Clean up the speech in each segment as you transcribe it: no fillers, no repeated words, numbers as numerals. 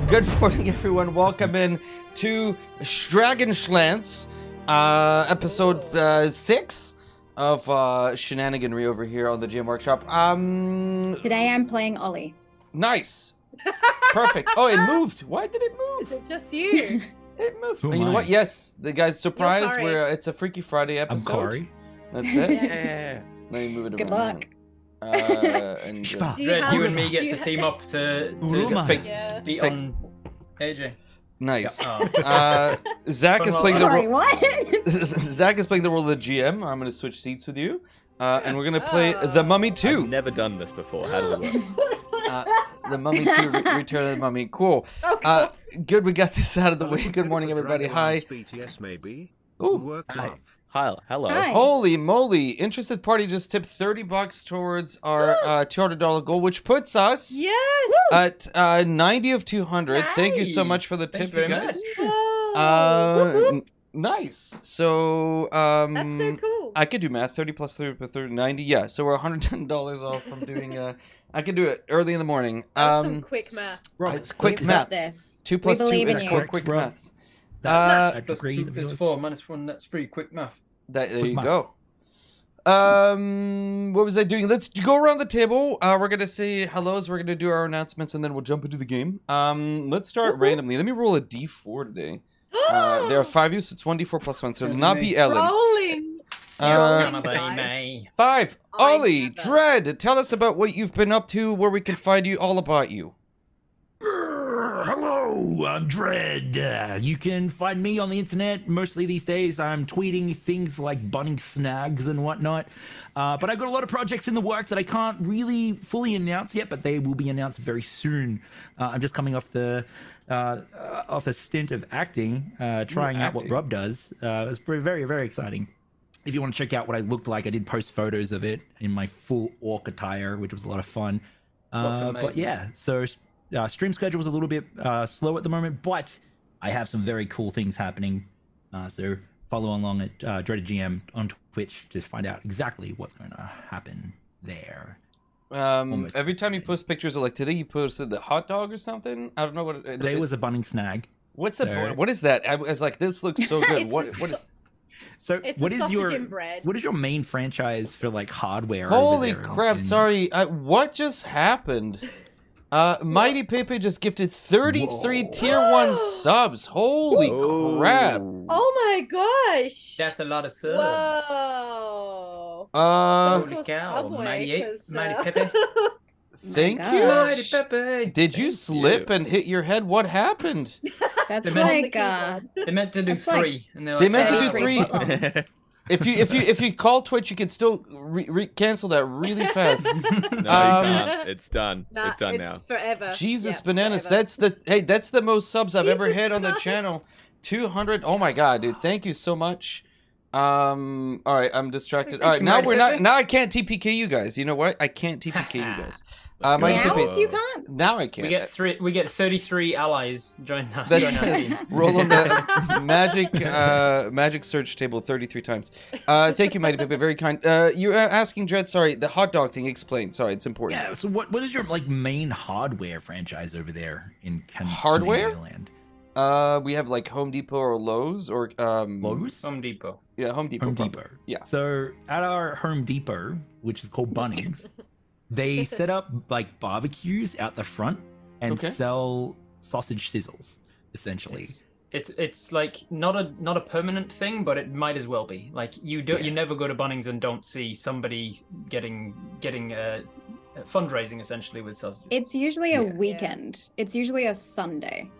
Good morning, everyone. Welcome in to Dragonlance, episode 6 of shenaniganry over here on the GM Workshop. Today I'm playing Ollie. Nice. Perfect. Oh, it moved. Why did it move? Is it just you? It moved. Who You know am what? I? Yes, the guys surprised. Kari. It's a Freaky Friday I'm episode. Kari. That's it. Yeah. Now you move it Good around. luck. And Shpa. Do you Dread, have- you and me do get you to team up to Ruma. fix. Yeah. beat Fix. on AJ. Nice. Oh. Zach is Fun playing the Sorry, role. what? Zach is playing the role of the GM. I'm going to switch seats with you, and we're going to play The Mummy 2. I've never done this before. How does it work? The Mummy 2, Return of the Mummy. Cool. Okay. Good, we got this out of the way. Good morning, everybody. Hi. BTS maybe. Ooh. Work Hi. love. Hi. Hello. Hi. Holy moly. Interested party just tipped $30 towards our $200 goal, which puts us Yes. at 90 of 200. Thank you so much for the Thank tip, you you very guys. Whoa. Nice. So, That's so cool. I could do math. 30 plus 30 plus 30, 90. Yeah, so we're $110 off from doing I can do it early in the morning. That's some quick math. It's quick We've got maths. this. 2 plus 2 believe in is you. 4 quick Bro. maths. That Plus degree 2 of is yours. 4 minus 1, that's 3. Quick math. There Quick you math. go. What was I doing? Let's go around the table. We're gonna say hellos. We're gonna do our announcements, and then we'll jump into the game. Let's start randomly. Let me roll a d4 today. There are 5 of you, so it's 1d4 plus 1. So it'll not be Ellen. Rolling. Uh, Guys. 5. I Ollie, never. Dread, tell us about what you've been up to, where we can find you, all about you. Hello, I'm Dread. You can find me on the internet mostly these days. I'm tweeting things like bunning snags and whatnot. But I've got a lot of projects in the work that I can't really fully announce yet, but they will be announced very soon. I'm just coming off off a stint of acting, trying out what acting. Rob does. It was very, very exciting. If you want to check out what I looked like, I did post photos of it in my full orc attire, which was a lot of fun. Looks But amazing. yeah, so stream schedule was a little bit slow at the moment, but I have some very cool things happening. So follow along at Dreaded GM on Twitch to find out exactly what's going to happen there. Almost Every time you everything. post pictures, like today you posted the hot dog or something. I don't know what. Today was a bunning snag. What's the so- what is that? I was like, this looks so good. It's What a what is? So It's what a is sausage your and bread. what is your main franchise for like hardware? over Holy there crap! in- Sorry, what just happened? Mighty Pepe just gifted 33 Whoa. tier 1 subs. Holy Oh. crap! Oh my gosh. That's a lot of subs. Whoa. Holy Circle cow, Subway, mighty 'cause, Mighty Pepe. Thank gosh. you. Mighty Pepe. Did you Thank slip you. and hit your head? What happened? That's The man- like They meant to do That's like 3. And they're They like, meant to do 33 3. footlongs. If you call Twitch, you can still cancel that really fast. No, you can't. It's done. Nah, it's done now. Forever. Jesus Yeah, bananas! forever. That's the most subs I've ever Jesus had on the Christ. channel. 200. Oh my god, dude! Thank you so much. All right, I'm distracted. All right, now we're not. Now I can't TPK you guys. You know what? I can't TPK you guys. Let's Mighty now Pepe. you can't. Now I can't. we get 33 allies join that. That's join our team. roll on the magic search table 33 times. Thank you, Mighty Pepe. Very kind. You're asking Dread. Sorry, the hot dog thing. Explain. Sorry, it's important. Yeah. So what is your like main hardware franchise over there in Hardware? Canadian land? We have like Home Depot or Lowe's or Lowe's? Home Depot. Yeah, Home Depot. Home probably. Depot. Yeah. So at our Home Depot, which is called Bunnings, they set up like barbecues out the front and Okay. sell sausage sizzles, essentially. It's like not a permanent thing, but it might as well be. Like you Yeah. never go to Bunnings and don't see somebody getting fundraising essentially with sausages. It's usually a Yeah. weekend. It's usually a Sunday.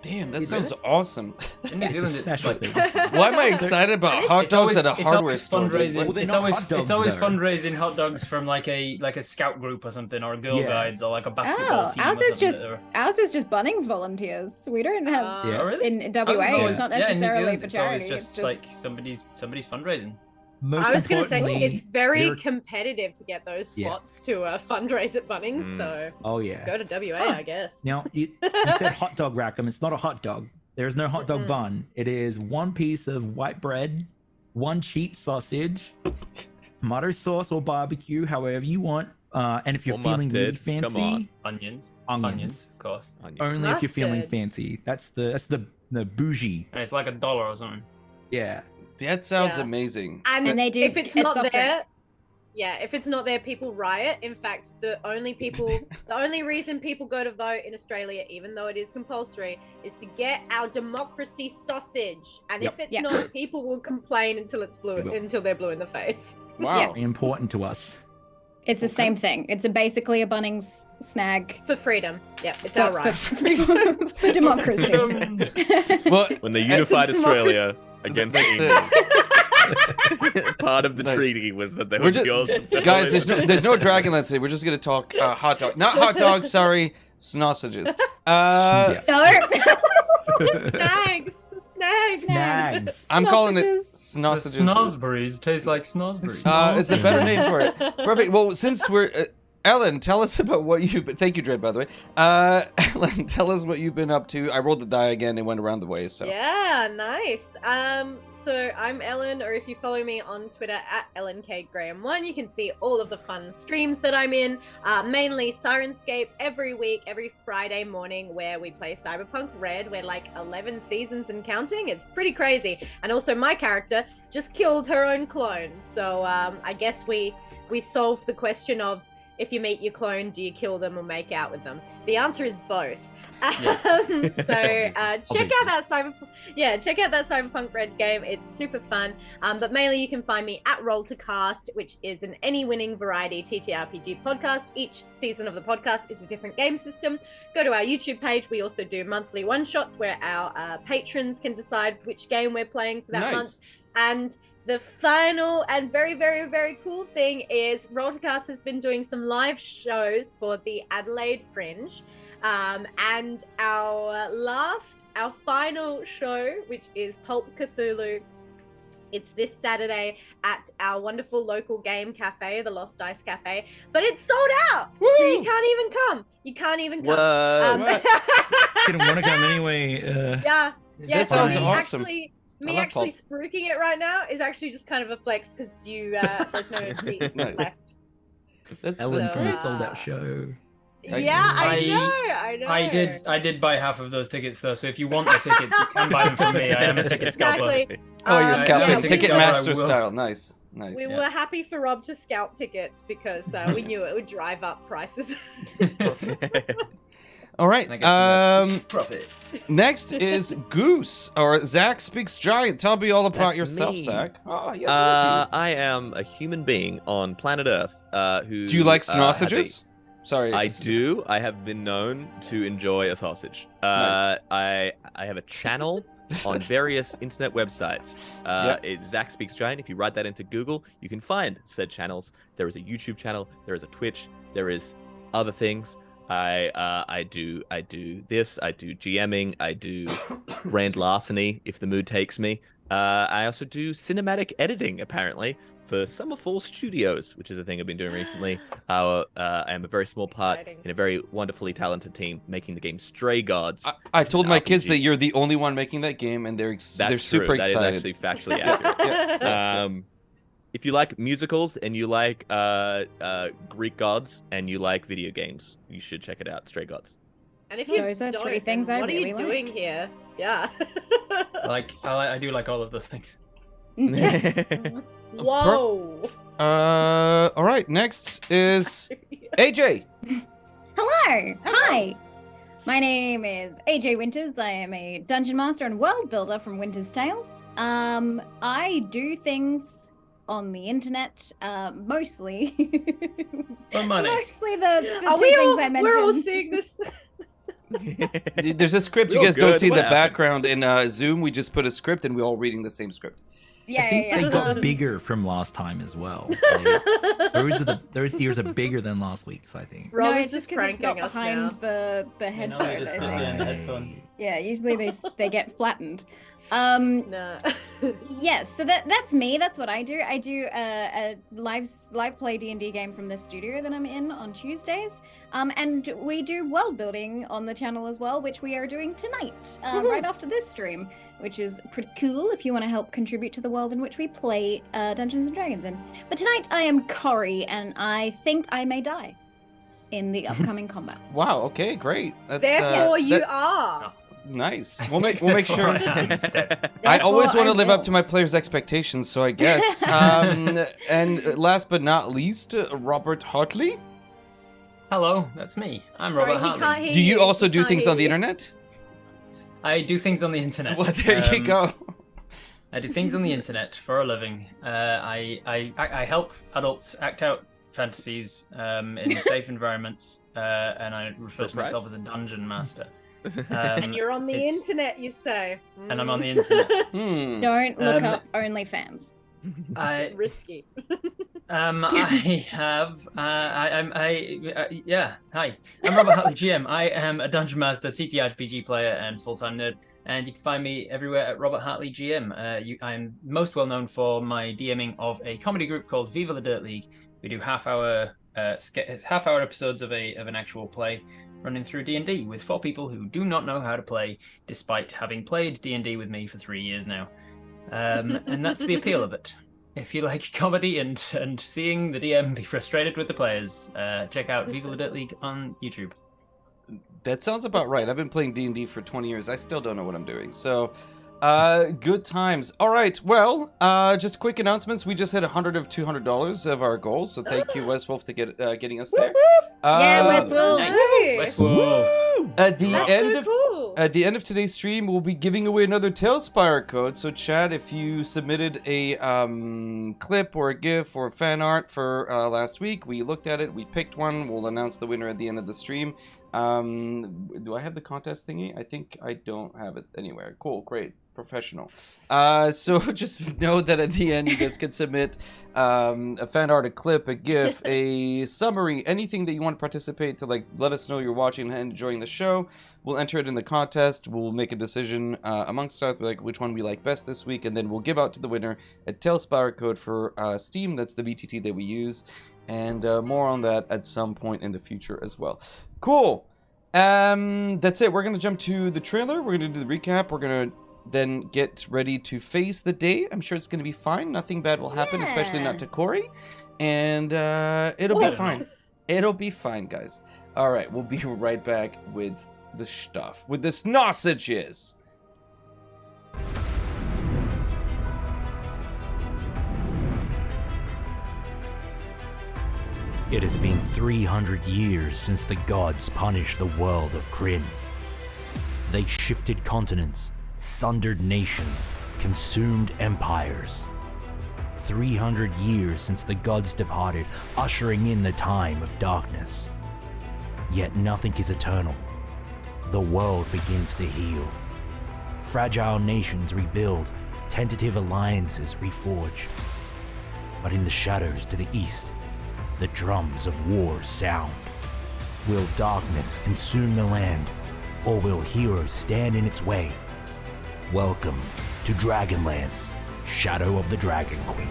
Damn, that Is sounds it? awesome. In New It's a Zealand, it's special like thing. Why am I excited about hot dogs at a hardware store? dude? fundraising. Well, they're it's not always hot dogs, it's always though. fundraising hot dogs from like a scout group or something, or Girl Yeah. Guides, or like a basketball Oh, team. ours or is something, just or- ours is just Bunnings volunteers. We don't have Yeah. Oh, really? in WA. Ours is always- It's not yeah, in New necessarily Zealand, for it's always charity. It's just like somebody's fundraising. Most I was going to say importantly, it's very they're- competitive to get those Yeah. slots to fundraise at Bunnings. Mm. So Oh yeah. go to WA, Huh. I guess. Now you said hot dog rackham. It's not a hot dog. There is no hot dog Mm-mm. bun. It is one piece of white bread, one cheap sausage, tomato sauce or barbecue, however you want, And if you're Or feeling really mustard, come fancy, on. Onions, of course. only if you're feeling Mustard. fancy. That's the bougie. And it's like $1 or something. Yeah. That sounds Yeah. amazing. And they do if it's a not soft drink. there, yeah, if it's not there, people riot. In fact, the only reason people go to vote in Australia, even though it is compulsory, is to get our democracy sausage. And Yep. if it's Yeah. not, people will complain until it's blue, They will. until they're blue in the face. Wow. Very important to us. It's the same thing. It's basically a Bunnings snag For freedom. Yep, it's our right. for democracy. Well, When they unified It's Australia against That's England, part of the Nice. treaty was that they We're would just, go. guys, there's no Dragonlance today. We're just gonna talk hot dog, not hot dogs. Sorry, sausages. Yeah. No. Snags. Snags. I'm calling it Sausages. The sausages. snosberries taste like snosberries. It's a better name for it. Perfect. Well, since we're Ellen, tell us about what you've been. Thank you, Dread, by the way. Ellen, tell us what you've been up to. I rolled the die again and went around the way. So Yeah, nice. So I'm Ellen, or if you follow me on Twitter at EllenKGraham1, you can see all of the fun streams that I'm in. Mainly Sirenscape every week, every Friday morning, where we play Cyberpunk Red. We're like 11 seasons and counting. It's pretty crazy. And also, my character just killed her own clone. So I guess we solved the question of, if you meet your clone, do you kill them or make out with them? The answer is both. Check out that Cyberpunk Red game. It's super fun. But mainly you can find me at Roll to Cast, which is an any-winning variety TTRPG podcast. Each season of the podcast is a different game system. Go to our YouTube page. We also do monthly one-shots where our patrons can decide which game we're playing for that Nice. month. And the final and very, very, very cool thing is Rollcast has been doing some live shows for the Adelaide Fringe. And our final show, which is Pulp Cthulhu, it's this Saturday at our wonderful local game cafe, the Lost Dice Cafe. But it's sold out! Woo! So you can't even come. You can't even come. What? Didn't want to come anyway. Yeah. Yeah, That so sounds me awesome. Actually, I me love actually pulp. spruiking it right now is actually just kind of a flex because there's no seats Nice. left. that's Ellen from the great. sold out show. Yeah, I I- know. I did buy half of those tickets though, so if you want the tickets, you can buy them from me. I am a ticket scalper. Exactly. Oh, you're Uh, scalping yeah, ticket we- master I will. style. Nice. We Yeah. were happy for Rob to scalp tickets because we knew it would drive up prices. All right. And I get some of that profit. Next is Goose or Zach Speaks Giant. Tell me all about That's yourself, me. Zach. Oh, yes. I am a human being on planet Earth who. Do you like has sausages? Sorry. I it's- do. I have been known to enjoy a sausage. Nice. I have a channel on various internet websites. It's Zach Speaks Giant. If you write that into Google, you can find said channels. There is a YouTube channel. There is a Twitch. There is other things. I do this. I do GMing. I do grand larceny if the mood takes me. I also do cinematic editing apparently for Summer Fall Studios, which is a thing I've been doing recently. I am a very small part Exciting. in a very wonderfully talented team making the game Stray Gods. I told an my kids RPG. that you're the only one making that game, and they're That's super true. excited. That is actually factually accurate. If you like musicals and you like Greek gods and you like video games, you should check it out, Stray Gods. And if you Those are don't, three things then I what really are you like. doing here? Yeah. I do like all of those things. Whoa. All right. Next is AJ. Hello. Hi. My name is AJ Winters. I am a dungeon master and world builder from Winter's Tales. I do things on the internet, mostly. For money. Mostly the Are two we things all, I mentioned. we're all seeing this. There's a script. You Real guys don't good. see in What the happened? background in Zoom. We just put a script, and we're all reading the same script. Yeah, I think yeah, yeah. they got bigger from last time as well. Those ears are bigger than last week's, I think. Rob no, is it's just just because it's pranking not us behind now. the You know, they headphone. just I sit think. there in headphones. Yeah, usually they get flattened. No. Yes, so that's me. That's what I do. I do a live play D&D game from the studio that I'm in on Tuesdays. And we do world building on the channel as well, which we are doing tonight, right after this stream, which is pretty cool if you want to help contribute to the world in which we play Dungeons and Dragons in. But tonight I am Corey, and I think I may die in the upcoming combat. Wow. Okay. Great. That's, Therefore, you are. Nice. I We'll think make therefore sure. I am dead. I always Therefore, want to I live up will. to my players' expectations, so I guess. And last but not least, Robert Hartley. Hello, that's me. I'm Sorry, Robert we Hartley. can't hear Do you also We do can't things hear on the you. internet? I do things on the internet. Well, there you go. I do things on the internet for a living. I help adults act out fantasies in safe environments, and I refer to myself as a dungeon master. And you're on the It's- internet, you say. And I'm on the internet. Don't look Um, up OnlyFans. Risky. I have, yeah, hi. I'm Robert Hartley GM. I am a Dungeon Master, TTRPG player, and full-time nerd. And you can find me everywhere at Robert Hartley GM. I'm most well known for my DMing of a comedy group called Viva the Dirt League. We do half-hour episodes of an actual play, running through D&D with 4 people who do not know how to play, despite having played D&D with me for 3 years now. And that's the appeal of it. If you like comedy and seeing the DM be frustrated with the players, check out Viva the Dirt League on YouTube. That sounds about right. I've been playing D&D for 20 years. I still don't know what I'm doing. So, good times. All right. Well, just quick announcements. We just hit $100 of $200 of our goal. So thank you, West Wolf, to getting us there. Yeah, West Wolf. Nice. Woo! West Wolf. At the That's end so of cool. At the end of today's stream, we'll be giving away another Tailspire code. So, Chad, if you submitted a clip or a GIF or fan art for last week, we looked at it, we picked one. We'll announce the winner at the end of the stream. Do I have the contest thingy? I think I don't have it anywhere. Cool, great, professional. So just know that at the end, you guys can submit a fan art, a clip, a GIF, a summary, anything that you want to participate to, like, let us know you're watching and enjoying the show. We'll enter it in the contest. We'll make a decision amongst us, like which one we like best this week, and then we'll give out to the winner a Tailspire code for Steam. That's the VTT that we use, and more on that at some point in the future as well. Cool. That's it. We're gonna jump to the trailer. We're gonna do the recap. We're gonna then get ready to face the day. I'm sure it's gonna be fine. Nothing bad will happen, especially not to Corey, and it'll be fine. It'll be fine, guys. All right, we'll be right back with the stuff, with the sausages. It has been 300 years since the gods punished the world of Kryn. They shifted continents, sundered nations, consumed empires. 300 years since the gods departed, ushering in the time of darkness. Yet nothing is eternal. The world begins to heal. Fragile nations rebuild, tentative alliances reforge. But in the shadows to the east, the drums of war sound. Will darkness consume the land, or will heroes stand in its way? Welcome to Dragonlance, Shadow of the Dragon Queen.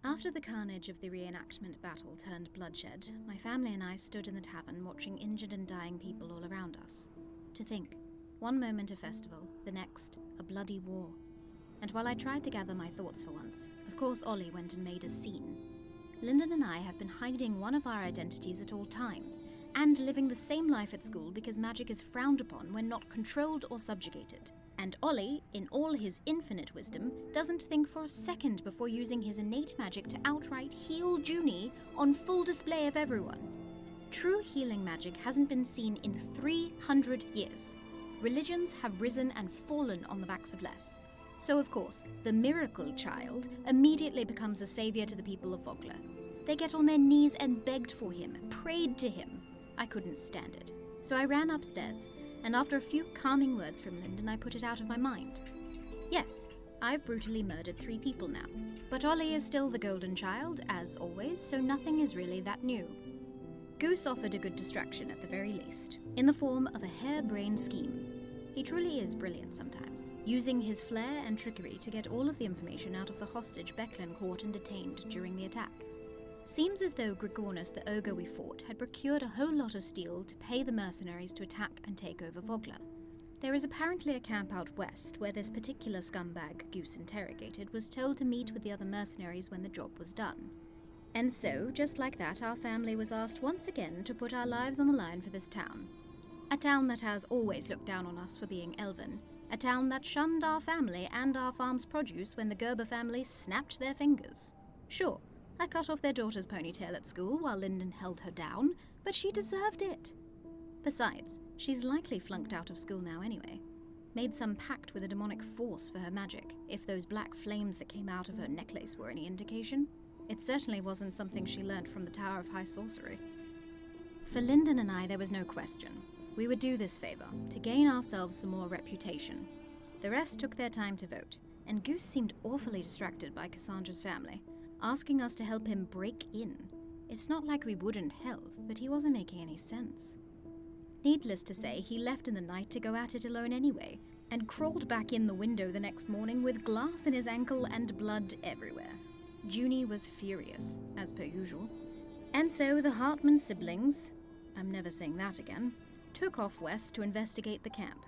After the carnage of the reenactment battle turned bloodshed, my family and I stood in the tavern watching injured and dying people all around us. To think, one moment a festival, the next, a bloody war. And while I tried to gather my thoughts for once, of course Ollie went and made a scene. Lyndon and I have been hiding one of our identities at all times, and living the same life at school because magic is frowned upon when not controlled or subjugated. And Ollie, in all his infinite wisdom, doesn't think for a second before using his innate magic to outright heal Junie on full display of everyone. True healing magic hasn't been seen in 300 years. Religions have risen and fallen on the backs of less. So of course, the miracle child immediately becomes a savior to the people of Vogler. They get on their knees and begged for him, prayed to him. I couldn't stand it. So I ran upstairs, and after a few calming words from Lyndon, I put it out of my mind. Yes, I've brutally murdered 3 people now, but Ollie is still the golden child, as always, so nothing is really that new. Goose offered a good distraction at the very least, in the form of a harebrained scheme. He truly is brilliant sometimes, using his flair and trickery to get all of the information out of the hostage Becklin caught and detained during the attack. Seems as though Grigornis, the ogre we fought, had procured a whole lot of steel to pay the mercenaries to attack and take over Vogler. There is apparently a camp out west where this particular scumbag Goose interrogated was told to meet with the other mercenaries when the job was done. And so, just like that, our family was asked once again to put our lives on the line for this town. A town that has always looked down on us for being elven. A town that shunned our family and our farm's produce when the Gerber family snapped their fingers. Sure, I cut off their daughter's ponytail at school while Lyndon held her down, but she deserved it. Besides, she's likely flunked out of school now anyway. Made some pact with a demonic force for her magic, if those black flames that came out of her necklace were any indication. It certainly wasn't something she learnt from the Tower of High Sorcery. For Lyndon and I, there was no question. We would do this favor, to gain ourselves some more reputation. The rest took their time to vote, and Goose seemed awfully distracted by Cassandra's family, asking us to help him break in. It's not like we wouldn't help, but he wasn't making any sense. Needless to say, he left in the night to go at it alone anyway, and crawled back in the window the next morning with glass in his ankle and blood everywhere. Junie was furious, as per usual. And so the Hartman siblings, I'm never saying that again, took off west to investigate the camp.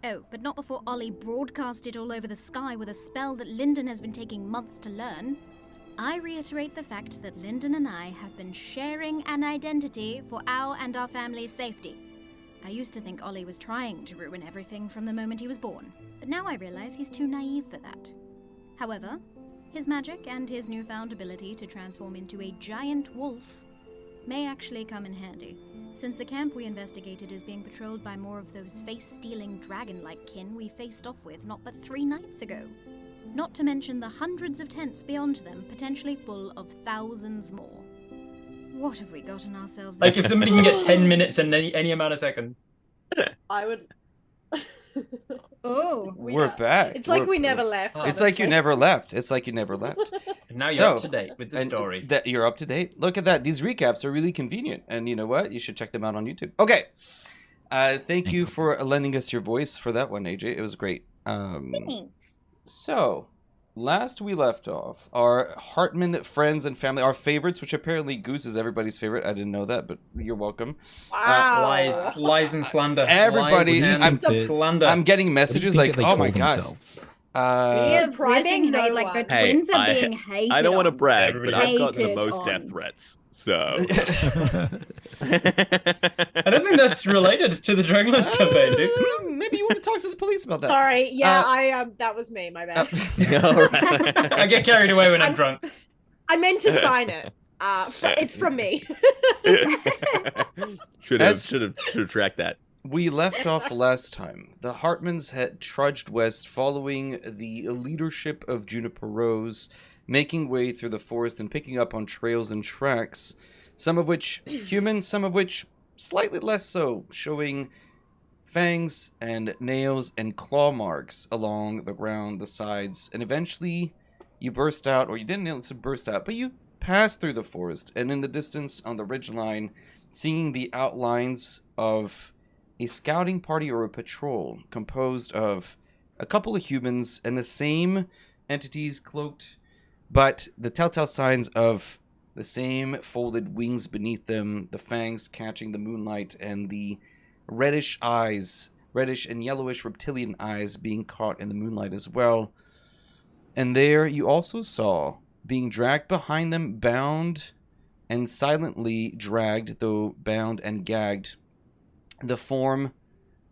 Oh, but not before Ollie broadcast it all over the sky with a spell that Lyndon has been taking months to learn. I reiterate the fact that Lyndon and I have been sharing an identity for our and our family's safety. I used to think Ollie was trying to ruin everything from the moment he was born, but now I realize he's too naive for that. However, his magic and his newfound ability to transform into a giant wolf may actually come in handy, since the camp we investigated is being patrolled by more of those face-stealing dragon-like kin we faced off with not but 3 nights ago. Not to mention the hundreds of tents beyond them, potentially full of thousands more. What have we gotten ourselves Like into? if somebody can get 10 minutes in any amount of seconds. I would. Oh, We're back. It's like We're- we never left. It's like you honestly. never left. It's like you never left. And now you're So, up to date with the And story. That you're up to date. Look at that. These recaps are really convenient, and you know what? You should check them out on YouTube. Okay. Thank you for lending us your voice for that one, AJ. It was great. thanks. So, last we left off, our Hartman friends and family, our favorites, which apparently Goose is everybody's favorite. I didn't know that, but you're welcome. Wow. Lies and slander. Everybody- Lies and I'm- slander. I'm getting What do you messages think like, they oh call my gosh. themselves? We're being Surprising hated, no like the one. Hey, twins are I- being hated. I don't want to on. brag, Everybody but I've gotten the hated most death on. threats. So I don't think that's related to the Dragonlance campaign, dude. Maybe you want to talk to the police about that. Sorry, yeah, Uh, that was me, my bad. All right. I get carried away when I'm drunk. I meant to sign it. It's from me. should have tracked that. We left off last time. The Hartmans had trudged west following the leadership of Juniper Rose, making way through the forest and picking up on trails and tracks, some of which human, some of which slightly less so, showing fangs and nails and claw marks along the ground, the sides, and eventually you burst out, or you didn't need to burst out, but you passed through the forest, and in the distance on the ridgeline, seeing the outlines of a scouting party or a patrol composed of a couple of humans and the same entities cloaked, but the telltale signs of the same folded wings beneath them, the fangs catching the moonlight, and the reddish eyes, reddish and yellowish reptilian eyes being caught in the moonlight as well. And there you also saw, being dragged behind them, bound and silently dragged, though bound and gagged, the form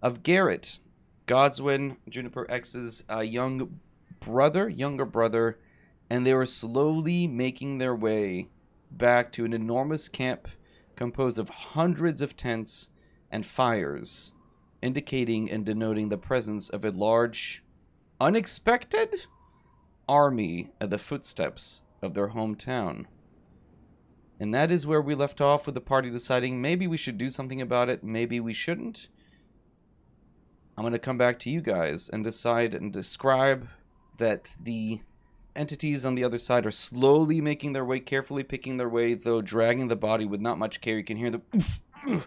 of Garrett, Godswin, Juniper X's younger brother, and they were slowly making their way back to an enormous camp composed of hundreds of tents and fires, indicating and denoting the presence of a large, unexpected army at the footsteps of their hometown. And that is where we left off, with the party deciding maybe we should do something about it, maybe we shouldn't. I'm going to come back to you guys and decide and describe that the entities on the other side are slowly making their way, carefully picking their way, though dragging the body with not much care. You can hear the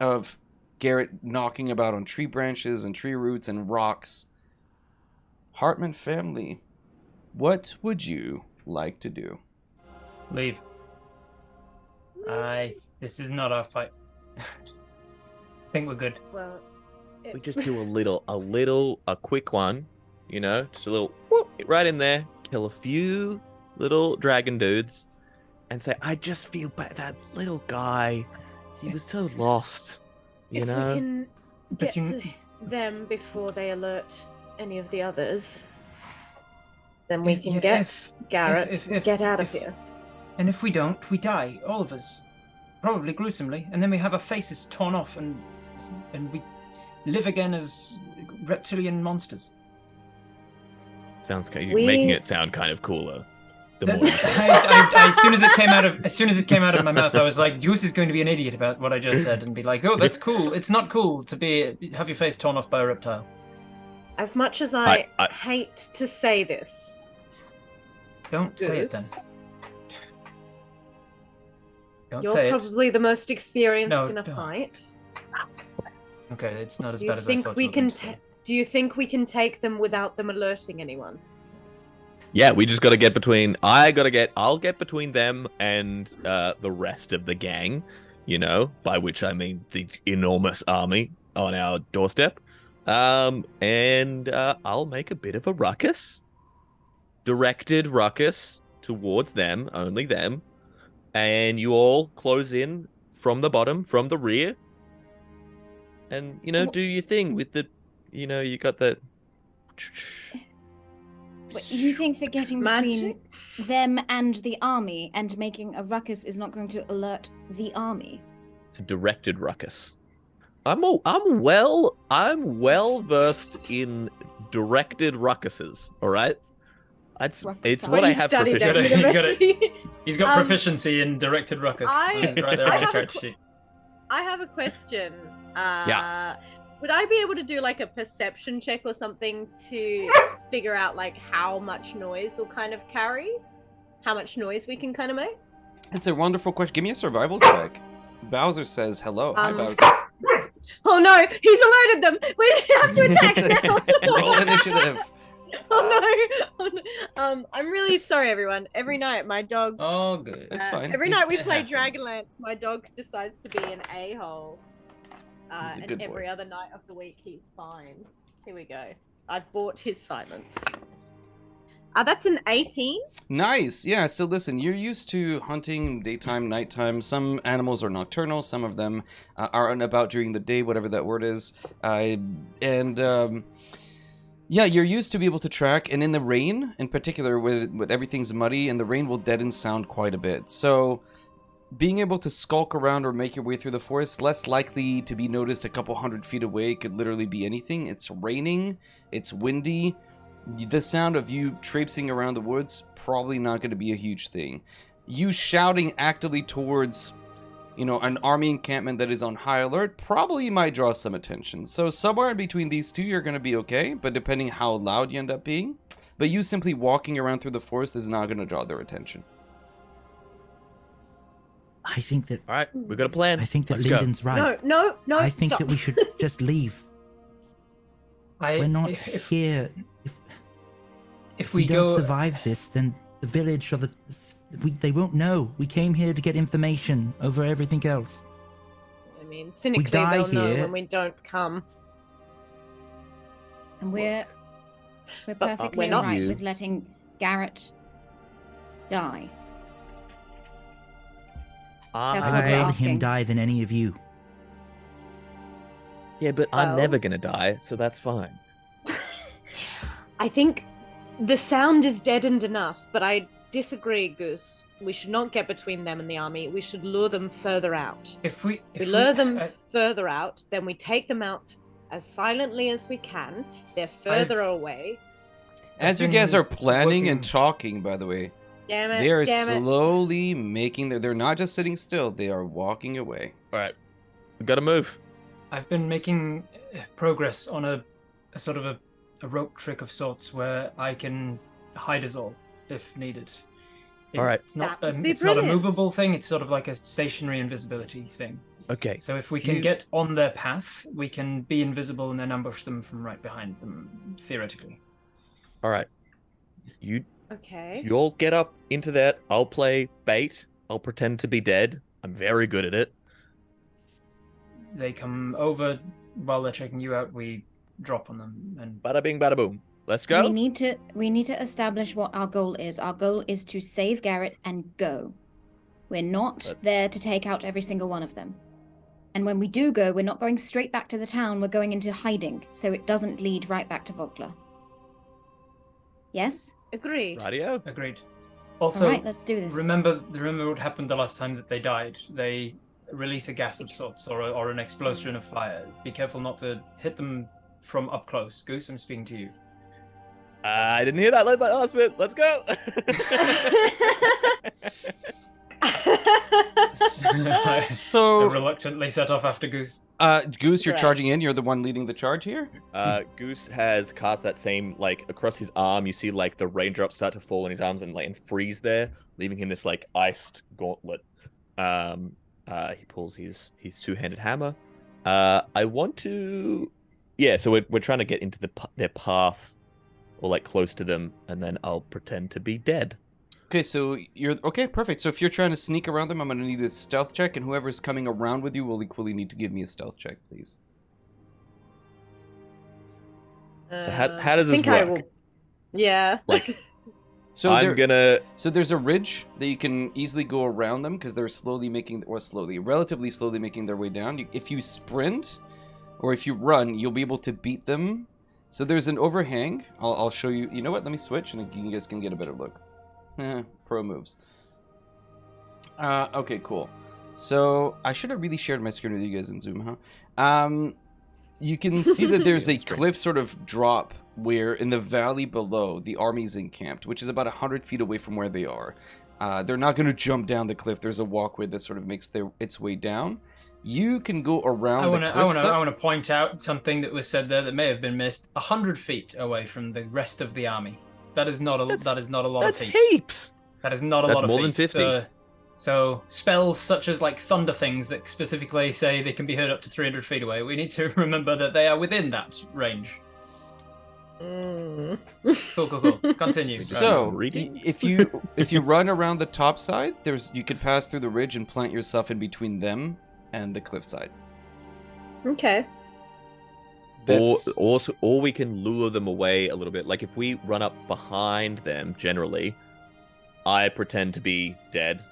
of Garrett knocking about on tree branches and tree roots and rocks. Hartman family, what would you like to do? Leave. This is not our fight. I think we're good. Well, We just do a quick one, you know, just a little whoop, right in there, kill a few little dragon dudes, and say, I just feel bad. That little guy, he was so lost, you if know? we can But get you- to them before they alert any of the others, then we can Yeah, get Garrett, get out of if- here. And if we don't, we die, all of us, probably gruesomely, and then we have our faces torn off, and we live again as reptilian monsters. Sounds kind We- making it sound kind of cooler. The more That's, you as soon as it came out of my mouth, I was like, Goose is going to be an idiot about what I just said, and be like, oh, that's cool. It's not cool to have your face torn off by a reptile. As much as I I- hate to say this, Don't say it then. Goose, Don't you're say it. probably the most experienced No, in a don't. fight. Okay, it's not as Do you bad as I think thought. we you were can? going to say. Do you think we can take them without them alerting anyone? Yeah, we just got to get between. I'll get between them and the rest of the gang. You know, by which I mean the enormous army on our doorstep. And I'll make a bit of a ruckus, directed ruckus towards them, only them, and you all close in from the bottom, from the rear, and do your thing with the, you got the. But you think that getting between Magic? them and the army and making a ruckus is not going to alert the army? It's a directed ruckus. I'm well versed in directed ruckuses. All right, it's Ruckus. what I you have studied at proficiency. university. He's got Um, proficiency in directed ruckus. I- right there I on his have a character sheet. I have a question. Yeah. Would I be able to do like a perception check or something to figure out like how much noise will kind of carry? How much noise we can kind of make? It's a wonderful question. Give me a survival check. Bowser says hello. Hi, Um, Bowser. Oh no, he's alerted them. We have to attack now. Roll initiative. Oh no. I'm really sorry, everyone. Every night, my dog. Oh, good. It's fine. Every night we It play happens. Dragonlance, my dog decides to be an a-hole. He's a And good boy. every other night of the week, he's fine. Here we go. I've bought his silence. That's an 18. Nice. Yeah. So listen, you're used to hunting daytime, nighttime. Some animals are nocturnal. Some of them are out and about during the day, whatever that word is. Yeah, you're used to be able to track. And in the rain, in particular, with everything's muddy, and the rain will deaden sound quite a bit. So being able to skulk around or make your way through the forest, less likely to be noticed a couple 100 feet away. It could literally be anything. It's raining. It's windy. The sound of you traipsing around the woods, probably not going to be a huge thing. You shouting actively towards, an army encampment that is on high alert, probably might draw some attention. So somewhere in between these two, you're going to be okay, but depending how loud you end up being. But you simply walking around through the forest is not going to draw their attention. I think that All right, we got a plan. I think that Let's go. Lyndon's right. No, I think stop. that we should just leave. We're not if here. If we we don't go, survive this, then the village or they won't know. We came here to get information over everything else. I mean, cynically, die they'll know here. when we don't come. And we're But, perfectly we're not. alright You. with letting Garrett die. That's what I'd we're rather him asking. die than any of you. Yeah, but I'm Well- never gonna die, so that's fine. I think the sound is deadened enough, but I disagree, Goose. We should not get between them and the army. We should lure them further out. if we We lure them further out, then we take them out as silently as we can. They're further I've- away. As you been guys are planning and looking- talking, by the way, Damn it! they are damn it. slowly making they're not just sitting still, they are walking away. All right, we gotta move. I've been making progress on a sort of a rope trick of sorts where I can hide us all if needed. All right. It's not That would be it's not a brilliant. movable thing. It's sort of like a stationary invisibility thing. Okay, So if we can You- get on their path, we can be invisible and then ambush them from right behind them, theoretically. all right. You Okay. all get up into that. I'll play bait. I'll pretend to be dead. I'm very good at it. They come over while they're checking you out. We drop on them, and Bada bing, bada boom. Let's go. We need to establish what our goal is. Our goal is to save Garrett and go. We're not there to take out every single one of them. And when we do go, we're not going straight back to the town. We're going into hiding, so it doesn't lead right back to Vogler. Yes? Agreed. Radio. agreed. Also, All right, let's do this. remember what happened the last time that they died. They release a gas of sorts or an explosion of fire. Be careful not to hit them from up close. Goose, I'm speaking to you. I didn't hear that last bit. Let's go. I So, reluctantly set off after Goose. Goose, you're Right. charging in. You're the one leading the charge here. Goose has cast that same, like, across his arm. You see, like, the raindrops start to fall in his arms and, like, and freeze there, leaving him this, like, iced gauntlet. He pulls his two-handed hammer. I want to... Yeah, so we're trying to get into their path, or, like, close to them, and then I'll pretend to be dead. Okay, so you're okay. Perfect. So if you're trying to sneak around them, I'm gonna need a stealth check, and whoever's coming around with you will equally need to give me a stealth check, please. So how does this think I work? will. Yeah. Like, So So there's a ridge that you can easily go around them because they're relatively slowly making their way down. If you sprint or if you run, you'll be able to beat them. So there's an overhang. I'll show you. You know what? Let me switch, and you guys can get a better look. Pro moves. Okay, cool. So I should have really shared my screen with you guys in Zoom, huh? You can see that there's a cliff sort of drop where in the valley below the army's encamped, which is about 100 feet away from where they are. They're not going to jump down the cliff. There's a walkway that sort of makes its way down. You can go around the cliff. I want to point out something that was said there that may have been missed. 100 feet away from the rest of the army. That is not a lot of that's feet. heaps. That is not a That's lot of more feet. than 50. So spells such as like thunder things that specifically say they can be heard up to 300 feet away. We need to remember that they are within that range. Cool. Continue. So reading. if you run around the top side, you could pass through the ridge and plant yourself in between them and the cliffside. Okay. Or we can lure them away a little bit. Like if we run up behind them, generally, I pretend to be dead.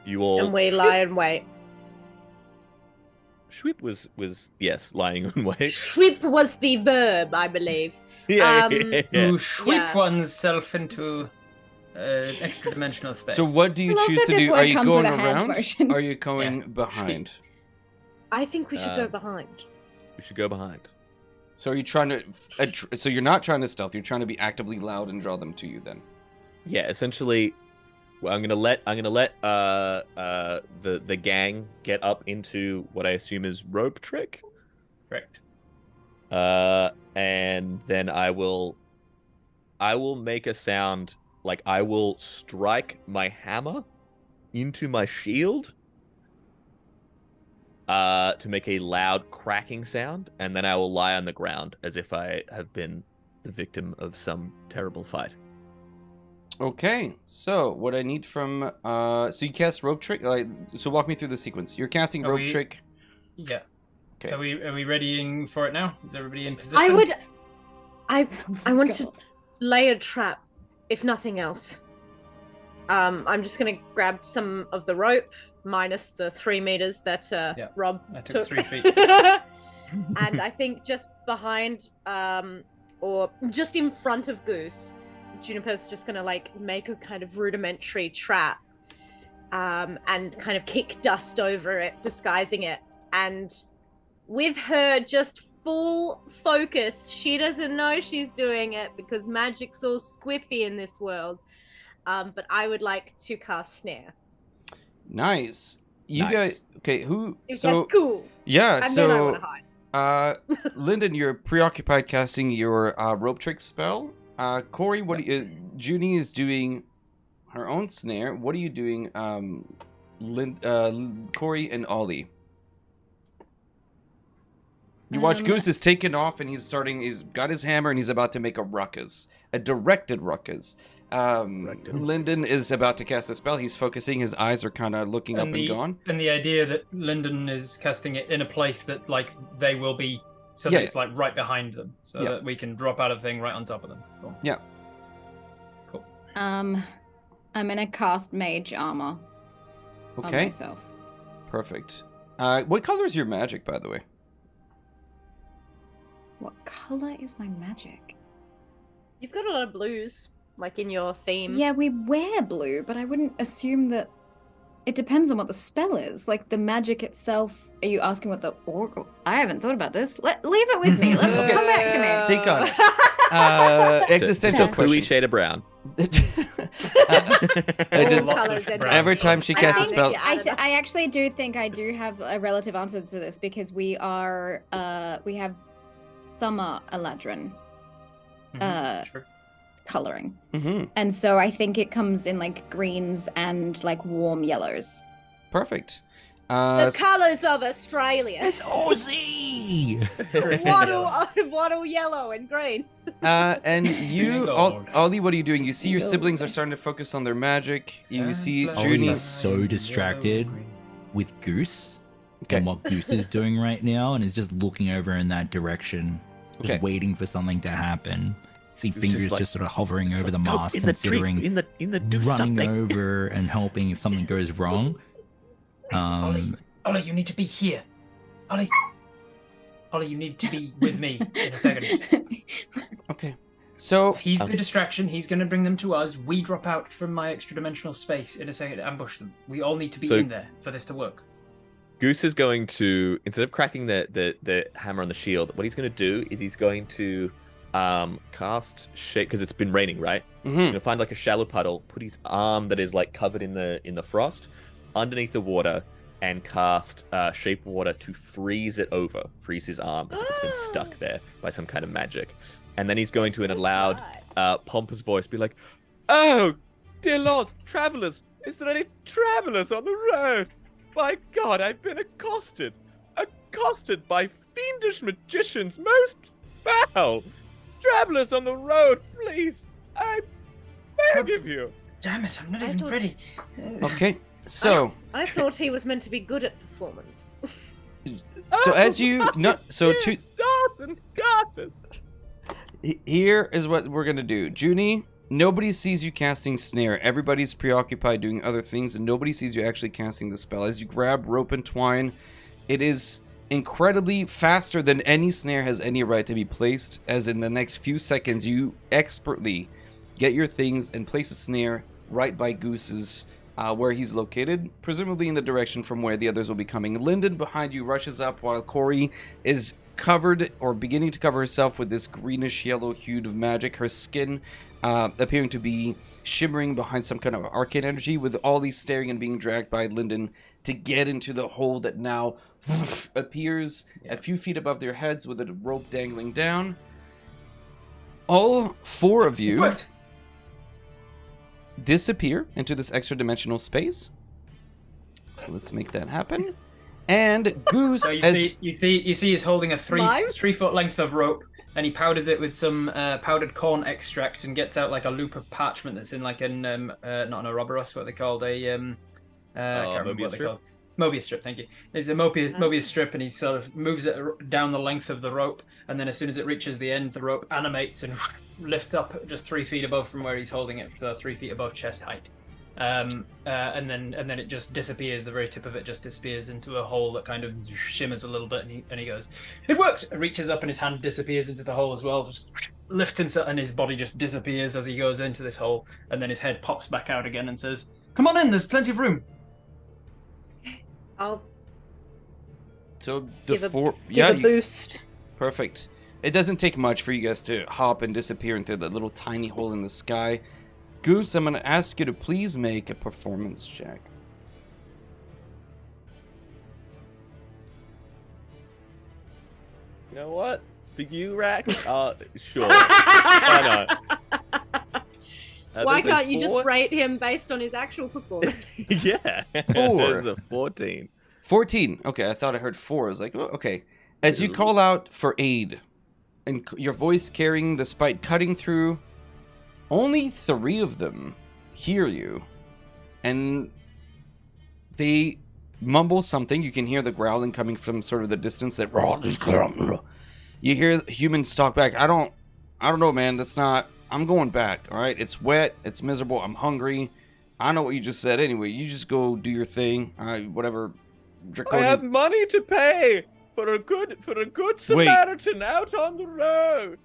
You all. And we lie in wait. Schwip was yes, lying in wait. Sweep was the verb, I believe. Yeah. To sweep Yeah. oneself into extra dimensional space. So what do you I love choose that to this do? word Are you comes going with a hand around? motion. Or are you going Yeah. behind? I think we should go Uh, behind. We should go behind. So are you trying to? So you're not trying to stealth. You're trying to be actively loud and draw them to you. Then. Yeah, essentially, well, I'm gonna let the gang get up into what I assume is rope trick. Correct. And then I will make a sound like I will strike my hammer into my shield to make a loud cracking sound, and then I will lie on the ground as if I have been the victim of some terrible fight. Okay, so what I need from so you cast rope trick. So walk me through the sequence. You're casting Are rope we- trick. Yeah. Okay. Are we readying for it now? Is everybody in position? I want to God. lay a trap, if nothing else. I'm just gonna grab some of the rope, minus the 3 meters that Yeah, Rob I took 3 feet. And I think just behind, or just in front of Goose, Juniper's just gonna like make a kind of rudimentary trap, and kind of kick dust over it, disguising it. And with her just full focus, she doesn't know she's doing it because magic's all squiffy in this world. But I would like to cast Snare. Nice. You Nice. guys. Okay. Who? If So that's cool. yeah. And then I So want to hide. Lyndon, you're preoccupied casting your rope trick spell. Corey, Junie is doing her own snare. What are you doing, Corey and Ollie? You watch Goose is taken off and he's got his hammer and he's about to make a ruckus, a directed ruckus. Lyndon is about to cast a spell. He's focusing. His eyes are kind of looking up and gone. And the idea that Lyndon is casting it in a place that like they will be, so that it's like right behind them, so that we can drop out of the thing right on top of them. Cool. Yeah. Cool. I'm gonna cast Mage Armor on myself. Perfect. What color is your magic, by the way? What color is my magic? You've got a lot of blues, like in your theme. Yeah, we wear blue, but I wouldn't assume that. It depends on what the spell is. Like the magic itself. Are you asking what the oracle? I haven't thought about this. Leave it with me. Let me come back to me. Think on it. Existential Bluey question. shade of brown. Every time she casts a spell. I actually do think I do have a relative answer to this because we have Summer Eladrin coloring. Mm-hmm. And so I think it comes in like greens and like warm yellows. Perfect. The colours of Australia. Aussie! Wattle yellow and green. And you, Ollie, what are you doing? You see your siblings are starting to focus on their magic. You see Junie. Ollie's so distracted with Goose and what Goose is doing right now, and is just looking over in that direction, just waiting for something to happen. See fingers just sort of hovering over the mast, considering running over and helping if something goes wrong. Ollie, you need to be here. Ollie, you need to be with me in a second. Okay. So he's the distraction. He's going to bring them to us. We drop out from my extra dimensional space in a second to ambush them. We all need to be in there for this to work. Goose is going to, instead of cracking the hammer on the shield, what he's going to do is he's going to cast shade, because it's been raining, right? He's going to find like a shallow puddle, put his arm that is like covered in the frost underneath the water, and cast shape water to freeze his arm as if it's been stuck there by some kind of magic. And then he's going to, in a loud, pompous voice, be like, "Oh, dear Lord, travelers, is there any travelers on the road? My God, I've been accosted by fiendish magicians most foul. Travelers on the road, please, I beg of you." Damn it, I'm not even ready. Okay, so I thought he was meant to be good at performance. as you two stars and garters. Here is what we're gonna do, Junie. Nobody sees you casting snare. Everybody's preoccupied doing other things, and nobody sees you actually casting the spell. As you grab rope and twine, it is incredibly faster than any snare has any right to be placed, as in the next few seconds you expertly get your things and place a snare right by Goose's where he's located, presumably in the direction from where the others will be coming. Lyndon behind you rushes up while Corey is covered or beginning to cover herself with this greenish yellow hue of magic, her skin appearing to be shimmering behind some kind of arcane energy, with all these staring and being dragged by Lyndon to get into the hole that now appears a few feet above their heads with a rope dangling down. All four of you disappear into this extra dimensional space. So let's make that happen. And Goose, so you see he's holding a 3 foot length of rope, and he powders it with some powdered corn extract and gets out like a loop of parchment that's in like an not an Ouroboros, what they called I can't remember what they called. Mobius strip, thank you. There's a Mobius strip, and he sort of moves it down the length of the rope, and then as soon as it reaches the end, the rope animates and lifts up just 3 feet above from where he's holding it, 3 feet above chest height. And then it just disappears. The very tip of it just disappears into a hole that kind of shimmers a little bit, and he goes, "It worked!" And reaches up, and his hand disappears into the hole as well. Just lifts himself, and his body just disappears as he goes into this hole, and then his head pops back out again and says, "Come on in. There's plenty of room." I'll so give a boost. Perfect. It doesn't take much for you guys to hop and disappear into the little tiny hole in the sky. Goose, I'm going to ask you to please make a performance check. You know what? For you, Rack? Sure. Why not? Why can't you just rate him based on his actual performance? Yeah. 4. There's a 14. 14. Okay, I thought I heard 4. I was like, oh, okay. As you call out for aid, and your voice carrying the spike cutting through Only 3 of them hear you, and they mumble something. You can hear the growling coming from sort of the distance. That you hear humans talk back. I don't know, man. That's not. I'm going back. All right. It's wet. It's miserable. I'm hungry. I know what you just said. Anyway, you just go do your thing. Whatever. I have money to pay for a good Samaritan out on the road.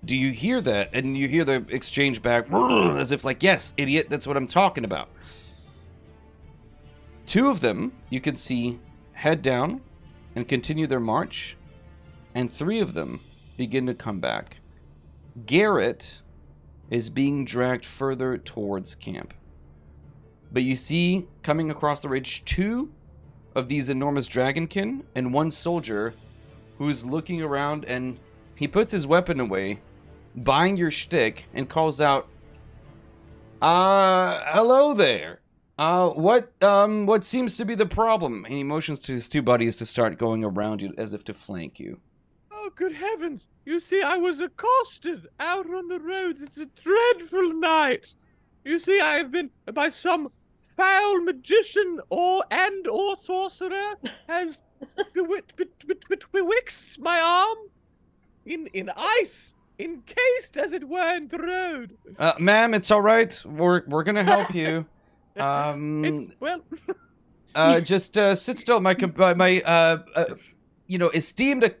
Do you hear that? And you hear the exchange back as if like, yes, idiot, that's what I'm talking about. 2 of them you can see head down and continue their march, and 3 of them begin to come back. Garrett is being dragged further towards camp. But you see coming across the ridge 2 of these enormous dragonkin and 1 soldier who's looking around, and he puts his weapon away, buying your shtick, and calls out, hello there. What seems to be the problem? And he motions to his 2 buddies to start going around you as if to flank you. Oh, good heavens. You see, I was accosted out on the roads. It's a dreadful night. You see, I have been by some foul magician or sorcerer has bewitched my arm in ice, encased as it were in the road. Ma'am, it's all right. We're gonna help you. Just sit still, my esteemed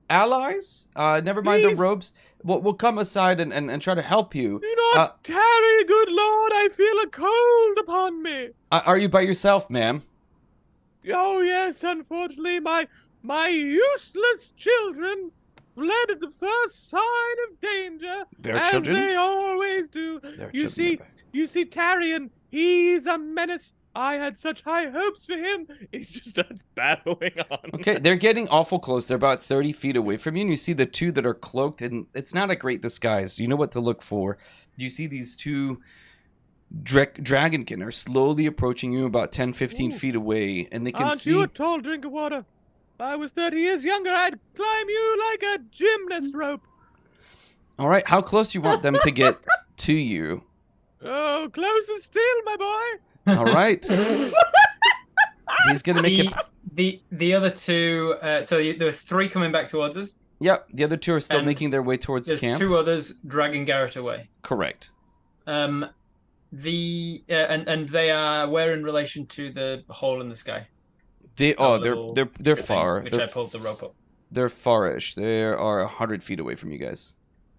allies. Never mind the robes. We'll come aside and try to help you. Do not tarry, good lord. I feel a cold upon me. Are you by yourself, ma'am? Oh yes, unfortunately, my useless children fled at the first sign of danger, as they always do. You see, Tarion, he's a menace. I had such high hopes for him. He just starts battling on. Okay, they're getting awful close. They're about 30 feet away from you, and you see the 2 that are cloaked, and it's not a great disguise. You know what to look for. You see these 2 dragonkin are slowly approaching you about 10, 15 feet away, and they can Aren't see... you a tall drink of water? If I was 30 years younger, I'd climb you like a gymnast rope. All right, how close you want them to get to you? Oh, closer still, my boy. All right. He's gonna make it. The other 2. There's 3 coming back towards us. Yep. The other 2 are still making their way towards there's camp. There's 2 others dragging Garrett away. Correct. And they are where in relation to the hole in the sky? They're far. Which I pulled the rope up. They're farish. They are 100 feet away from you guys.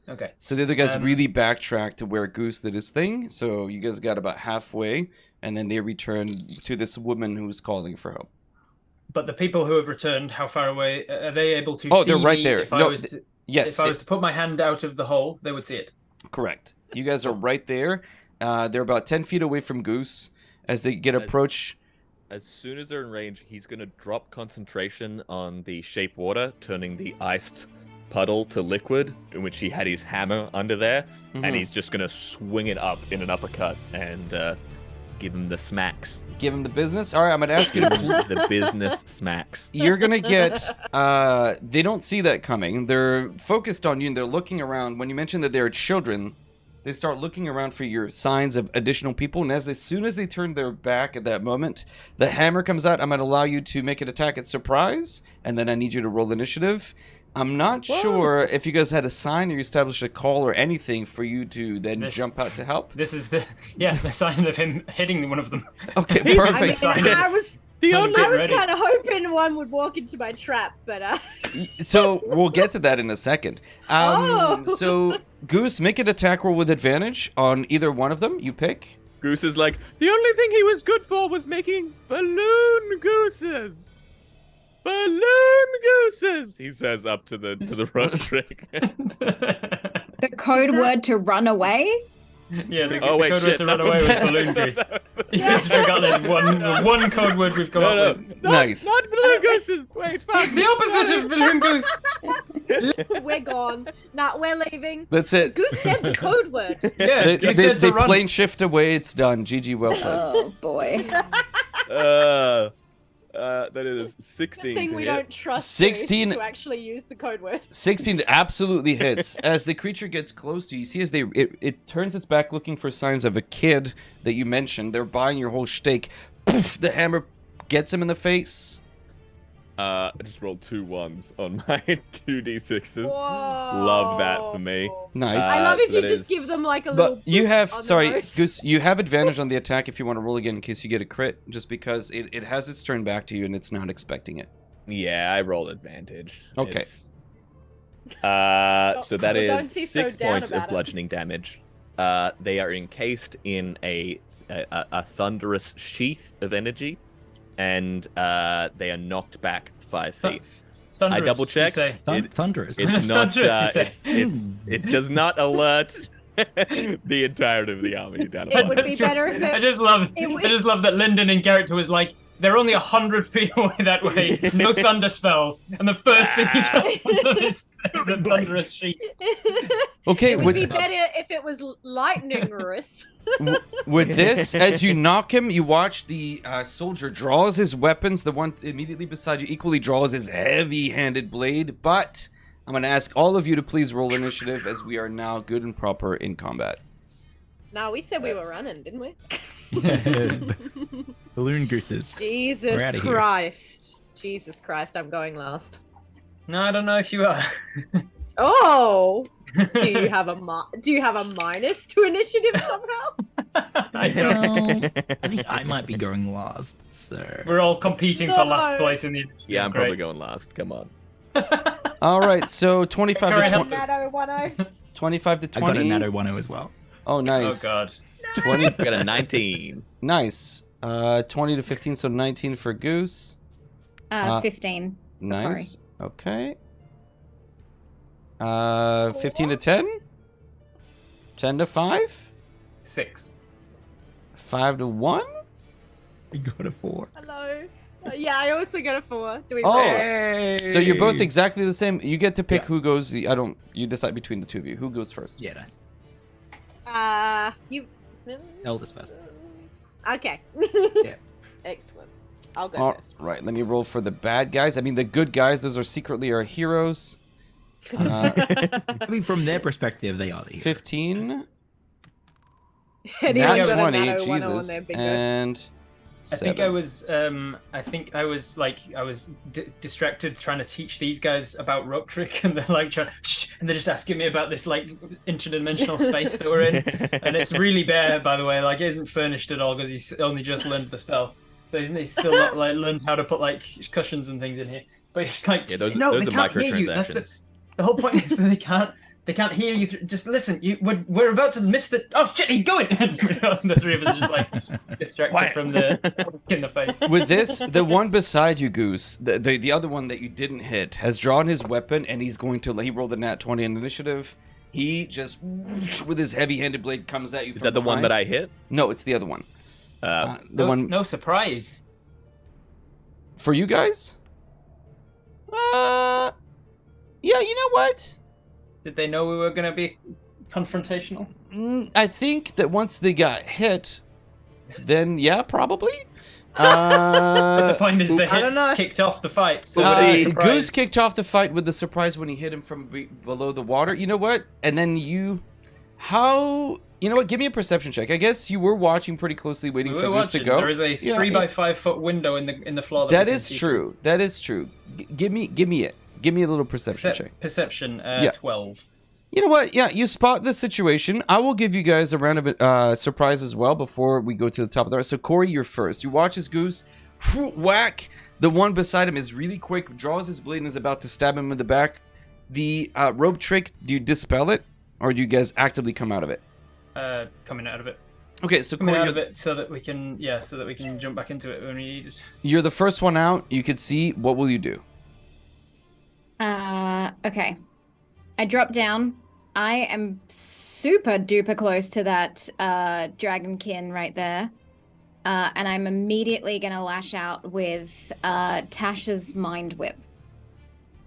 Okay. So the other guys really backtracked to where Goose did his thing. So you guys got about halfway, and then they returned to this woman who was calling for help. But the people who have returned, how far away are they able to see? Oh, they're right there. If I was to put my hand out of the hole, they would see it. Correct. You guys are right there. They're about 10 feet away from Goose as they get approach. As soon as they're in range, he's going to drop concentration on the shape water, turning the iced puddle to liquid, in which he had his hammer under there, and he's just going to swing it up in an uppercut and give him the smacks. Give him the business? All right, I'm going to ask you to... The business smacks. You're going to get... they don't see that coming. They're focused on you, and they're looking around. When you mentioned that they're children, they start looking around for your signs of additional people, and as soon as they turn their back at that moment, the hammer comes out. I'm going to allow you to make an attack at surprise, and then I need you to roll initiative. I'm not sure if you guys had a sign or you established a call or anything for you to then jump out to help. This is the sign of him hitting one of them. Okay, perfect. I was kind of hoping one would walk into my trap, but So we'll get to that in a second. So Goose, make an attack roll with advantage on either one of them. You pick. Goose is like, the only thing he was good for was making balloon gooses. Balloon gooses, he says up to the front trick. The code word to run away? Yeah, the code word to run away was balloon goose. He's just forgotten one code word we've come up with. Nice. Not balloon gooses. Wait, fuck. The opposite of balloon goose. We're gone. Nah, we're leaving. That's it. Goose said the code word. Yeah, they plane shift away. It's done. GG, well played. Oh boy. That is 16 Good thing to we hit. don't trust 16 Goose to actually use the code word. 16 absolutely hits. As the creature gets close to you, you see as it turns its back looking for signs of a kid that you mentioned. They're buying your whole steak. Poof, the hammer gets him in the face. I just rolled 2 1s on my 2d6s. Whoa. Love that for me. Nice. I love if so you that just is- give them like a little. But you have, on the sorry, nose. Goose, you have advantage on the attack if you want to roll again in case you get a crit, just because it has its turn back to you and it's not expecting it. Yeah, I rolled advantage. Okay. So that don't is be so 6 down points of about it. bludgeoning damage. They are encased in a thunderous sheath of energy, and they are knocked back 5 feet. Thunderous, I double you checked. say. Thunderous. It's not. Thunderous, you say. It does not alert the entirety of the army down It would above. be better if it- I just love that Lyndon and Garrett was like, they're only 100 feet away that way. No thunder spells, and the first thing he just is the thunderous sheet. Okay, It would with, be better if it was lightning-rous. with this, as you knock him, you watch the soldier draws his weapons. The one immediately beside you equally draws his heavy-handed blade. But I'm going to ask all of you to please roll initiative, as we are now good and proper in combat. No, we said we were running, didn't we? Balloon gooses. Jesus We're outta here. Christ. Jesus Christ, I'm going last. No, I don't know if you are. Oh! Do you have a minus to initiative somehow? I don't. Well, I think I might be going last, so... We're all competing for last No. place in the. Yeah, I'm probably going last. Come on. All right, so 25 Curry, to help 20. us. Natto 10. 25 to I got a 20. natto 10 as well. Oh, Oh nice. god. 20. I got a 19. Nice. 20 to 15, so 19 for Goose. 15. Nice. Okay. 15 to 10? 10 to 5? 6. 5 to 1? I got a 4. Hello. Yeah, I also got a 4. Do we Oh. Hey! So you're both exactly the same. You get to pick Yeah. who goes. You decide between the two of you. Who goes first? Yeah, nice. You. Eldest first. Okay. Yeah. Excellent. I'll go All first. right. Let me roll for the bad guys. I mean, the good guys. Those are secretly our heroes. I mean, from their perspective, they are the heroes. 15. Anyone Nat got a 20. natto 10 on Jesus. their bingo? And. I think I 7. was distracted trying to teach these guys about rope trick, and they're like and they're just asking me about this like interdimensional space that we're in, and it's really bare, by the way. Like, it isn't furnished at all because he's only just learned the spell, so he's still not like learned how to put like cushions and things in here. But it's like, Yeah, those no, are they can't hear you. That's microtransactions. the whole point is that they can't hear you. Just listen. We're about to miss the. Oh shit! He's going. And the three of us are just like distracted Quiet. from the in the face. With this, the one beside you, Goose, the other one that you didn't hit, has drawn his weapon and he's going to. He rolled a nat 20 in initiative. He just, with his heavy-handed blade, comes at you. Is that the one that I hit? No, it's the other one. The no, one No surprise. for you guys. Yeah, you know what? Did they know we were going to be confrontational? I think that once they got hit, then yeah, probably. But the point is, the I don't know. hits kicked off the fight. So Oopsie. surprise. Goose kicked off the fight with the surprise when he hit him from below the water. You know what? And then you know what? Give me a perception check. I guess you were watching pretty closely, waiting We for were Goose to watching. go. There is a Yeah, 3 by 5 foot window in the floor. That we can is see true. That is true. Give me it. Give me a little perception check. Perception. Yeah. 12. You know what? Yeah, you spot the situation. I will give you guys a round of surprise as well before we go to the top of the rest. So Corey, you're first. You watch his Goose whack. The one beside him is really quick, draws his blade and is about to stab him in the back. The rope trick, do you dispel it, or do you guys actively come out of it? Coming out of it. Okay, so Coming Corey, out of it so that we can jump back into it when we need it. you're the first one out. You can see. What will you do? Okay. I drop down. I am super duper close to that dragonkin right there. And I'm immediately going to lash out with Tasha's Mind Whip.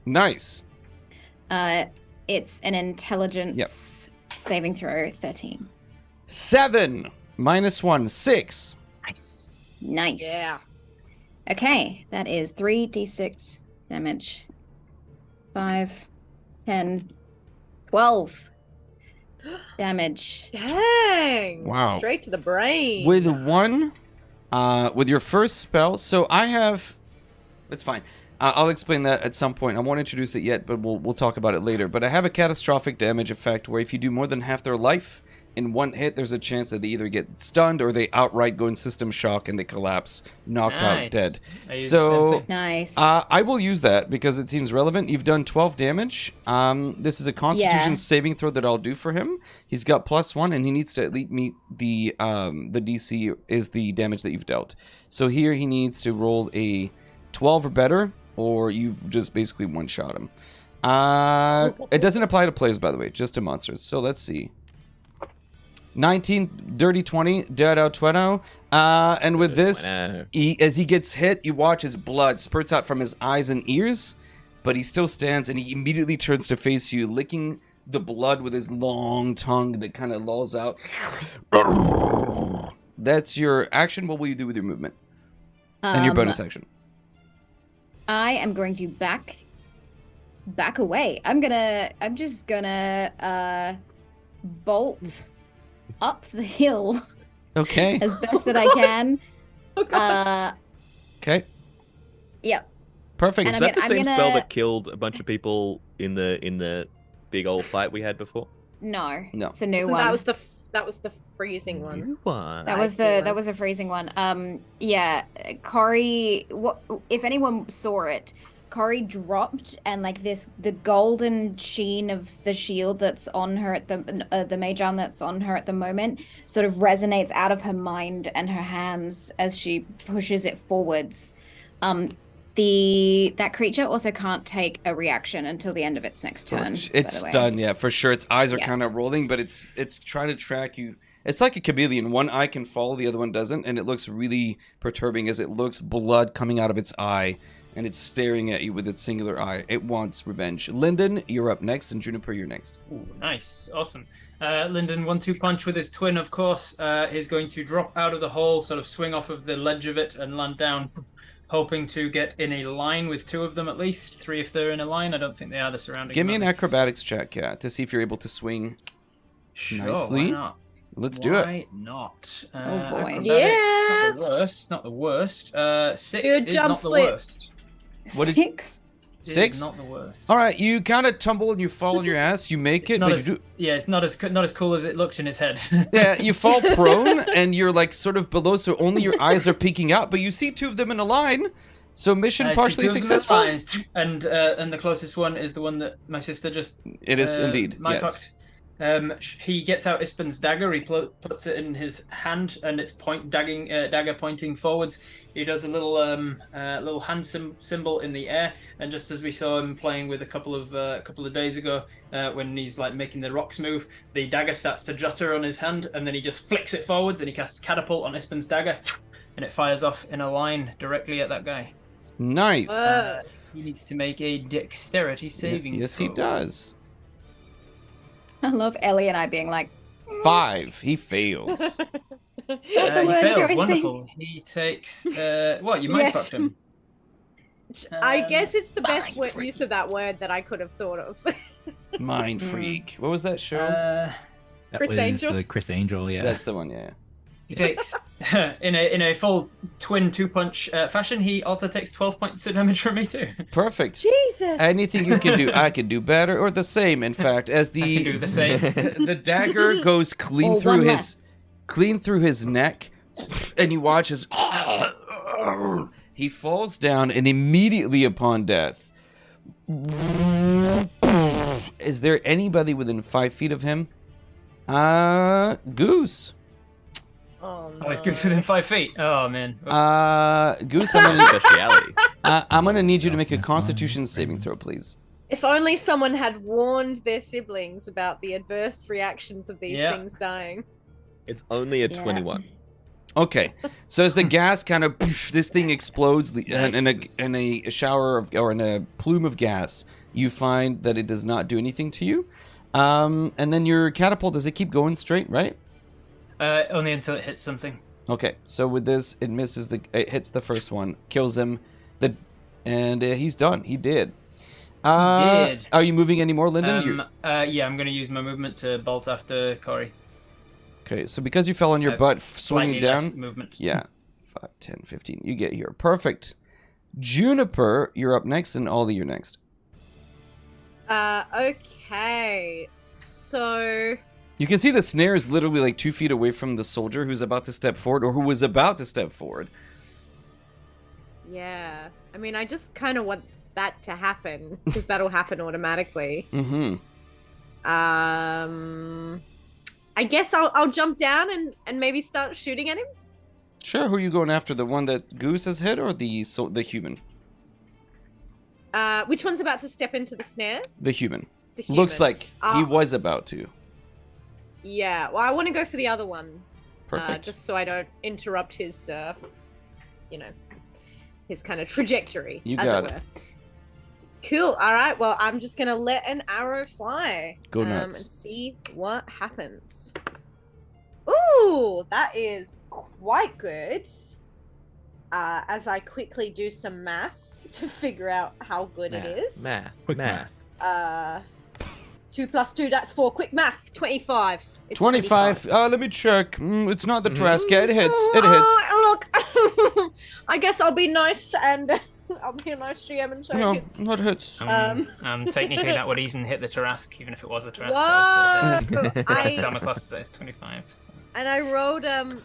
Nice. It's an intelligence saving throw 13. 7 minus 1, 6. Nice. Nice. Yeah. Okay, that is 3d6 damage. 5, 10, 12 damage. Dang! Wow. Straight to the brain. With with your first spell, so I have. It's fine. I'll explain that at some point. I won't introduce it yet, but we'll talk about it later. But I have a catastrophic damage effect where if you do more than half their life in one hit, there's a chance that they either get stunned or they outright go in system shock and they collapse, knocked out, dead. I use the same So thing. Nice. I will use that because it seems relevant. You've done 12 damage. This is a Constitution Yeah. saving throw that I'll do for him. He's got +1, and he needs to at least meet the DC is the damage that you've dealt. So here he needs to roll a 12 or better, or you've just basically one-shot him. It doesn't apply to players, by the way, just to monsters. So let's see. 19, dirty 20, dead out 20. And with this, as he gets hit, you watch his blood spurts out from his eyes and ears, but he still stands, and he immediately turns to face you, licking the blood with his long tongue that kind of lolls out. That's your action. What will you do with your movement? And your bonus action. I am going to back away. I'm just gonna Hmm. bolt up the hill Okay. as best that I can. Okay. Yep. Perfect. And Is I'm that the gonna- same I'm spell gonna- that killed a bunch of people in the big old fight we had before? No. No. It's a new So one. that was the freezing one. New one. That I was see the one. that was a freezing one. Yeah, Corey. What if anyone saw it? Corey dropped, and like the golden sheen of the shield that's on her at the mage arm that's on her at the moment sort of resonates out of her mind and her hands as she pushes it forwards. That creature also can't take a reaction until the end of its next turn. by It's the way. done, yeah, for sure. Its eyes are Yeah. kind of rolling, but it's trying to track you. It's like a chameleon. One eye can follow, the other one doesn't, and it looks really perturbing as it looks blood coming out of its eye, and it's staring at you with its singular eye. It wants revenge. Lyndon, you're up next, and Juniper, you're next. Ooh, nice, awesome. Lyndon, 1-2 punch with his twin, of course. He's going to drop out of the hole, sort of swing off of the ledge of it, and land down, hoping to get in a line with two of them at least. 3 if they're in a line. I don't think they are. The surrounding. Give me an them. acrobatics check, yeah, to see if you're able to swing. Sure, nicely. Why not? Let's do it. Why not? boy. Acrobatics, Yeah. Not the worst. Not the worst. 6 Good is jump not the split. worst. What did- 6. It is 6? not the worst. All right, you kind of tumble and you fall on your ass. You make It's it, not but as, you do. yeah, it's not as cool as it looked in his head. Yeah, you fall prone and you're like sort of below, so only your eyes are peeking out. But you see two of them in a line, so mission It's partially two of them successful. are fine. And the closest one is the one that my sister just. It is indeed. my Yes. fucked. He gets out Ispen's dagger. He puts it in his hand, and it's dagger pointing forwards. He does a little hand symbol in the air, and just as we saw him playing with a couple of days ago, when he's like making the rocks move, the dagger starts to jutter on his hand, and then he just flicks it forwards, and he casts catapult on Ispen's dagger, and it fires off in a line directly at that guy. Nice. He needs to make a dexterity saving. Yes, he throw. does. I love Ellie and I being like, 5. He fails. the He word fails. choicing. Wonderful. He takes. What? You might Yes. fucked him. I Um, guess it's the best mind freak. use of that word that I could have thought of. Mind freak. What was that show? That Chris was Angel? the Chris Angel, yeah. That's the one. Yeah. He takes in a full twin 2-punch fashion. He also takes 12 points of damage from me too. Perfect. Jesus. Anything you can do, I can do better or the same. In fact, as I can do the same. the dagger goes clean Or through one his less. clean through his neck, and you watch as he falls down, and immediately upon death, is there anybody within 5 feet of him? Goose. Oh, Oh, it's Goose within 5 feet. Oh man. Oops. Goose, Speciality. I'm gonna need you to make a Constitution saving throw, please. If only someone had warned their siblings about the adverse reactions of these Yeah. things dying. It's only a Yeah. 21. Okay, so as the gas kind of this thing explodes Nice. in a shower of or in a plume of gas, you find that it does not do anything to you. And then your catapult, does it keep going straight, right? Only until it hits something. Okay, so with this, it misses it hits the first one, kills him, and he's done. He did. Did. Are you moving any more, Lyndon? Yeah, I'm going to use my movement to bolt after Corey. Okay, so because you fell on your butt swinging down, less movement. yeah, 5, 10, 15. You get here. Perfect. Juniper, you're up next, and Ollie, you're next. Okay. So You can see the snare is literally like 2 feet away from the soldier who's about to step forward, or who was about to step forward. yeah, I mean, I just kind of want that to happen because that'll happen automatically. Mm-hmm. I guess I'll jump down and maybe start shooting at him. Sure. Who are you going after? The one that Goose has hit, or the human? Which one's about to step into the snare? The human. The human. Looks like he was about to. Yeah. Well, I want to go for the other one. Perfect. Just so I don't interrupt his, his kind of trajectory. You as got it it. were. Cool. All right. Well, I'm just gonna let an arrow fly. Go nuts. And see what happens. Ooh, that is quite good. As I quickly do some math to figure out how good it is. Quick math. 2 + 2, that's 4. Quick math. 25. It's 25. Let me check. It's not the Trask. Yeah, it hits. It hits. Look, I guess I'll be nice and I'll be a nice GM and say No, it hits. not hits. Technically, that would even hit the Tarask, even if it was a Tarask. Whoa! That's armor class says 25. So. And I rolled an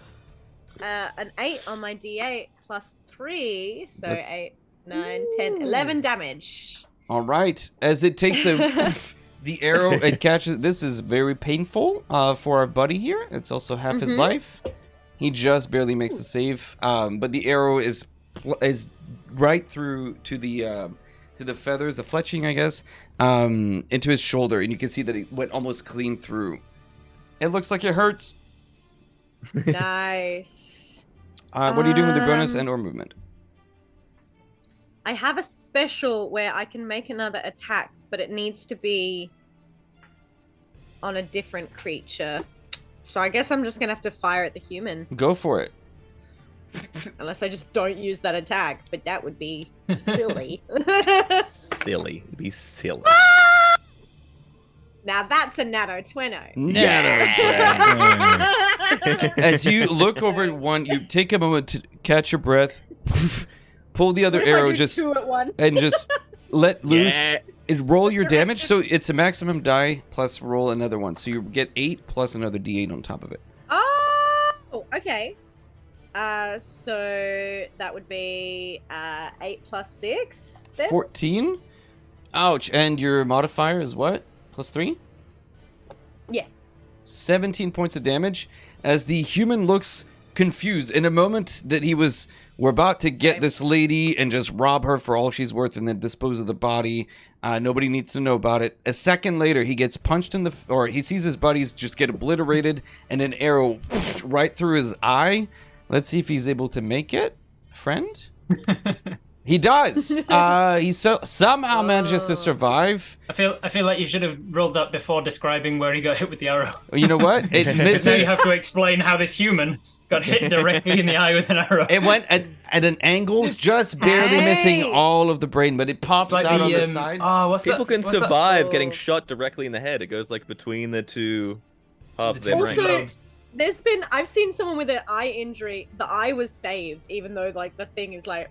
8 on my D8 plus 3, so That's- 8, 9, 10, 11 damage. All right. As it takes the arrow, it catches. This is very painful for our buddy here. It's also half his life. He just barely makes the save, but the arrow is right through to the feathers, the fletching, I guess, into his shoulder, and you can see that it went almost clean through. It looks like it hurts. Nice. What are you doing with the bonus and/or movement? I have a special where I can make another attack, but it needs to be on a different creature. So I guess I'm just gonna have to fire at the human. Go for it. Unless I just don't use that attack, but that would be silly. Silly. It'd be silly. Now that's a natto 20. As you look over at one, you take a moment to catch your breath, pull the other What if I arrow, do just 2 at once? and just let loose. Yeah. Roll your damage, so it's a maximum die plus roll another one, so you get 8 plus another d8 on top of it. Oh, okay. So that would be 8 plus 6. Then? 14. Ouch! And your modifier is what? Plus 3. Yeah. 17 points of damage. As the human looks confused in a moment that we're about to get this lady and just rob her for all she's worth and then dispose of the body. Nobody needs to know about it. A second later, he gets punched or he sees his buddies just get obliterated and an arrow right through his eye. Let's see if he's able to make it. Friend? He does. He somehow manages to survive. I feel like you should have rolled that before describing where he got hit with the arrow. You know what? It Now you misses. have to explain how this human got hit directly in the eye with an arrow. It went at an angle, just barely missing all of the brain, but it pops It's like out on the the side. People can survive called? getting shot directly in the head. It goes like between the two halves of their Also- brain. I've seen someone with an eye injury. The eye was saved, even though like the thing is like.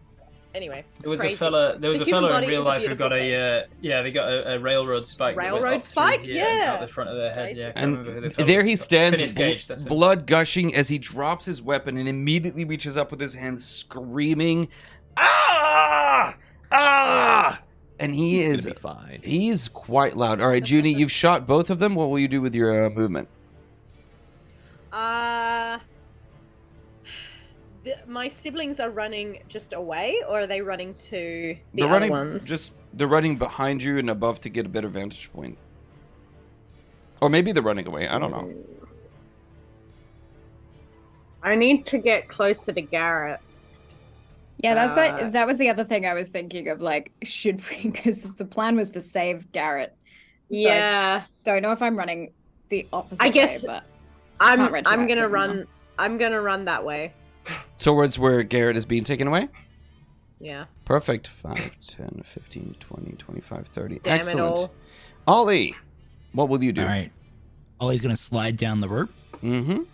Anyway, There was crazy. a fella The human in body real is a life who beautiful got they got a railroad spike. that went Railroad up through spike? here Yeah. and out the front of their head. Yeah, I can't remember who the And fella there was. he stands, Phineas Gage, that's it. blood gushing as he drops his weapon and immediately reaches up with his hands, screaming, "Ah! Ah!" And He's gonna be fine. he's quite loud. All right, Junie, you've shot both of them. What will you do with your movement? My siblings are running just away, or are they running to the They're other running ones? they're running behind you and above to get a better vantage point. Or maybe they're running away. I don't know. I need to get closer to Garrett. Yeah, that was the other thing I was thinking of. Like, should we? Because the plan was to save Garrett. So Yeah, I don't know if I'm running the opposite. I guess way, but I'm can't retroact gonna it run. now. I'm gonna run that way. Towards where Garrett is being taken away? Yeah. Perfect. 5, 10, 15, 20, 25, 30. Damn Excellent. it all. Ollie, what will you do? All right. Ollie's going to slide down the rope. Mm-hmm. Do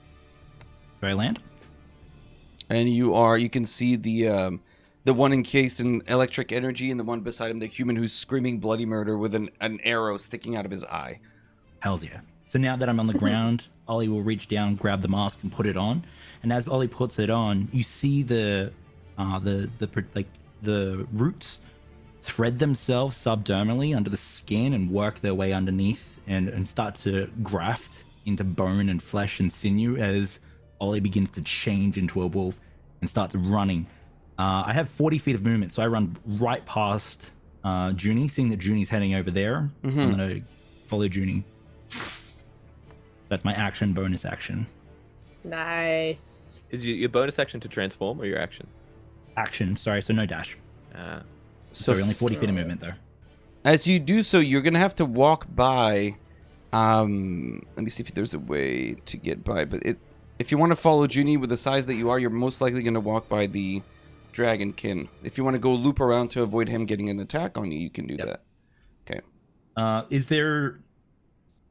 I land? And you can see the one encased in electric energy and the one beside him, the human who's screaming bloody murder with an arrow sticking out of his eye. Hells yeah. So now that I'm on the ground, Ollie will reach down, grab the mask, and put it on. And as Ollie puts it on, you see the roots thread themselves subdermally under the skin and work their way underneath and start to graft into bone and flesh and sinew as Ollie begins to change into a wolf and starts running. I have 40 feet of movement, so I run right past Junie, seeing that Junie's heading over there. Mm-hmm. I'm going to follow Junie. That's my action, bonus action. Nice. Is your bonus action to transform or your action? Action, sorry, so no dash. So Sorry, only 40 feet of movement, though. As you do so, you're going to have to walk by... let me see if there's a way to get by. But if you want to follow Junie with the size that you are, you're most likely going to walk by the dragonkin. If you want to go loop around to avoid him getting an attack on you, you can do that. Okay. Is there...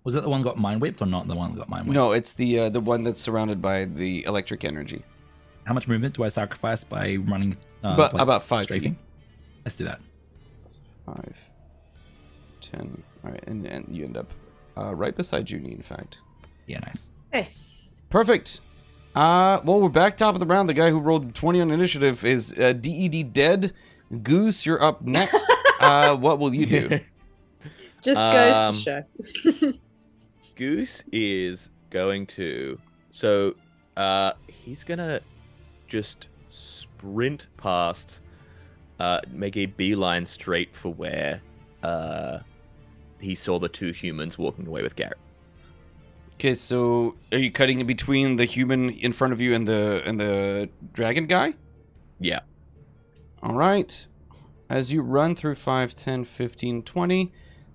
Was that the one that got mind whipped or not the one that got mind whipped? No, it's the one that's surrounded by the electric energy. How much movement do I sacrifice by running? About 5 strafing? feet. Let's do that. 5, 10. All right, and you end up right beside Junie, in fact. Yeah, nice. Nice. Perfect. Well, we're back top of the round. The guy who rolled 20 on initiative is DED dead. Goose, you're up next. What will you do? Just goes to show. Goose is going to... So, he's gonna just sprint past, make a beeline straight for where he saw the two humans walking away with Garrett. Okay, so are you cutting in between the human in front of you and the dragon guy? Yeah. All right. As you run through 5, 10, 15, 20,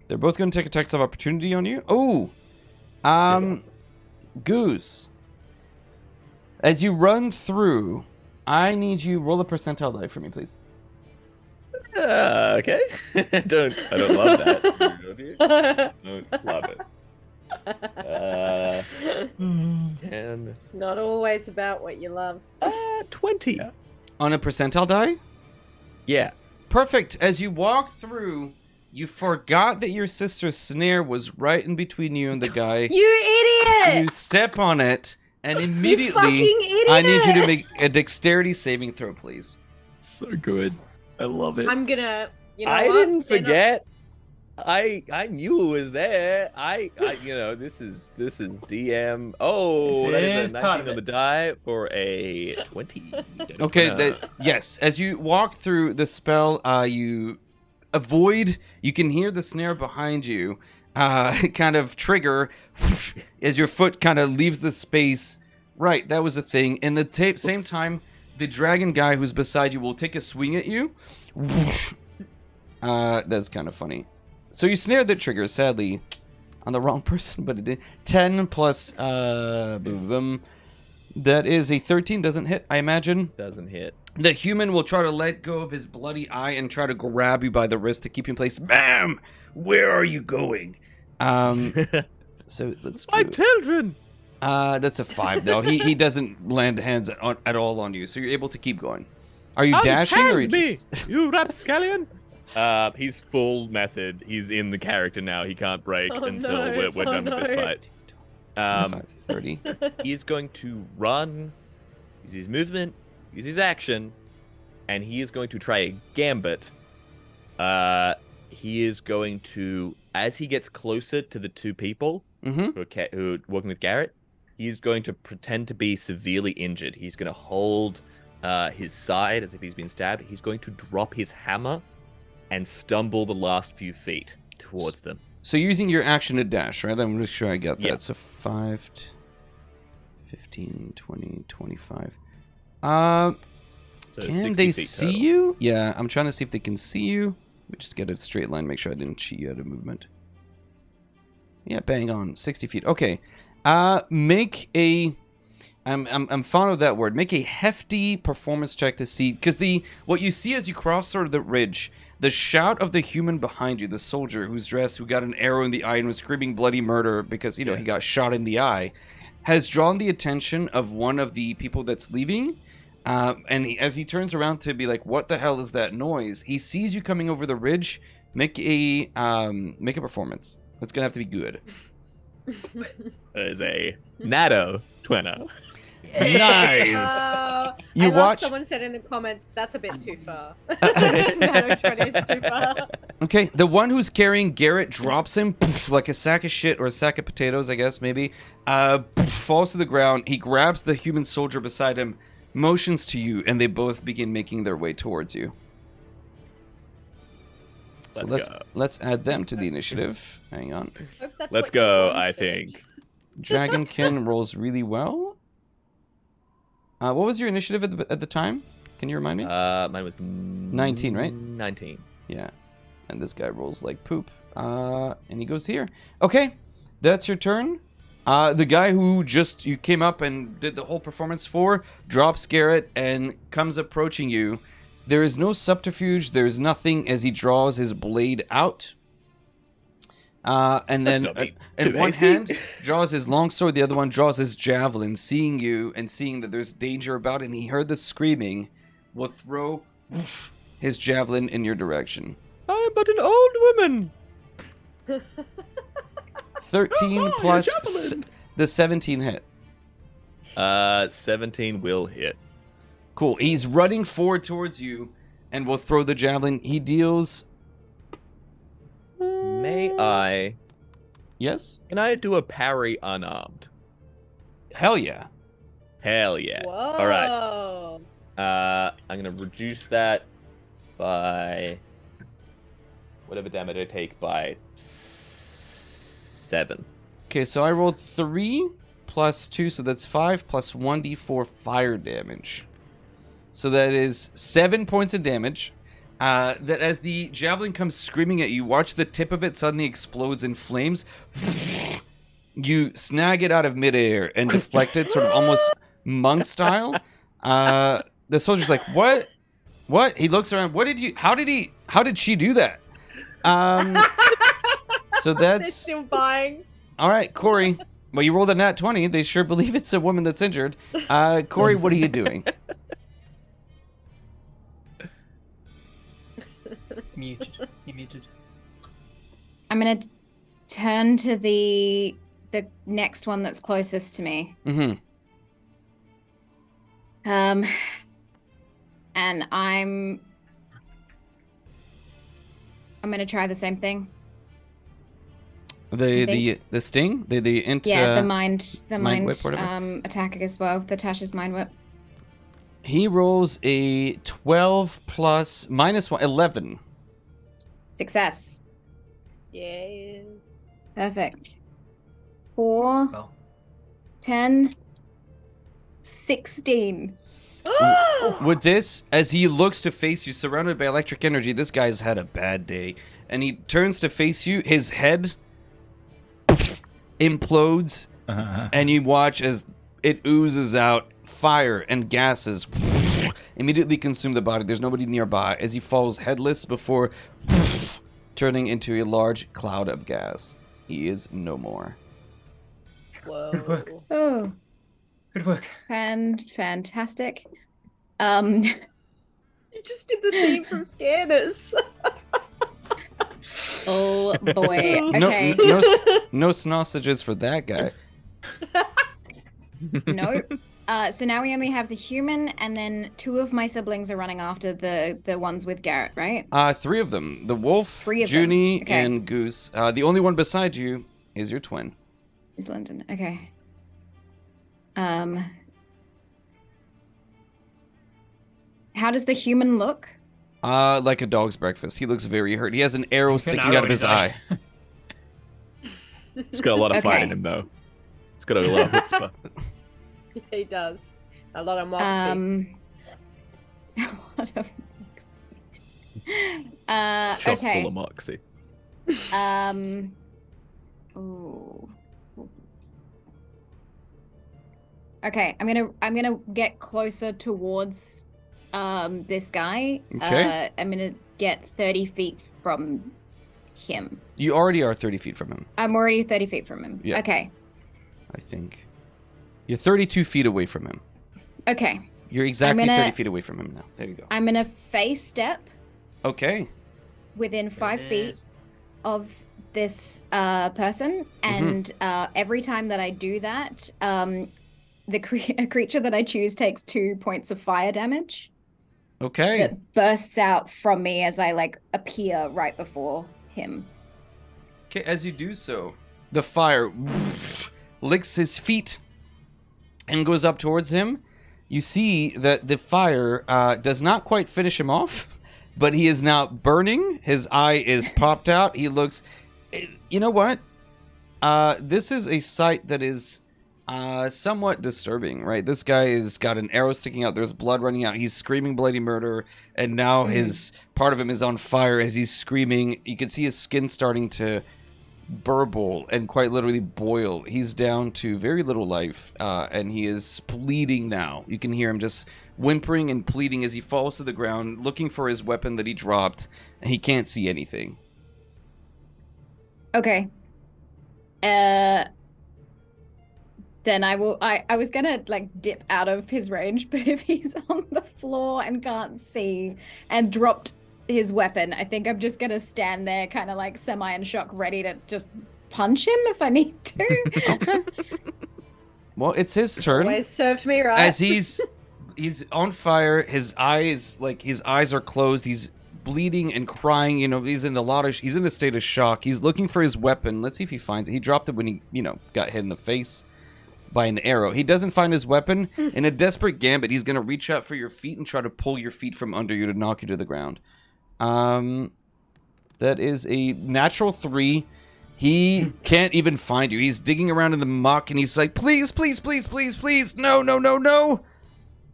they're both going to take attacks of opportunity on you. Oh! Goose. As you run through, I need you roll a percentile die for me, please. Okay. I don't love that. I don't love it. 10. It's not always about what you love. 20. Yeah. On a percentile die? Yeah. Perfect. As you walk through, you forgot that your sister's snare was right in between you and the guy. You idiot! You step on it, and immediately You fucking idiot! I need you to make a dexterity saving throw, please. So good. I love it. I'm gonna. You know I what? didn't forget. I knew it was there. I this is DM. Oh, that is a 19 on the die for a 20. Okay, yes. As you walk through the spell, you avoid. You can hear the snare behind you, kind of trigger as your foot kind of leaves the space. Right, that was a thing. And the same time, the dragon guy who's beside you will take a swing at you. That's kind of funny. So you snared the trigger, sadly, on the wrong person, but it did. 10 plus, that is a 13, doesn't hit, I imagine. Doesn't hit. The human will try to let go of his bloody eye and try to grab you by the wrist to keep you in place. Ma'am, where are you going? So let's go. My children! That's a 5, though. He doesn't land hands at all on you, so you're able to keep going. Are you dashing, or are you just... you rapscallion! He's full method. He's in the character now. He can't break until we're done with this fight. 30. He's going to run, use his movement, use his action, and he is going to try a gambit. He is going to, as he gets closer to the two people who are working with Garrett, he's going to pretend to be severely injured. He's going to hold his side as if he's been stabbed. He's going to drop his hammer and stumble the last few feet towards them. So using your action to dash, right? I'm really sure I got that. Yep. So 5, 15, 20, 25. So Can 60 they feet see total. you? Yeah, I'm trying to see if they can see you. Let me just get a straight line, make sure I didn't cheat you out of movement. Yeah, bang on. 60 feet. Okay. Make a I'm fond of that word. Make a hefty performance check to see, because what you see as you cross sort of the ridge, the shout of the human behind you, the soldier who got an arrow in the eye and was screaming bloody murder because he got shot in the eye, has drawn the attention of one of the people that's leaving. As he turns around to be like, "What the hell is that noise?" He sees you coming over the ridge. Make a performance. It's gonna have to be good. That is a natto 20. Nice. You I love watch. someone said in the comments, that's a bit too far. Natto 20 is too far. Okay, the one who's carrying Garrett drops him like a sack of shit or a sack of potatoes, I guess, maybe. Falls to the ground. He grabs the human soldier beside him, motions to you, and they both begin making their way towards you. So let's add them to the initiative. Hang on. Hope that's Let's what you go, wanted. I think. Dragonkin rolls really well. What was your initiative at the time? Can you remind me? Mine was 19, right? 19. Yeah. And this guy rolls like poop. And he goes here. Okay, that's your turn. The guy who you came up and did the whole performance for drops Garrett and comes approaching you. There is no subterfuge. There is nothing as he draws his blade out. And then in one hand draws his longsword, the other one draws his javelin, seeing you and seeing that there's danger about it, and he heard the screaming, will throw his javelin in your direction. I'm but an old woman. 13 plus the 17 hit. 17 will hit. Cool. He's running forward towards you and will throw the javelin. He deals... May I? Yes? Can I do a parry unarmed? Hell yeah. Hell yeah. Whoa. All right. I'm going to reduce that by whatever damage I take by 7. Okay, so I rolled 3 plus 2, so that's 5 plus 1d4 fire damage. So that is 7 points of damage. That as the javelin comes screaming at you, watch the tip of it suddenly explodes in flames. You snag it out of midair and deflect it, sort of almost monk style. The soldier's like, "What? What?" He looks around. How did she do that? So They're that's still buying. all right, Corey. Well, you rolled a nat 20. They sure believe it's a woman that's injured. Corey, what are you doing? Muted. You muted. I'm gonna turn to the next one that's closest to me. Mm-hmm. And I'm gonna try the same thing. The sting? The int, The mind mind whip, whatever? attack as well. The Tasha's mind whip. He rolls a 12 plus minus 1, 11. Success. Yeah. Perfect. 4, Well. 10, 16. With this, as he looks to face you, surrounded by electric energy, this guy's had a bad day. And he turns to face you, his head implodes, and you watch as it oozes out fire and gases. Immediately consume the body. There's nobody nearby as he falls headless before turning into a large cloud of gas. He is no more. Whoa. Good work. Oh, Good work. fantastic. You just did the scene from Scanners. Oh boy. No, Okay. no sausages for that guy. Nope. So now we only have the human, and then 2 of my siblings are running after the ones with Garrett, right? 3 of them. The wolf, 3 of them. Junie, Okay. and Goose. The only one beside you is your twin. Is London. Okay. How does the human look? Like a dog's breakfast. He looks very hurt. He has an arrow He's got an sticking arrow out of in his his eye. He's got a lot of fight in Okay. him, though. He's got a lot of chutzpah. He does. A lot of moxie. A lot of Shot okay. full of moxie. Ooh. Okay, I'm gonna get closer towards this guy. Okay. I'm gonna get 30 feet from him. You already are 30 feet from him, I'm already 30 feet from him. Yeah. Okay. I think. You're 32 feet away from him. Okay. You're exactly gonna- 30 feet away from him now. There you go. I'm gonna face step Okay. within 5 There it feet is. of this person, and every time that I do that, a creature that I choose takes 2 points of fire damage Okay. that bursts out from me as I like appear right before him. Okay, as you do so, the fire licks his feet and goes up towards him. You see that the fire does not quite finish him off, but he is now burning. His eye is popped out. He looks... You know what? This is a sight that is somewhat disturbing, right? This guy has got an arrow sticking out. There's blood running out. He's screaming bloody murder, and now his part of him is on fire as he's screaming. You can see his skin starting to burble and quite literally boil. He's down to very little life, and he is bleeding now. You can hear him just whimpering and pleading as he falls to the ground, looking for his weapon that he dropped, and he can't see anything. Okay. Then I will. I was gonna like dip out of his range, but if he's on the floor and can't see and dropped his weapon, I think I'm just gonna stand there, kind of like semi in shock, ready to just punch him if I need to. Okay. Well, it's his turn. Always served me right. As he's on fire, his eyes are closed. He's bleeding and crying. You know, he's in a state of shock. He's looking for his weapon. Let's see if he finds it. He dropped it when he, got hit in the face by an arrow. He doesn't find his weapon. In a desperate gambit, he's gonna reach out for your feet and try to pull your feet from under you to knock you to the ground. That is a natural 3. He can't even find you. He's digging around in the muck, and he's like, please, please, please, please, please. No, no, no, no.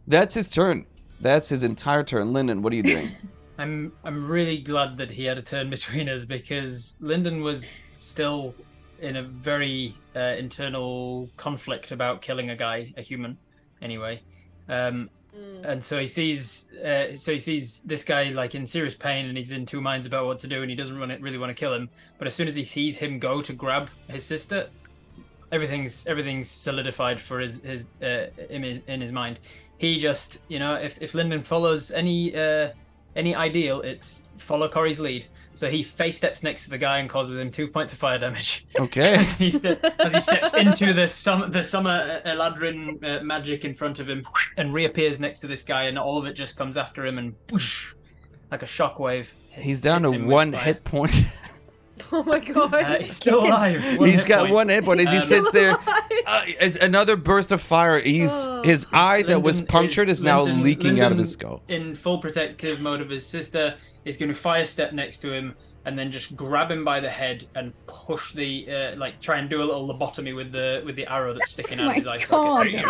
That's his turn. That's his entire turn. Lyndon, what are you doing? I'm really glad that he had a turn between us, because Lyndon was still in a very internal conflict about killing a human, anyway. And so he sees this guy like in serious pain, and he's in 2 minds about what to do, and he doesn't really want to kill him. But as soon as he sees him go to grab his sister, everything's solidified for his in his mind. He just, if Lyndon follows any ideal, it's follow Corey's lead. So he face steps next to the guy and causes him 2 points of fire damage. Okay. as he steps into the summer Eladrin magic in front of him and reappears next to this guy, and all of it just comes after him and whoosh, like a shockwave. He's down to hits him with 1 fire. hit point. Oh my god. He's still alive. He's got 1 hit point as he sits there. As another burst of fire. His eye that was punctured is now leaking out of his skull. In full protective mode of his sister, is going to fire step next to him and then just grab him by the head and push the try and do a little lobotomy with the arrow that's sticking out of his eye socket.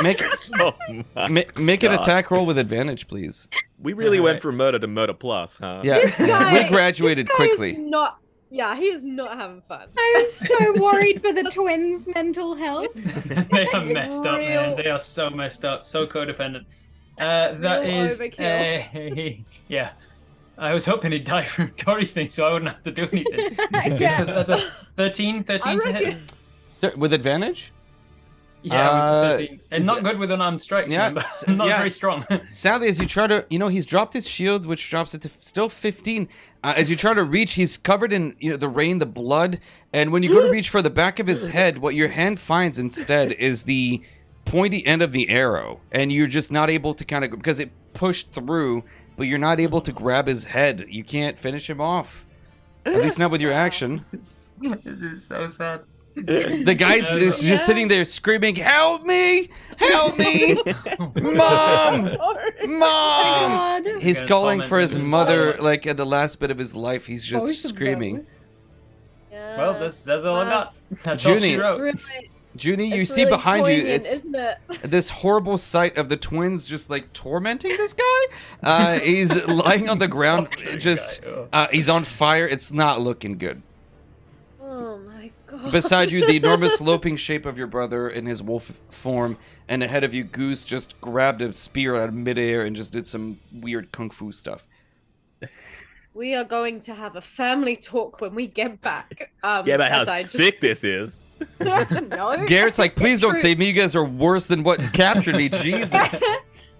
Make an attack roll with advantage, please. We really went Alright. from murder to murder plus, huh? Yeah, This guy, we graduated this guy quickly. Is not, he is not having fun. I'm so worried for the twins' mental health. They are messed up, man. Real- They are so messed up, so codependent. That Real is overkill. yeah. I was hoping he'd die from Corey's thing, so I wouldn't have to do anything. Yeah. That's a 13 to hit. With advantage? Yeah, with 13. And is not it- good with unarmed strikes, Yeah, remember? Not yeah, very strong. Sadly, as you try to, he's dropped his shield, which drops it to still 15. As you try to reach, he's covered in, the rain, the blood. And when you go to reach for the back of his head, what your hand finds instead is the pointy end of the arrow. And you're just not able to because it pushed through, but you're not able to grab his head. You can't finish him off. At least not with your action. This is so sad. The guy's just sitting there screaming, "Help me! Help me! Mom! Mom!" God. He's Gonna calling torment for his him. mother, like at the last bit of his life. He's just Both of screaming. them. Yeah. Well, that's all I got. That's Junie. all she wrote. Really, Junie, you it's see really behind you, poignant, it's isn't it? this horrible sight of the twins just like tormenting this guy. He's lying on the ground, Fucking just guy, he's on fire. It's not looking good. Oh my God. Beside you, the enormous sloping shape of your brother in his wolf form, and ahead of you, Goose just grabbed a spear out of midair and just did some weird kung fu stuff. We are going to have a family talk when we get back. Yeah, about how as I just- sick this is. No. Garrett's like, please don't True. save me. You guys are worse than what captured me. Jesus.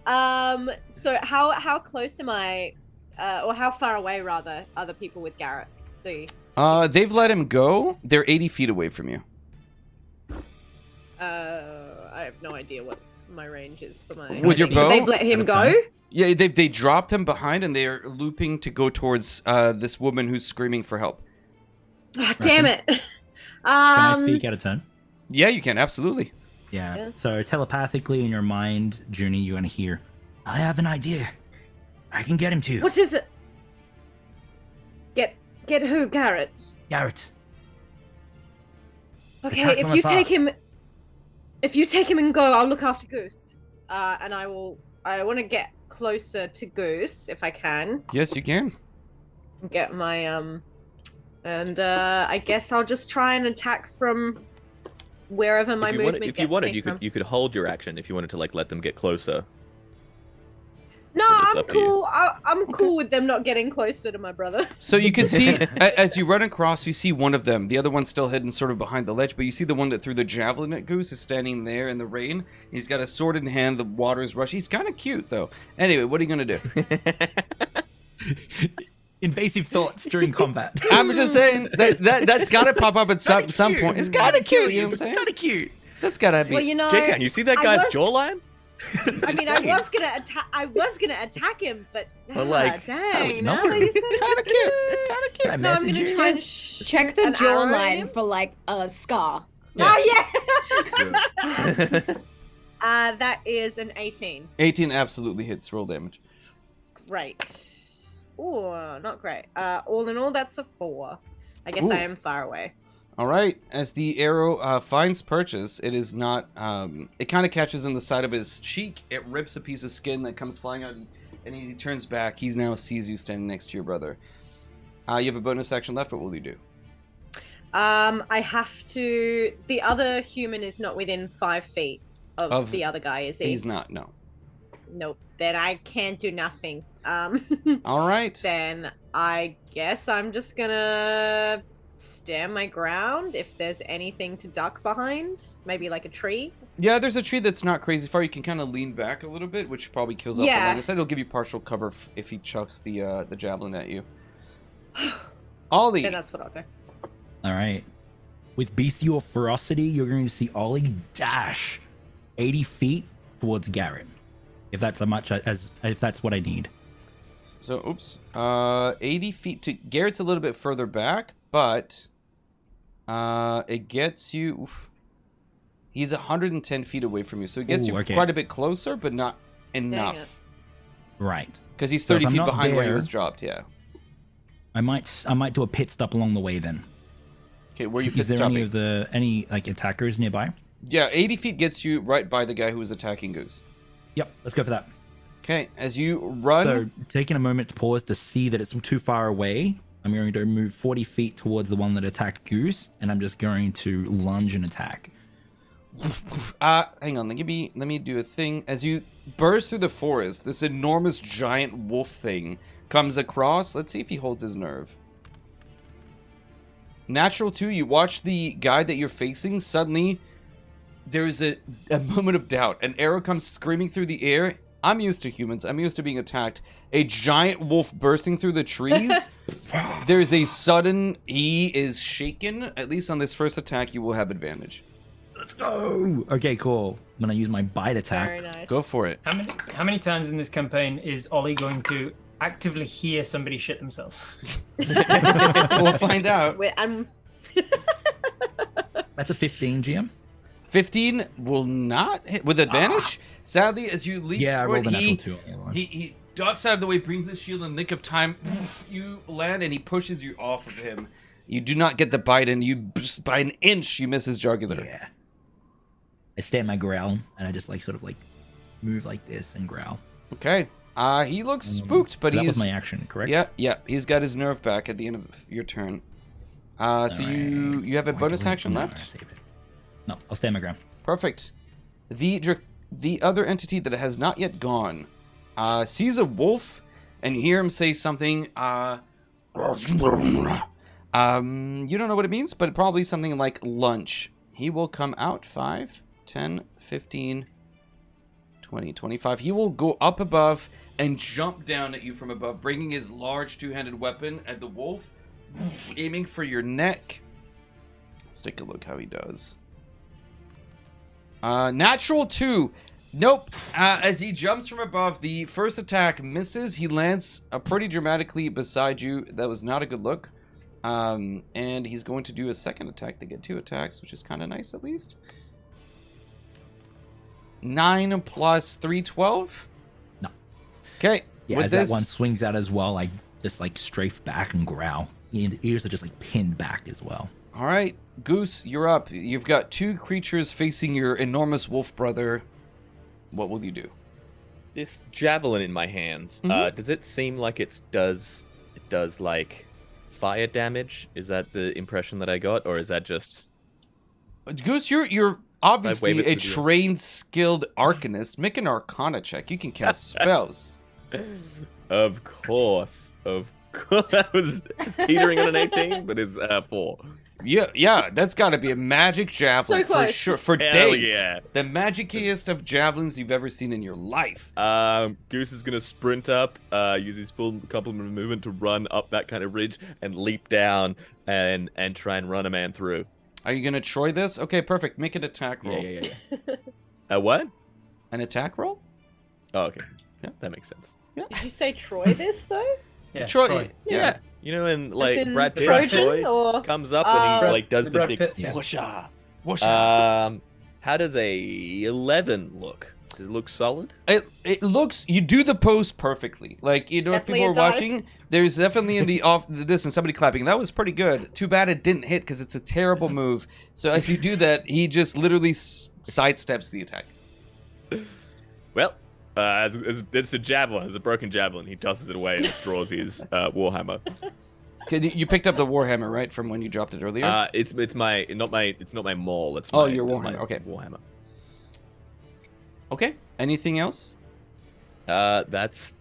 So how close am I, or how far away rather are the people with Garrett? They've let him go. They're 80 feet away from you. I have no idea what my range is for my. With your bow? They've let him go. Yeah, they dropped him behind, and they're looping to go towards this woman who's screaming for help. Oh, damn it. Can I speak out of turn? Yeah, you can, absolutely. Yeah. Yeah. So telepathically in your mind, Junie, you're gonna hear, I have an idea. I can get him to What is it? Get who, Garrett? Garrett. Okay, Attack if from you afar. take him and go, I'll look after Goose. And I want to get closer to Goose if I can. Yes, you can. Get my and I guess I'll just try and attack from wherever my movement If you gets wanted, me from. you could hold your action if you wanted to like let them get closer. No, But it's I'm up to you. cool. I'm cool with them not getting closer to my brother. So you can see, as you run across, you see one of them. The other one's still hidden sort of behind the ledge, but you see the one that threw the javelin at Goose is standing there in the rain. He's got a sword in hand, the water's rushing. He's kind of cute, though. Anyway, what are you going to do? Invasive thoughts during combat. I'm just saying, that's got to pop up at some Kinda point. cute. It's kind of cute, you know what I'm But saying? Kinda cute. That's got to be. Well, you know, J-Town, you see that I guy's was- jawline? I mean, I was gonna attack him, but But, like, dang, no. now that you said it, Kind of cute. Kind of cute. I No, I'm message gonna you. try and Just check the an arrow at jawline him? for like a scar. Oh yeah. That is an 18. 18 absolutely hits. Roll damage. Great. Ooh, not great. All in all, that's a 4. I guess Ooh. I am far away. All right. As the arrow finds purchase, it is not. It kind of catches in the side of his cheek. It rips a piece of skin that comes flying out, and he turns back. He now sees you standing next to your brother. You have a bonus action left. What will you do? I have to. The other human is not within 5 feet of the other guy, is he? He's not. No. Nope. Then I can't do nothing. All right. Then I guess I'm just gonna stand my ground if there's anything to duck behind. Maybe like a tree. Yeah, there's a tree that's not crazy far. You can kind of lean back a little bit, which probably kills off the Yeah. line of sight. It'll give you partial cover if he chucks the javelin at you. Ollie. Then that's what I'll do. All right. With bestial ferocity, you're going to see Ollie dash 80 feet towards Garrett. If that's if that's what I need. So, oops. 80 feet to Garrett's a little bit further back, but it gets you. Oof. He's 110 feet away from you, so it gets Ooh, you okay. quite a bit closer, but not enough. Right. Because he's So if 30 I'm feet not behind where he there- was dropped. Yeah. I might do a pit stop along the way then. Okay, where are you Is pit there stopping? any like attackers nearby? Yeah, 80 feet gets you right by the guy who was attacking Goose. Yep, let's go for that. Okay, as you run. So, taking a moment to pause to see that it's too far away, I'm going to move 40 feet towards the one that attacked Goose, and I'm just going to lunge and attack. Hang on, let me do a thing. As you burst through the forest, this enormous giant wolf thing comes across. Let's see if he holds his nerve. Natural 2, you watch the guy that you're facing. Suddenly, there's a moment of doubt. An arrow comes screaming through the air. I'm used to humans. I'm used to being attacked. A giant wolf bursting through the trees. There's a sudden... He is shaken. At least on this first attack, you will have advantage. Let's go! Okay, cool. I'm going to use my bite attack. Very nice. Go for it. How many times in this campaign is Ollie going to actively hear somebody shit themselves? We'll find out. I'm That's a 15, GM. 15 will not hit with advantage. Sadly, as you leap Yeah, I forward, rolled a natural 2 on the other one. he ducks out of the way, brings his shield in the nick of time. You land, and he pushes you off of him. You do not get the bite, and you just by an inch you miss his jugular. Yeah. I stand my growl, and I just like sort of like move like this and growl. Okay. He looks spooked, but that he's was my action, correct? yeah. He's got his nerve back at the end of your turn. So you have a bonus action left? No, I'll stay on my ground. Perfect. The other entity that has not yet gone sees a wolf, and you hear him say something. You don't know what it means, but probably something like lunch. He will come out 5, 10, 15, 20, 25. He will go up above and jump down at you from above, bringing his large two-handed weapon at the wolf, aiming for your neck. Let's take a look how he does. Natural 2. Nope. As he jumps from above, the first attack misses. He lands pretty dramatically beside you. That was not a good look. And he's going to do a second attack. They get 2 attacks, which is kind of nice at least. 9 plus 3, 12? No. Okay. Yeah, as that one swings out as well, I just like strafe back and growl. And ears are just like pinned back as well. All right, Goose, you're up. You've got 2 creatures facing your enormous wolf brother. What will you do? This javelin in my hands, does it seem like it does like fire damage? Is that the impression that I got, or is that just... Goose, you're obviously a trained, skilled arcanist. Make an arcana check. You can cast spells. Of course. That was teetering on an 18, but is 4. Yeah, that's got to be a magic javelin So for close. sure. For Hell days. yeah. The magiciest of javelins you've ever seen in your life. Goose is gonna sprint up, use his full complement of movement to run up that kind of ridge and leap down and try and run a man through. Are you gonna Troy this? Okay, perfect. Make an attack roll. Yeah. What? An attack roll? Oh, okay. Yeah. That makes sense. Did you say Troy this though? Yeah, Troy. Yeah. You know, when As like in Brad Pitt Trojan, Troy or comes up and he like does the Brad big Pitt, yeah. whoosha. Whoosh. How does a 11 look? Does it look solid? It looks, you do the pose perfectly. Like, you know, Definitely if people are it does. watching, there's definitely in the distance somebody clapping. That was pretty good. Too bad it didn't hit because it's a terrible move. So as you do that, he just literally sidesteps the attack. Well, it's a javelin. It's a broken javelin. He tosses it away and draws his warhammer. Okay, you picked up the warhammer, right, from when you dropped it earlier? It's not my maul. It's my, your my warhammer. Okay. warhammer. Okay. Anything else? That's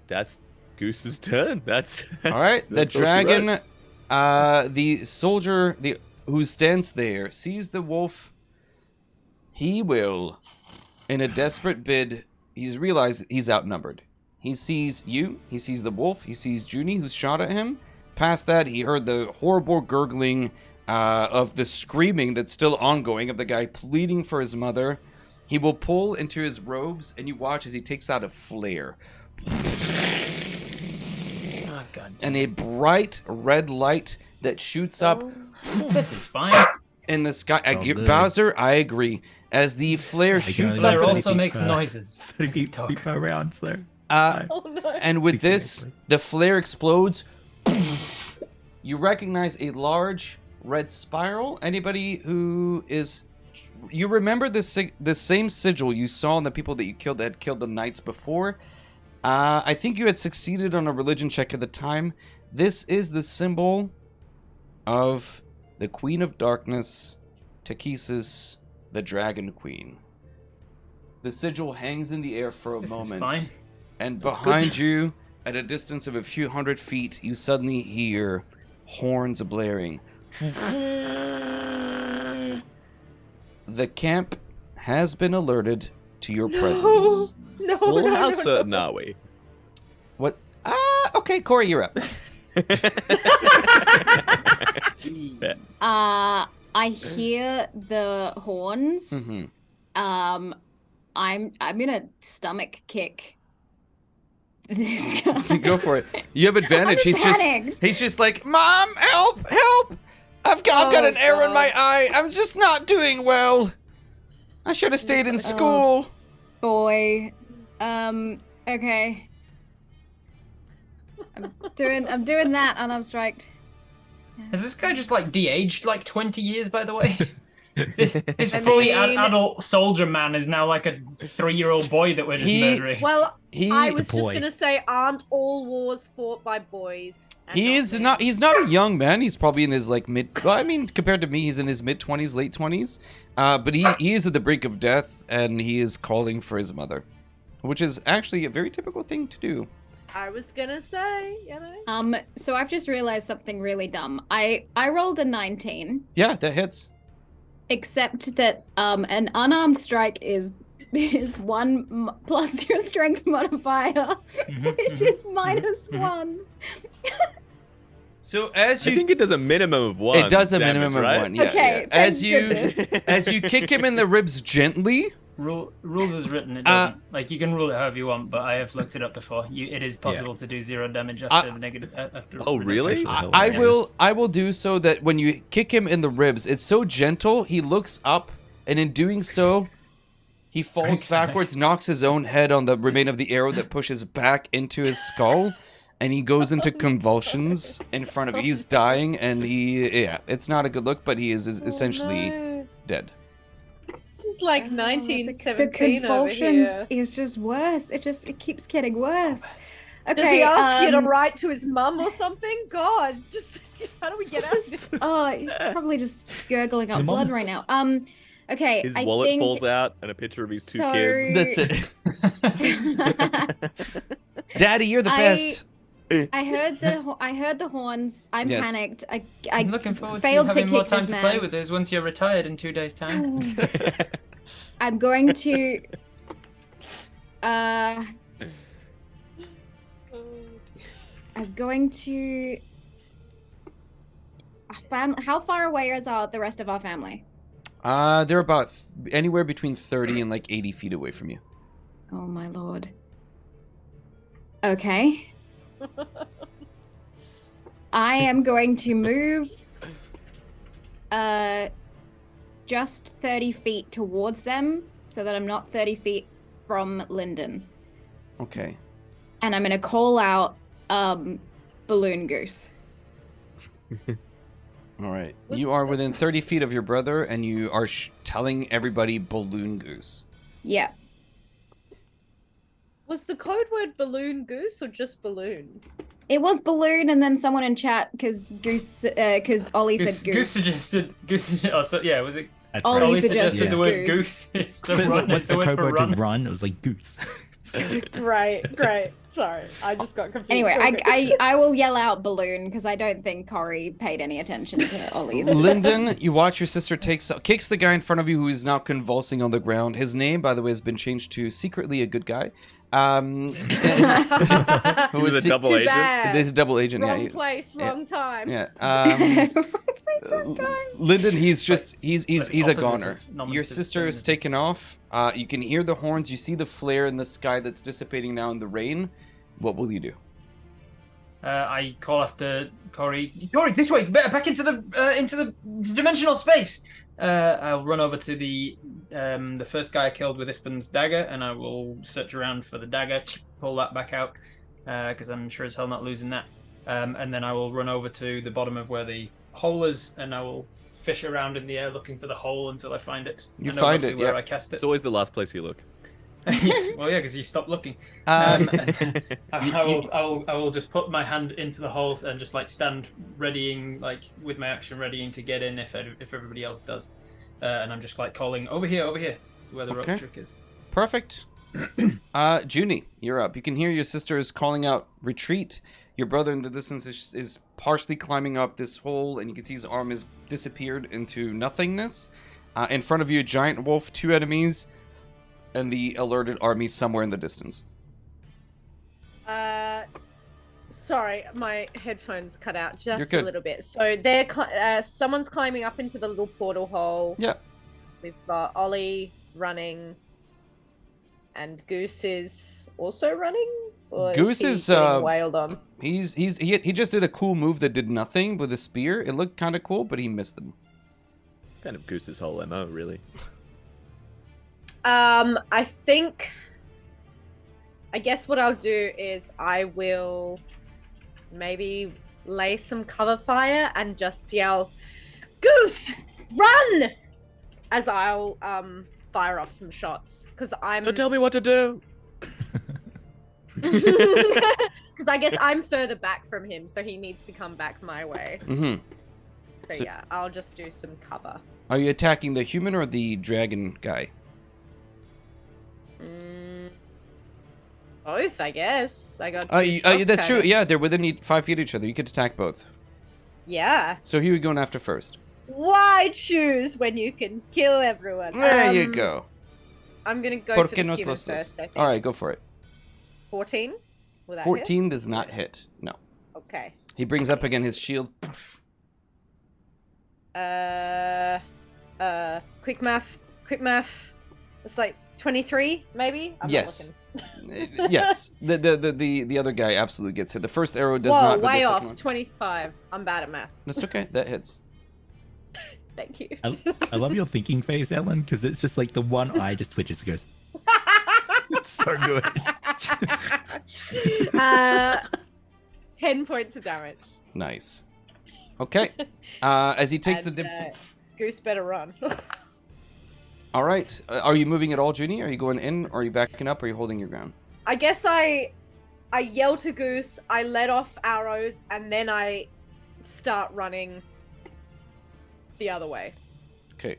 Goose's turn. That's All right. The that's all she dragon, wrote. the soldier, who stands there, sees the wolf. He will, in a desperate bid, he's realized that he's outnumbered. He sees you. He sees the wolf. He sees Junie, who's shot at him. Past that, he heard the horrible gurgling of the screaming that's still ongoing of the guy pleading for his mother. He will pull into his robes, and you watch as he takes out a flare. Oh, God. And a bright red light that shoots up This is fine. in the sky. good. Bowser, I agree. As the flare can shoots only up, Flare in also the, makes noises. keep my rounds there. Oh no. and with this, the flare explodes. You recognize a large red spiral. Anybody who is... You remember the same sigil you saw in the people that you killed that had killed the knights before? I think you had succeeded on a religion check at the time. This is the symbol of the Queen of Darkness, Takesis, the Dragon Queen. The sigil hangs in the air for a This is moment. fine. And behind you, at a distance of a few hundred feet, you suddenly hear horns blaring. The camp has been alerted to your presence. No. Well, how certain are we? What? Okay, Corey, you're up. I hear the horns. Mhm. I'm gonna stomach kick this guy. Go for it. You have advantage. I'm He's panicked. just like, Mom, help! I've got Oh, an arrow in God. my eye. I'm just not doing well. I should have stayed in school. Boy. Okay. I'm doing that and I'm striked. Has this guy just like de-aged like 20 years, by the way? This I fully mean- adult soldier man is now like a 3-year-old boy that we're just murdering. Well, I was The just boy. gonna say, aren't all wars fought by boys? and He's men? not. He's not a young man. He's probably in his like mid. Well, I mean, compared to me, he's in his mid-20s, late 20s. But he is at the brink of death, and he is calling for his mother, which is actually a very typical thing to do. I was gonna say, you know. So I've just realized something really dumb. I rolled a 19, Yeah, that hits. except that an unarmed strike is 1 plus your strength modifier, which is -1. So as I you, think it does a minimum of 1. it does a damage, minimum right? of 1. Yeah. Okay, yeah. As thank you, goodness. as you kick him in the ribs gently. Rules is written. It doesn't. Like you can rule it however you want, but I have looked it up before. It is possible to do 0 damage after negative. After Oh, really? reduction. I will do so that when you kick him in the ribs, it's so gentle. He looks up, and in doing so, he falls Excited. backwards, knocks his own head on the remain of the arrow that pushes back into his skull, and he goes into convulsions in front of you. He's dying, and it's not a good look, but he is essentially no. dead. This is like The 1917 over convulsions here. is just worse. It keeps getting worse. Okay. Does he ask you to write to his mum or something? God, just how do we get out of this? Oh, he's probably just gurgling up The blood mom's- right now. Okay, His I wallet think... falls out and a picture of his 2 So- kids. That's it. Daddy, you're the best. I heard the horns. I'm Yes. panicked. I'm looking forward to failed having to more kick time this to man. play with this once you're retired in 2 days' time. I'm going to. I'm going to. How far away is the rest of our family? They're about anywhere between 30 and like 80 feet away from you. Oh my lord. Okay. I am going to move just 30 feet towards them so that I'm not 30 feet from Lyndon. Okay. And I'm going to call out Balloon Goose. All right. What's You are the- within 30 feet of your brother, and you are telling everybody Balloon Goose. Yeah. Was the code word balloon goose or just balloon? It was Balloon, and then someone in chat, because Ollie said Goose Goose. suggested. Oh, so yeah, was it? That's Ollie right. Ollie suggested suggested the word goose. goose. It's the But run. once It's the the word code for word run. did run, it was like goose. Right, great. Sorry, I just got confused. Anyway, Okay. I will yell out Balloon, because I don't think Corey paid any attention to Ollie's. Lyndon, you watch your sister kicks the guy in front of you who is now convulsing on the ground. His name, by the way, has been changed to secretly a good guy. He was a double Too agent. bad. This is double agent. Wrong yeah. place, yeah. wrong time. Yeah. Sometimes. Lyndon, he's Like a the opposite goner. of nominative Your sister is feminism. taken off. You can hear the horns. You see the flare in the sky that's dissipating now in the rain. What will you do? I call after Corey. Corey, this way! Back into the dimensional space. I'll run over to the first guy I killed with Ispen's dagger, and I will search around for the dagger, pull that back out, because I'm sure as hell not losing that. And then I will run over to the bottom of where the hole is, and I will fish around in the air looking for the hole until I find it. You I know find roughly it, where yeah. I cast it. It's always the last place you look. Well, yeah, because you stopped looking. I will just put my hand into the hole and just like stand readying, like with my action readying to get in if everybody else does. And I'm just like calling over here to where the rope Okay. trick is. Perfect. Junie, you're up. You can hear your sister is calling out retreat. Your brother in the distance is partially climbing up this hole, and you can see his arm has disappeared into nothingness. In front of you, a giant wolf, 2 enemies, and the alerted army somewhere in the distance. Sorry, my headphones cut out You're just good. a little bit. So they're someone's climbing up into the little portal hole. Yeah. We've got Ollie running, and Goose is also running. Or Goose he is, getting wailed on. He just did a cool move that did nothing with a spear. It looked kind of cool, but he missed them. Kind of Goose's whole MO, really. I guess what I'll do is I will maybe lay some cover fire and just yell, "Goose, run!" as I'll fire off some shots because I'm. Don't tell me what to do. Because I guess I'm further back from him, so he needs to come back my way. Mm-hmm. So yeah, I'll just do some cover. Are you attacking the human or the dragon guy? Both, I guess. I got. That's true. Yeah, they're within 5 feet of each other. You could attack both. Yeah. So who are you going after first? Why choose when you can kill everyone? There you go. I'm gonna go ¿Por for qué the no human los dos? first, I think. All right, go for it. 14? Will that 14 does not hit. No. hit? Okay. He brings up again his shield. Quick math. It's like 23, maybe? I'm Yes. not looking. Yes. The other guy absolutely gets hit. The first arrow does Whoa, not. But way the off. second one... 25. I'm bad at math. That's okay. That hits. Thank you. I love your thinking face, Ellen, because it's just like the one eye just twitches and goes. It's so good. 10 points of damage. Nice. Okay. As he takes And, the... Goose better run. All right. Are you moving at all, Junie? Are you going in? Or are you backing up? Or are you holding your ground? I guess I yell to Goose, I let off arrows, and then I start running the other way. Okay.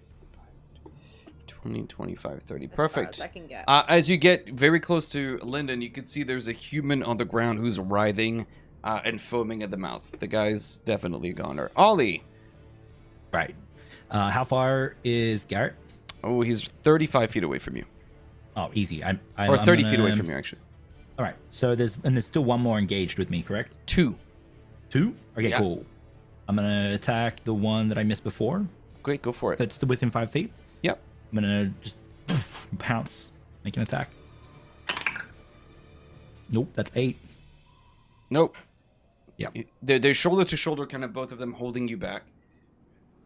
20, 25, 30. As far Perfect. as I can get. As you get very close to Lyndon, you can see there's a human on the ground who's writhing and foaming at the mouth. The guy's definitely a goner. Ollie. Right. How far is Garrett? Oh, he's 35 feet away from you. Oh, easy. Or 30 feet away from you, actually. All right. So there's still one more engaged with me, correct? 2. 2? Okay, Yeah. cool. I'm gonna attack the one that I missed before. Great, go for it. That's still within 5 feet. Yep. I'm gonna just pounce, make an attack. Nope, that's 8. Nope. Yep. They're shoulder to shoulder, kind of both of them holding you back.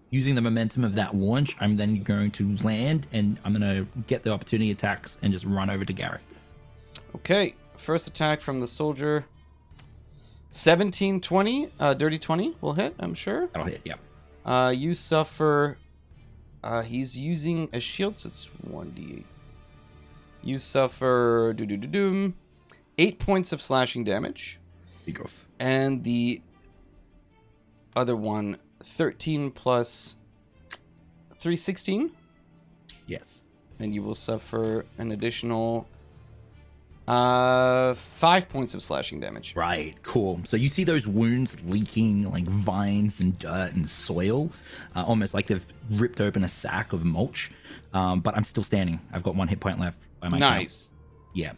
Using the momentum of that launch, I'm then going to land, and I'm gonna get the opportunity attacks and just run over to Garrett. Okay, first attack from the soldier. 17, 20, dirty 20 will hit, I'm sure. That'll hit, yep. You suffer. He's using a shield, so it's 1d8. You suffer 8 points of slashing damage. Big off. And the other one, 13 plus 3, 16. Yes. And you will suffer an additional 5 points of slashing damage. Right, cool. So you see those wounds leaking like vines and dirt and soil, almost like they've ripped open a sack of mulch. But I'm still standing. I've got 1 hit point left by my count. Nice. Yeah.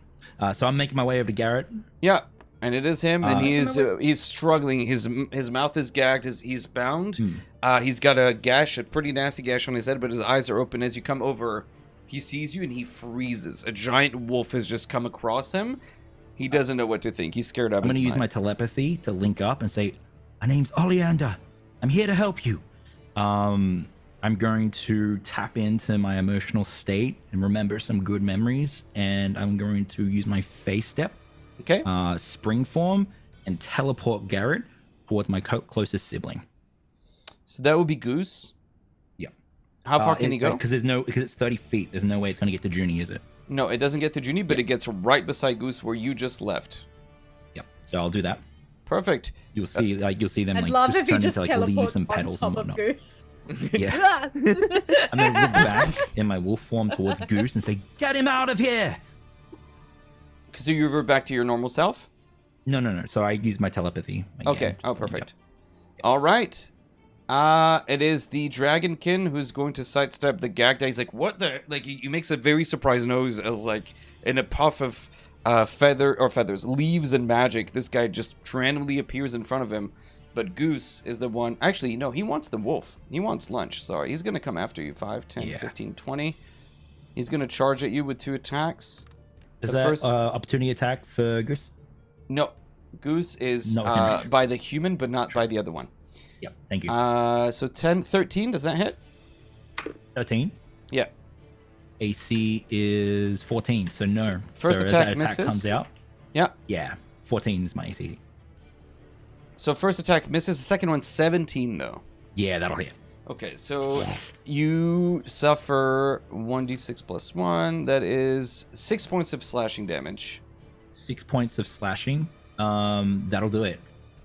So I'm making my way over to Garrett. Yeah, and it is him, and he's struggling. His mouth is gagged. He's bound. He's got a gash, a pretty nasty gash on his head, but his eyes are open. As you come over, he sees you and he freezes. A giant wolf has just come across him. He doesn't know what to think. He's scared out of I'm his going to use my mind. telepathy to link up and say, "My name's Oleander. I'm here to help you." I'm going to tap into my emotional state and remember some good memories, and I'm going to use my face step, Okay. spring form, and teleport Garrett towards my closest sibling. So that would be Goose. Yeah. How far can he go? Because it's 30 feet. There's no way it's going to get to Junie, is it? No, it doesn't get to Junie, but it gets right beside Goose where you just left. Yep. So I'll do that. Perfect. You'll see them I'd like love just if he turn just into like leaves teleports and on petals and top of whatnot. Goose. Yeah. I'm gonna look back in my wolf form towards Goose and say, "Get him out of here!" So you revert back to your normal self? No. So I use my telepathy. Again. Okay. Oh, perfect. All right. It is the dragonkin who's going to sidestep the gag guy. He's like, "What the?" Like, he makes a very surprised nose, as like in a puff of leaves and magic. This guy just randomly appears in front of him. But Goose is the one... Actually, no, he wants the wolf. He wants lunch. Sorry, he's going to come after you. 5, 10, 15, 20. He's going to charge at you with 2 attacks. Is that opportunity attack for Goose? No. Goose is No, by the human, but not by the other one. Yep, thank you. So 10, 13, does that hit? 13. Yeah. AC is 14, so no. First so attack as that misses. attack comes out. Yeah. Yeah, 14 is my AC. So first attack misses. The second one, 17, though. Yeah, that'll hit. Okay, so you suffer 1d6 plus 1. That is 6 points of slashing damage. 6 points of slashing. That'll do it.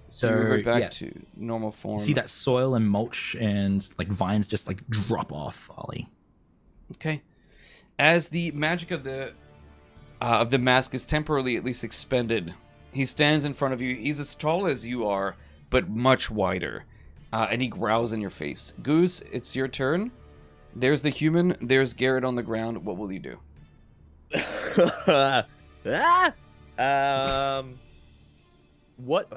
So you revert back to normal form. See that soil and mulch and like vines just like drop off, Ollie. Okay. As the magic of the mask is temporarily at least expended, he stands in front of you. He's as tall as you are, but much wider. And he growls in your face. Goose, it's your turn. There's the human. There's Garrett on the ground. What will you do?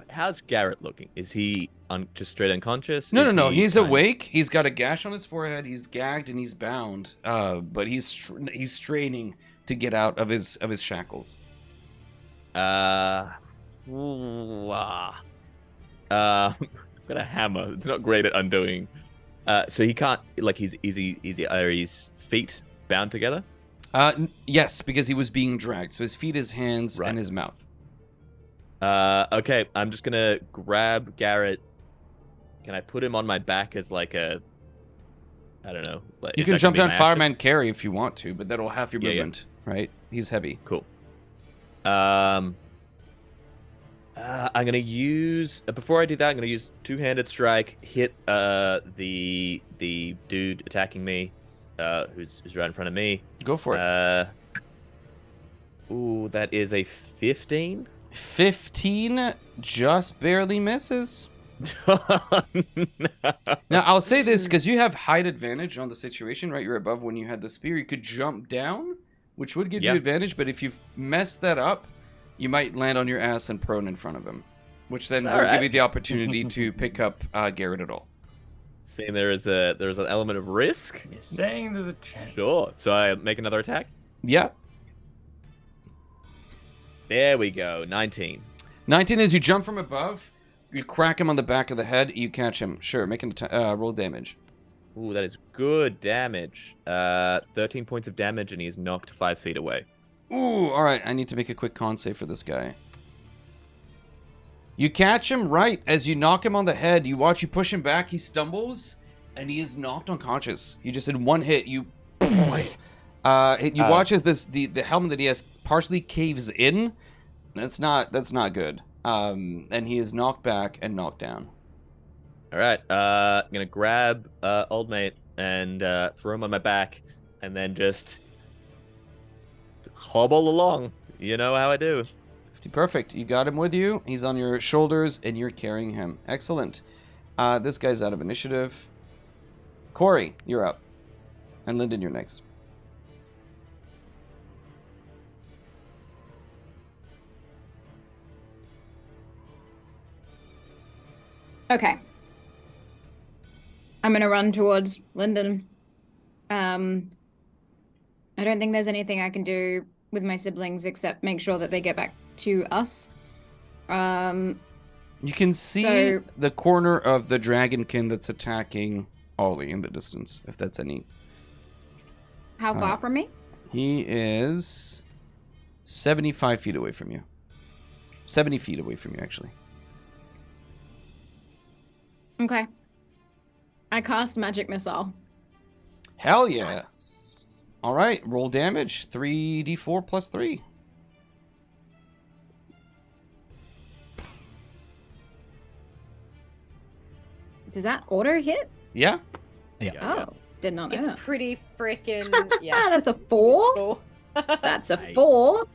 How's Garrett looking? Is he just straight unconscious? No. He's awake. He's got a gash on his forehead. He's gagged and he's bound. But he's straining to get out of his shackles. Got a hammer. It's not great at undoing. So he can't, like, he's are his feet bound together? Yes, because he was being dragged. So his feet, his hands, and his mouth. Okay, I'm just gonna grab Garrett. Can I put him on my back as like a, I don't know. Like, you can jump down fireman carry if you want to, but that'll half your movement, right? He's heavy. Cool. I'm gonna use before I do that. I'm gonna use two-handed strike. Hit the dude attacking me, who's right in front of me. Go for it. Ooh, that is a 15. 15 just barely misses. No. Now I'll say this because you have height advantage on the situation, right? You're above when you had the spear. You could jump down, which would give you advantage. But if you've messed that up, you might land on your ass and prone in front of him, which then will give you the opportunity to pick up Garrett at all. Saying there's an element of risk. You're saying there's a chance. Sure. So I make another attack. Yeah. There we go. 19. 19 is you jump from above, you crack him on the back of the head, you catch him. Sure, make an roll damage. Ooh, that is good damage. 13 points of damage, and he is knocked 5 feet away. Ooh, all right. I need to make a quick con save for this guy. You catch him right as you knock him on the head. You watch, you push him back. He stumbles, and he is knocked unconscious. You just in one hit, you watch as the helmet that he has partially caves in. That's not good. And he is knocked back and knocked down. All right. I'm gonna grab old mate and throw him on my back, and then just hobble along. You know how I do. 50, perfect. You got him with you. He's on your shoulders, and you're carrying him. Excellent. This guy's out of initiative. Corey, you're up. And Lyndon, you're next. Okay. I'm gonna run towards Lyndon. I don't think there's anything I can do with my siblings except make sure that they get back to us. You can see the corner of the dragonkin that's attacking Ollie in the distance, if that's any. How far from me? He is 75 feet away from you. 70 feet away from you, actually. Okay. I cast Magic Missile. Hell yeah. Nice. All right, roll damage. 3d4 plus 3. Does that auto hit? Yeah. Oh, did not know. It's pretty freaking, That's a 4. That's a 4.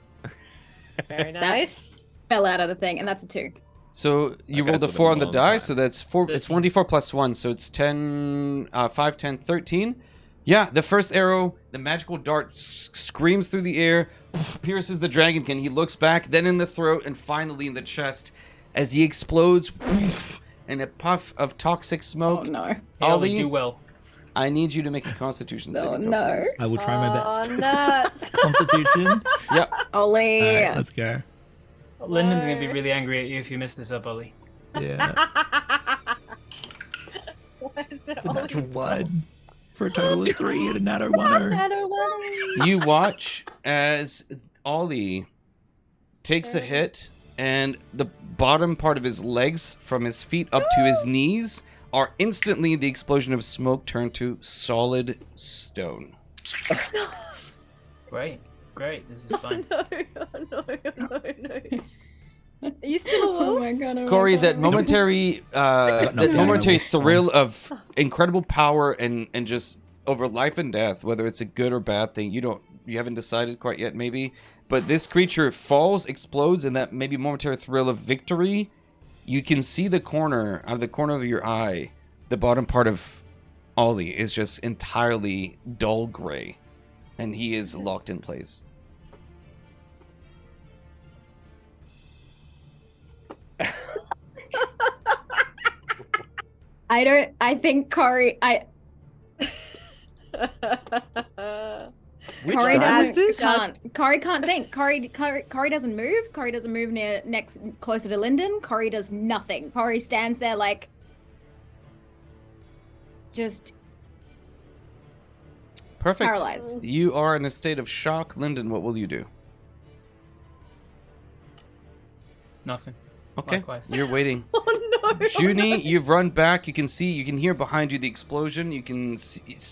Very nice. That fell out of the thing, and that's a 2. So you rolled a 4 on the die, so that's 4. It's 1d4 plus 1, so it's 10, 5, 10, 13. Yeah, the first arrow, the magical dart screams through the air, pierces the dragonkin. He looks back, then in the throat, and finally in the chest as he explodes in a puff of toxic smoke. Oh no! Ollie, do well. I need you to make a Constitution saving throw. No! Please. I will try my best. Oh, nuts! Constitution. Yep. Ollie. All right, let's go. Lyndon's gonna be really angry at you if you mess this up, Ollie. Yeah. What is it? It's a natural 1 for a total of 3 and a natural 1. You watch as Ollie takes a hit, and the bottom part of his legs, from his feet up to his knees, are instantly the explosion of smoke turned to solid stone. Great. This is fine. No. Are you still a wolf? Oh my god. Corey, that momentary nothing. thrill of incredible power and just over life and death, whether it's a good or bad thing, you haven't decided quite yet, maybe. But this creature falls, explodes, and that maybe momentary thrill of victory, you can see out of the corner of your eye, the bottom part of Ollie is just entirely dull gray, and he is locked in place. I think Corey, Which Corey guy is doesn't this? Corey can't think. Corey doesn't move. Corey doesn't move closer to Lyndon. Corey does nothing. Corey stands there like just Perfect. paralyzed. You are in a state of shock. Lyndon, what will you do? Nothing. Okay, Likewise. you're waiting. Oh no. Junie, you've run back. You can hear behind you the explosion. You can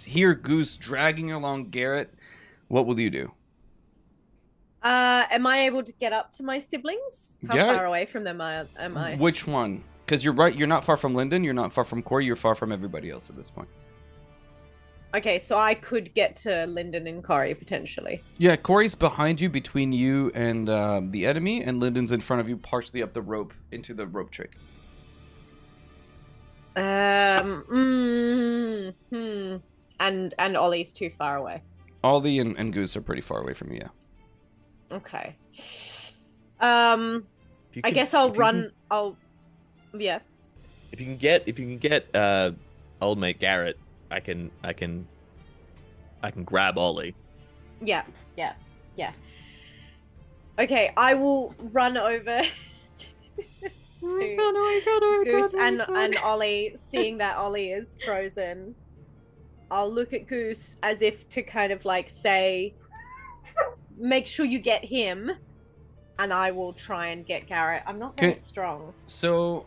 hear Goose dragging along Garrett. What will you do? Am I able to get up to my siblings? How Yeah. far away from them am I? Which one? Because you're right. You're not far from Lyndon. You're not far from Corey. You're far from everybody else at this point. Okay, so I could get to Lyndon and Corey potentially. Yeah, Corey's behind you, between you and the enemy, and Lyndon's in front of you, partially up the rope into the rope trick. And Ollie's too far away. Ollie and Goose are pretty far away from you. Yeah. Okay. If you I can- guess I'll if you run. Yeah. If you can get old mate Garrett, I can grab Ollie. Yeah. Okay, I will run over to Goose and Ollie, seeing that Ollie is frozen. I'll look at Goose as if to kind of like say, make sure you get him, and I will try and get Garrett. I'm not very Okay. strong. So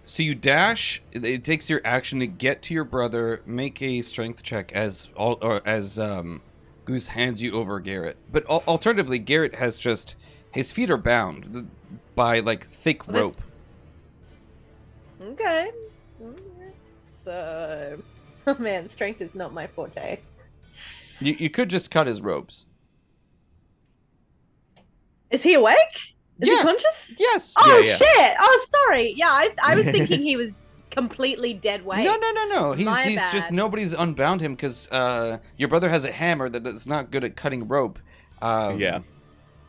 So you dash. It takes your action to get to your brother. Make a strength check as Goose hands you over Garrett. But alternatively, Garrett has just his feet are bound by like thick Well, rope. Okay. So, oh man, strength is not my forte. You could just cut his ropes. Is he awake? Is Yeah. he conscious? Yes. Oh Yeah. shit! Oh sorry. Yeah, I was thinking he was completely dead weight. No. He's My just bad. nobody's unbound him because your brother has a hammer that is not good at cutting rope. Yeah.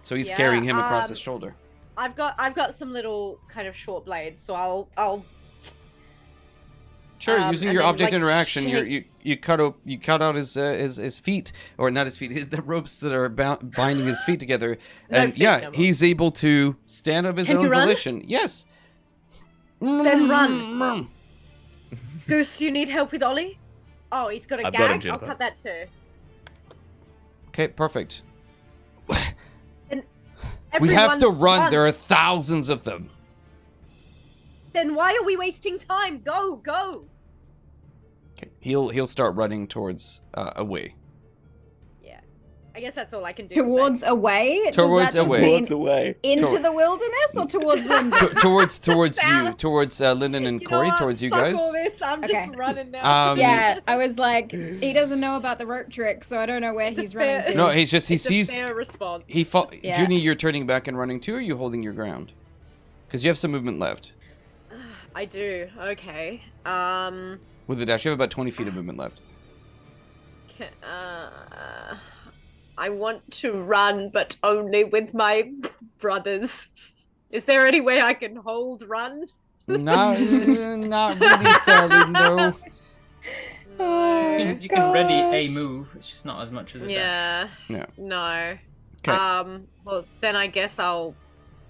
So he's Yeah, carrying him across his shoulder. I've got some little kind of short blades, so I'll Sure, using and your then, object like, interaction, shake- you cut out his feet, or not his feet, the ropes that are binding his feet together, No and feet no more. he's able to stand of his Can own he run? volition. Yes. Then run. Goose, do you need help with Ollie? Oh, he's got a I've got him, gag. I'll Jennifer. cut that too. Okay, perfect. Everyone, We have to run. There are thousands of them. Then why are we wasting time? Go. Okay, he'll start running towards away. Yeah, I guess that's all I can do. Towards away? Does Towards that just away. mean Towards away. into Toward- the wilderness or towards Lyndon? Towards you, Sound. towards Lyndon and You know Corey, what? towards you Fuck guys. all this. I'm Okay. just running now. Yeah, I was like, he doesn't know about the rope trick, so I don't know where It's a he's running fair- to. No, he It's sees. a fair response. Yeah. Junie, you're turning back and running too, or are you holding your ground? Because you have some movement left. I do. Okay. With the dash, you have about 20 feet of movement left. I want to run, but only with my brothers. Is there any way I can hold run? Not really, sadly, no. You can ready a move. It's just not as much as a dash. Yeah. Yeah. No. Okay. Well, then I guess I'll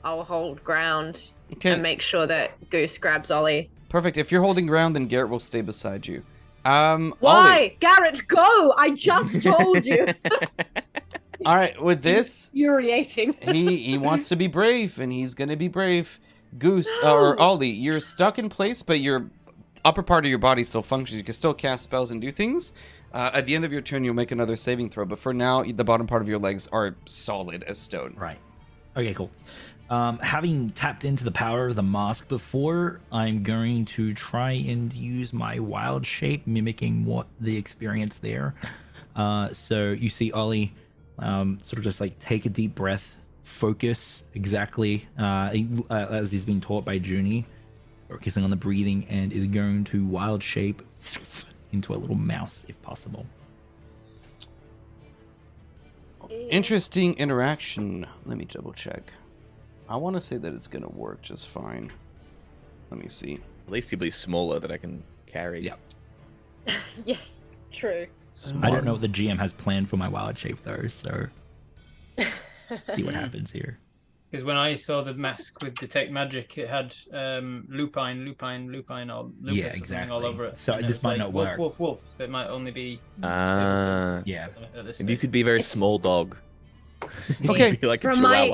hold ground Okay, and make sure that Goose grabs Ollie. perfect. If you're holding ground, then Garrett will stay beside you. Ollie. Why? Garrett, go! I just told you. All right, with this, Infuriating. he wants to be brave, and he's gonna be brave. Goose or Ollie, you're stuck in place, but you're upper part of your body still functions. You can still cast spells and do things. At the end of your turn, you'll make another saving throw. But for now, the bottom part of your legs are solid as stone. Right. Okay, cool. Having tapped into the power of the mask before, I'm going to try and use my wild shape, mimicking what the experience there. So you see Ollie sort of just like take a deep breath, focus exactly as he's been taught by Junie, focusing on the breathing, and is going to wild shape into a little mouse if possible. Interesting interaction. Let me double check. I want to say that it's going to work just fine. Let me see. At least he'll be smaller that I can carry. Yeah. Yes, true. I don't know what the GM has planned for my wild shape though, so see what happens here. Because when I saw the mask with detect magic, it had lupine, or lupus Yeah, or something exactly. all over it. So And it this was might like, not wolf, work. Wolf, wolf. So it might only be. Ah. Yeah. At this And you stage. could be a very small dog. Okay. Be like a From my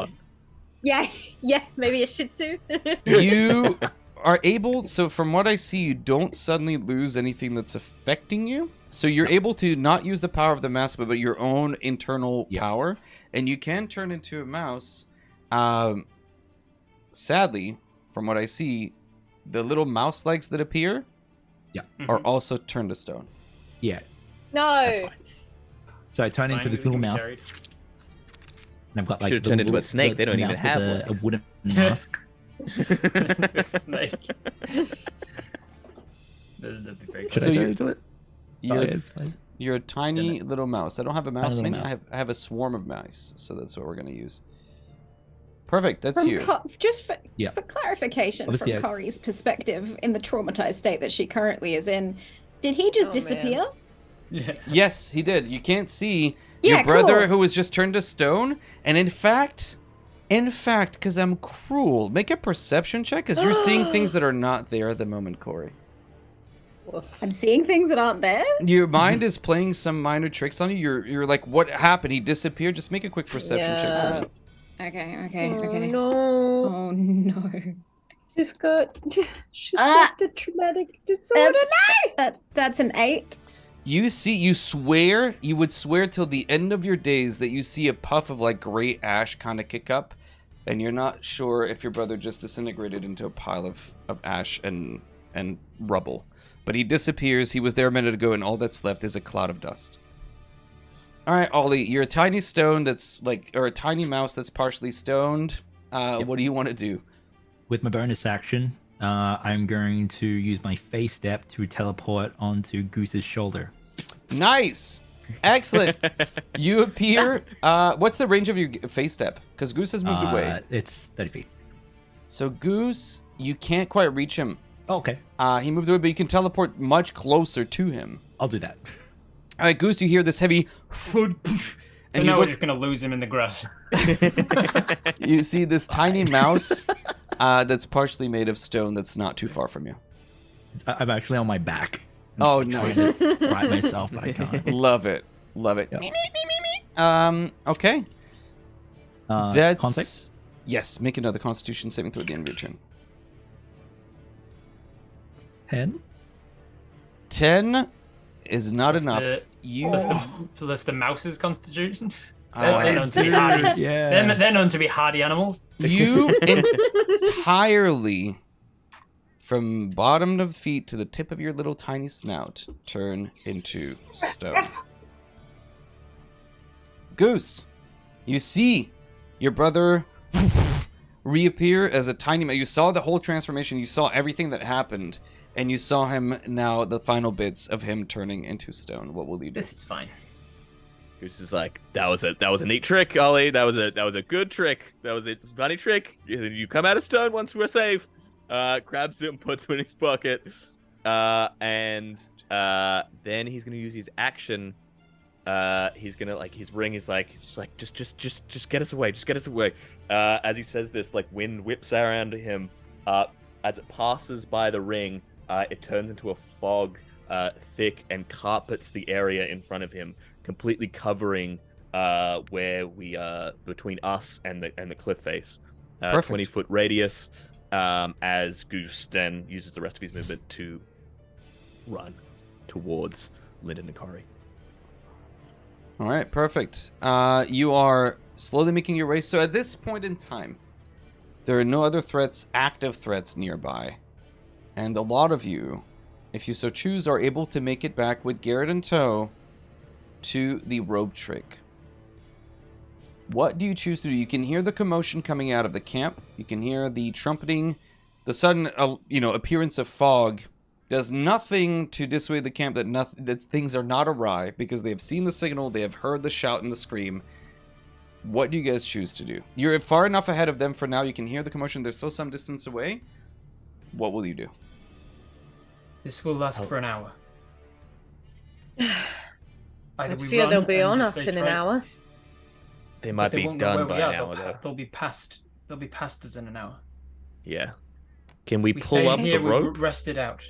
chihuahua. yeah, maybe a Shih Tzu. You are able, so from what I see, you don't suddenly lose anything that's affecting you. So you're able to not use the power of the mask, but your own internal power. And you can turn into a mouse. Sadly, from what I see, the little mouse legs that appear are also turned to stone. Yeah, No. fine. So I turn into Fine, this we little can mouse. carry. And I've got like Should've the turned into a little- snake, they don't the even mouse have with a legs. wooden mask. It's a snake. That'd be very Should So I turn you- into it? You're, Oh, yeah, it's fine. you're a tiny little mouse. I don't have a mouse little mini. mouse. I have a swarm of mice, so that's what we're going to use. Perfect, that's From you. just for, Yeah. for clarification, Obviously, from Corey's perspective, in the traumatized state that she currently is in, did he just Oh, disappear? Yeah. Yes, he did. You can't see Yeah, your brother cool. who was just turned to stone. And in fact, because I'm cruel, make a perception check because you're seeing things that are not there at the moment, Corey. I'm seeing things that aren't there. Your mind is playing some minor tricks on you. You're like, what happened? He disappeared. Just make a quick perception check for me. Okay. No. Oh no. She's got Ah. the traumatic disorder. That's an 8. You would swear till the end of your days that you see a puff of like gray ash kind of kick up, and you're not sure if your brother just disintegrated into a pile of ash and rubble. But he disappears. He was there a minute ago, and all that's left is a cloud of dust. All right, Ollie, you're a tiny stone that's like, or a tiny mouse that's partially stoned. What do you want to do? With my bonus action, I'm going to use my face step to teleport onto Goose's shoulder. Nice, excellent. You appear. What's the range of your face step? Because Goose has moved away. It's 30 feet. So Goose, you can't quite reach him. Oh, okay. He moved away, but you can teleport much closer to him. I'll do that. All right, Goose, you hear this heavy thud, poof, So and now you we're look. just gonna lose him in the grass. You see this tiny mouse that's partially made of stone that's not too far from you. I'm actually on my back. I'm Oh, just, like, nice. trying to right myself, but I can't. Love it. Yep. Okay. That's Context? Yes. Make another Constitution saving throw at the end of your turn. 10? 10 is not That's enough. the- You. Plus the mouse's constitution. Oh, They're known to be hardy. Yeah. They're known to be hardy animals. You entirely, from bottom of feet to the tip of your little tiny snout, turn into stone. Goose, you see your brother reappear as a tiny man. You saw the whole transformation. You saw everything that happened, and you saw him now. The final bits of him turning into stone. What will you do? This is fine. Goose is like, that was a neat trick, Ollie. That was a good trick. That was a funny trick. You come out of stone once we're safe. Grabs him, puts him in his pocket, and then he's gonna use his action. He's gonna like his ring is like just get us away, just get us away. As he says this, like wind whips around him. As it passes by the ring, it turns into a fog, thick, and carpets the area in front of him, completely covering where we between us and the cliff face. Perfect. 20-foot radius. As Goose then uses the rest of his movement to run towards Lyndon and Corey. All right, perfect. You are slowly making your way. So at this point in time, there are no other threats, active threats nearby. And a lot of you, if you so choose, are able to make it back with Garrett in tow to the rope trick. What do you choose to do? You can hear the commotion coming out of the camp. You can hear the trumpeting. The sudden, appearance of fog does nothing to dissuade the camp that things are not awry, because they have seen the signal, they have heard the shout and the scream. What do you guys choose to do? You're far enough ahead of them for now. You can hear the commotion. They're still some distance away. What will you do? This will last for an hour. I fear they'll be on us in an hour. They might be done by an hour, though. They'll be past us in an hour. Yeah. Can we pull stay up here, the rope? We rest it out.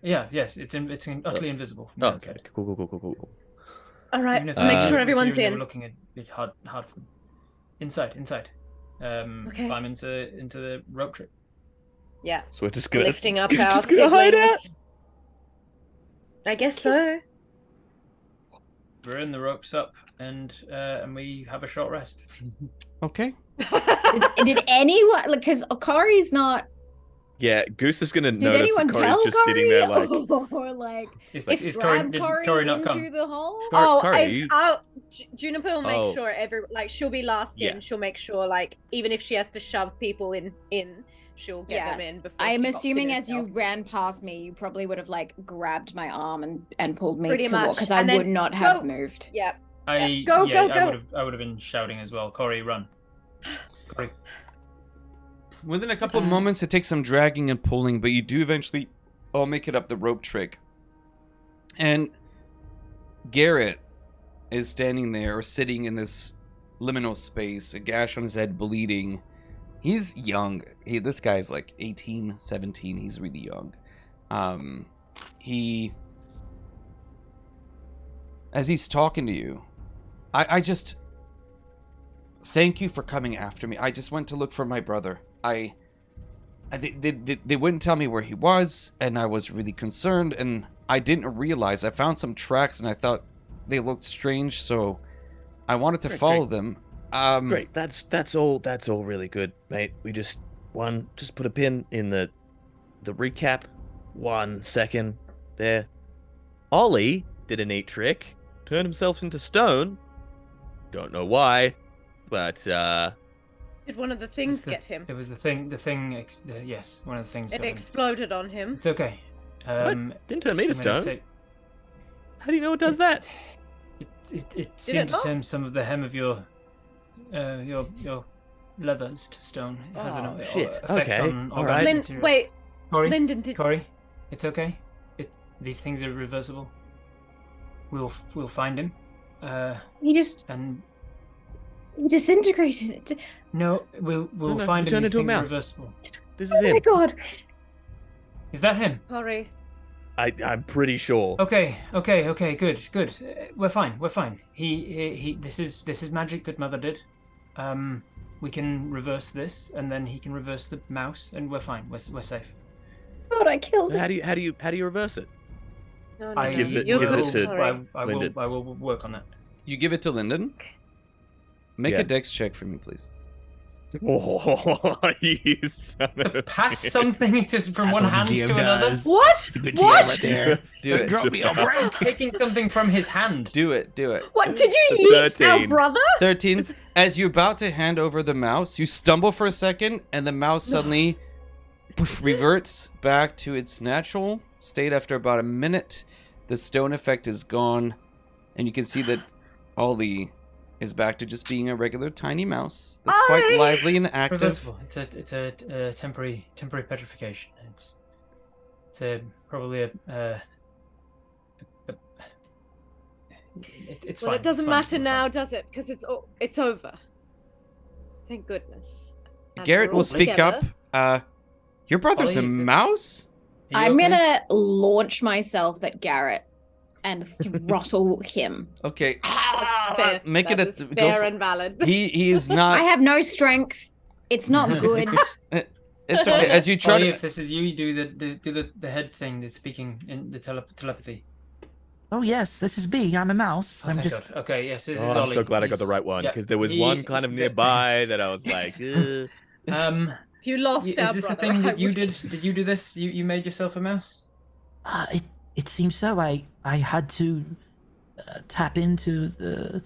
Yeah, yes, it's utterly invisible. Oh, Yeah, okay. Cool. All right, Even if make sure they everyone's were in. looking a bit hard for them. Inside. Okay. Climb into the rope trick. Yeah. So we're just gonna Lifting up we're our just gonna hide out. siblings. I guess so. Burn the ropes up, and we have a short rest. Okay. Did anyone, because Okari's not, Yeah, Goose is gonna did notice anyone that tell Corey's just sitting there like. or like, Is if Corey, grab did Corey Corey not into come? the hole? Corey, Juniper will make Oh. sure she'll be last in. Yeah. She'll make sure, like, even if she has to shove people in, she'll get them in before. I'm she pops in assuming as you herself. ran past me, you probably would have like grabbed my arm and pulled me Pretty much. because I And then would not have go. moved. Yeah. Go. Go. I would have been shouting as well. Corey, run. Corey. Within a couple of moments, it takes some dragging and pulling, but you do eventually all make it up the rope trick. And Garrett is standing there, or sitting in this liminal space, a gash on his head, bleeding. He's young. This guy's like 18, 17. He's really young. As he's talking to you, I just thank you for coming after me. I just went to look for my brother. They wouldn't tell me where he was, and I was really concerned, and I didn't realize. I found some tracks, and I thought they looked strange, so I wanted to follow them. Great, that's all really good, mate. We just put a pin in the recap. 1 second there. Ollie did a neat trick, turned himself into stone. Don't know why, but Did one of the things get him? It was the thing. Yes, one of the things. It got him. exploded on him. It's okay. what? Didn't turn me to I'm gonna stone. How do you know it does that? It seemed to turn some of the hem of your leathers to stone. It has an effect Okay. on All organic right. material. Wait, Corey, Lyndon did. Corey, it's okay. These things are reversible. We'll find him. He just And disintegrated. no, we'll No, find he him. turned These into a things are mouse. reversible. This Oh is my him. god. Is that him? Corey. I'm pretty sure. Okay, good. We're fine. He. This is magic that Mother did. We can reverse this, and then he can reverse the mouse, and we're fine. We're safe. God, I killed him. How do you reverse it? No, I Gives it- you're gives it good, to- Corey. I will work on that. You give it to Lyndon. Make Yeah. a dex check for me, please. Oh, you son of a Pass bitch. something from one hand to another. What? What? What? Do it. Drop me a break. Taking something from his hand. Do it. What? Did you yeet 13. our brother? 13. As you're about to hand over the mouse, you stumble for a second, and the mouse suddenly poof, reverts back to its natural state after about a minute. The stone effect is gone, and you can see that Ollie is back to just being a regular tiny mouse that's quite lively and active. Reversible. It's a temporary petrification. It's probably it's Well, fine. it doesn't it's fine, matter it's now, fine. does it? Because it's over. Thank goodness. And Garrett we're will all speak together. up. Your brother's a Ollie, is this- mouse? Are you I'm okay? gonna launch myself at Garrett and throttle him. Okay. That's fair. Make That it is fair and valid. He is not. I have no strength. It's not good. It's okay. As you try Ollie, to... if this is you, do the head thing, the speaking in the telepathy. Oh yes, this is me. I'm a mouse. Oh, I'm thank just. God. Okay. Yes, this is Oh, I'm so Ollie. glad I got the right one because there was one kind of nearby that I was like, If you lost our Is this a brother, thing I that you would- did? Did you do this? You made yourself a mouse? It seems so. I had to tap into the.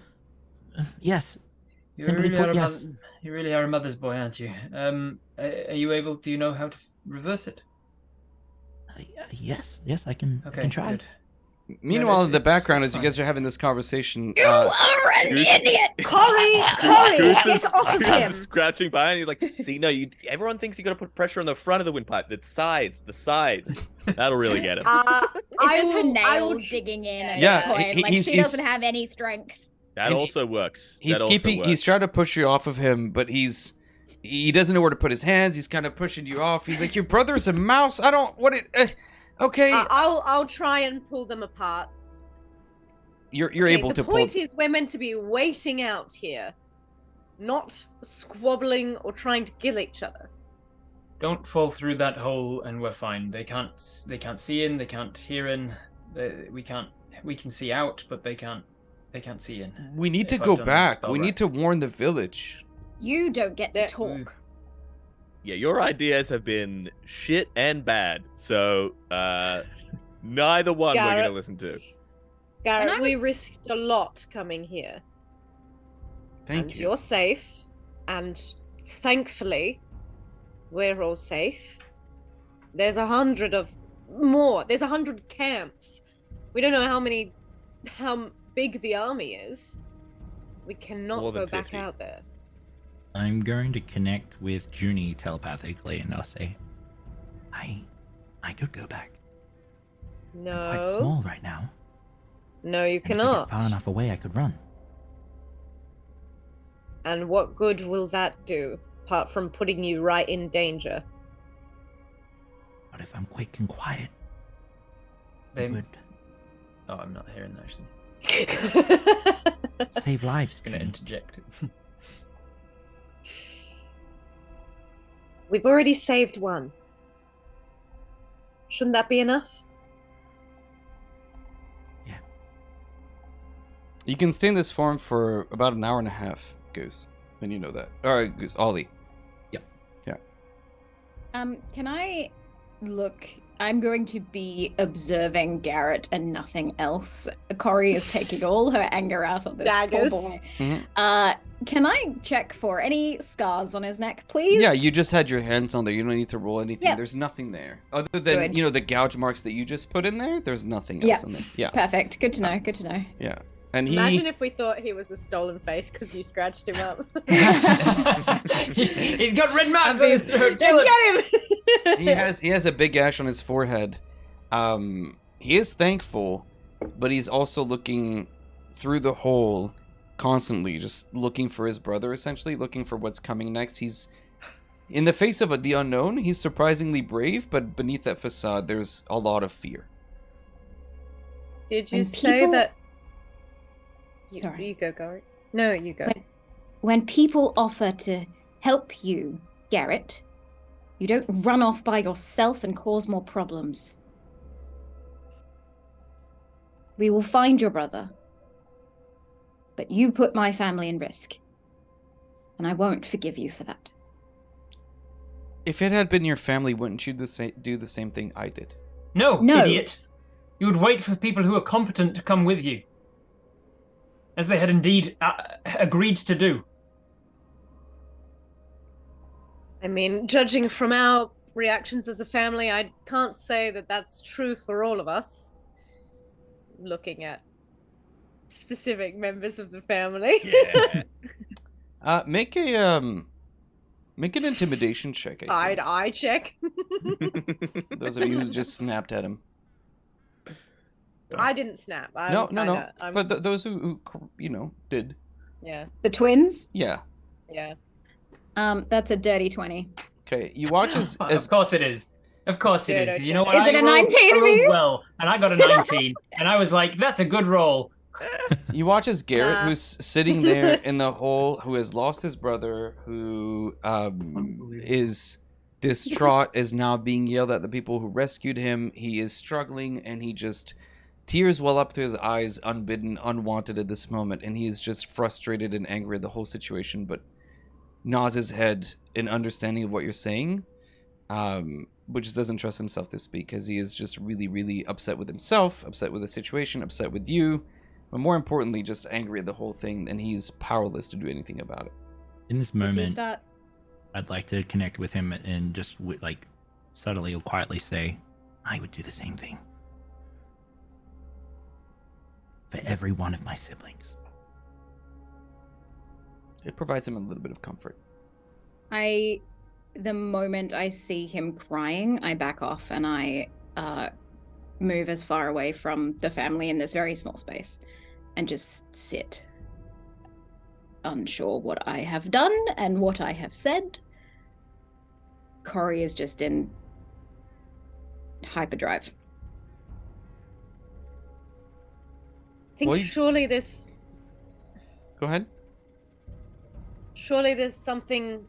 Yes. Simply put, yes. You really are a mother's boy, aren't you? Are you able? Do you know how to reverse it? Yes, I can. Okay, I can try. good. Meanwhile, in the it's background, as you fine. guys are having this conversation, You are an Goose- idiot! Corey, Goose get off of Goose him! is scratching by, and he's like, "See, no, everyone thinks you got to put pressure on the front of the windpipe, the sides. That'll really get him." It's just her nails digging in at Yeah, this point. Like, he's- she he's- doesn't have any strength. That and also works. he's That also keeping. works. He's trying to push you off of him, but he doesn't know where to put his hands. He's kind of pushing you off. He's like, "Your brother's a mouse. I don't. What it? Okay." I'll try and pull them apart. You're Okay, able to the pull. point is, we're meant to be waiting out here, not squabbling or trying to kill each other. Don't fall through that hole, and we're fine. They can't see in. They can't hear in. We can see out, but they can't see in. We need to If go I've done this back. spell We right. need to warn the village. You don't get to There- talk. Yeah, your ideas have been shit and bad, so neither one we're Garrett. gonna listen to. Garrett, And I we was- risked a lot coming here. Thank And you. you're safe, and thankfully, we're all safe. There's 100 more. There's 100 camps. We don't know how big the army is. We cannot More than go back 50. out there. I'm going to connect with Junie telepathically, and I'll say, I could go back. I'm quite No, small right now. no, you And if I cannot. get far enough away, I could run. And what good will that do, apart from putting you right in danger? But if I'm quick and quiet, They. it would Oh, I'm not hearing that. Actually, save lives. I'm gonna Junie. interject. We've already saved one. Shouldn't that be enough? You can stay in this form for about an hour and a half, Goose. And you know that. Alright, Goose. Ollie. Can I look? I'm going to be observing Garrett and nothing else. Corey is taking all her anger out on this Daggers. poor boy. Mhm. Can I check for any scars on his neck, please? Yeah, you just had your hands on there. You don't need to roll anything. Yep. There's nothing there. Other than, Good. the gouge marks that you just put in there, there's nothing Yep. else in there. Yeah. Perfect. Good to know. Good to know. Yeah. And Imagine if we thought he was a stolen face because you scratched him up. He's got red marks on his throat. Then Kill him. get him! he has a big gash on his forehead. He is thankful, but he's also looking through the hole constantly, just looking for his brother, essentially looking for what's coming next. He's in the face of the unknown. He's surprisingly brave, but beneath that facade, there's a lot of fear. Did you And say people- that? Sorry. You go, Gary. No, you go. When people offer to help you, Garrett, you don't run off by yourself and cause more problems. We will find your brother. But you put my family in risk. And I won't forgive you for that. If it had been your family, wouldn't you do the same thing I did? No, No. idiot. You would wait for people who are competent to come with you. As they had indeed agreed to do. I mean, judging from our reactions as a family, I can't say that that's true for all of us. Looking at specific members of the family. Yeah. Make an intimidation check. I I'd think. eye check. Those of you who just snapped at him. I didn't snap. I'm No. kinda- I'm- But those who did. yeah, The twins? Yeah. yeah. That's a dirty 20. Okay. You watch as Of course it is. Of course it Yeah, is. no, Do you know what? Is it a 19 I for rolled you? well, and I got a 19, and I was like, "That's a good roll." you watch as Garrett, Nah. who's sitting there in the hole, who has lost his brother, who is distraught, is now being yelled at the people who rescued him. He is struggling, and he just... Tears well up to his eyes, unbidden, unwanted at this moment, and he is just frustrated and angry at the whole situation, but nods his head in understanding of what you're saying, but just doesn't trust himself to speak, because he is just really, really upset with himself, upset with the situation, upset with you, but more importantly, just angry at the whole thing, and he's powerless to do anything about it. In this moment, Start... I'd like to connect with him and just like subtly or quietly say, I would do the same thing. For every one of my siblings. It provides him a little bit of comfort. The moment I see him crying, I back off and I move as far away from the family in this very small space and just sit, unsure what I have done and what I have said. Corey is just in hyperdrive. I think Well, surely this... Go ahead. Surely there's something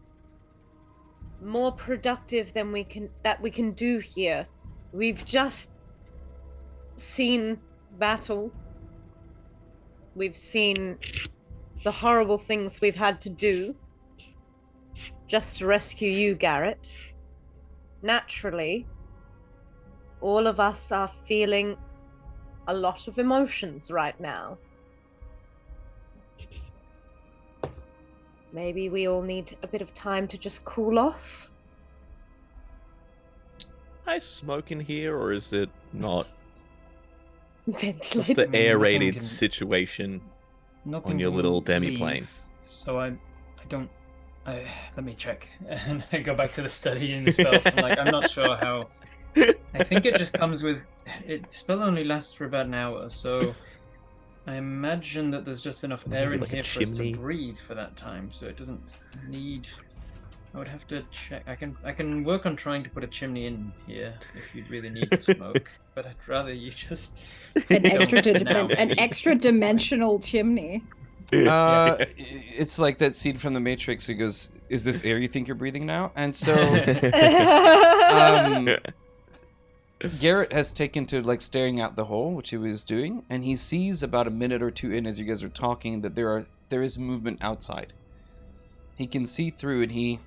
more productive than we can do here. We've just seen battle. We've seen the horrible things we've had to do just to rescue you, Garrett. Naturally, all of us are feeling a lot of emotions right now. Maybe we all need a bit of time to just cool off. I smoke in here, or is it not? What's Ventilated. the aerated Nothing can- situation Nothing on your can little demi-plane? leave, so I don't. Let me check, and I go back to the study in the spell. I'm not sure how. I think it just comes with it. Spell only lasts for about an hour, so I imagine that there's just enough air in like a here for us to chimney. breathe for that time. So it doesn't need. I would have to check. I can work on trying to put a chimney in here if you'd really need to smoke, but I'd rather you just An don't extra dimensional chimney. It's like that scene from The Matrix. He goes, "Is this air you think you're breathing now?" And so, Garrett has taken to staring out the hole, which he was doing, and he sees about a minute or two in, as you guys are talking, that there is movement outside. He can see through, and he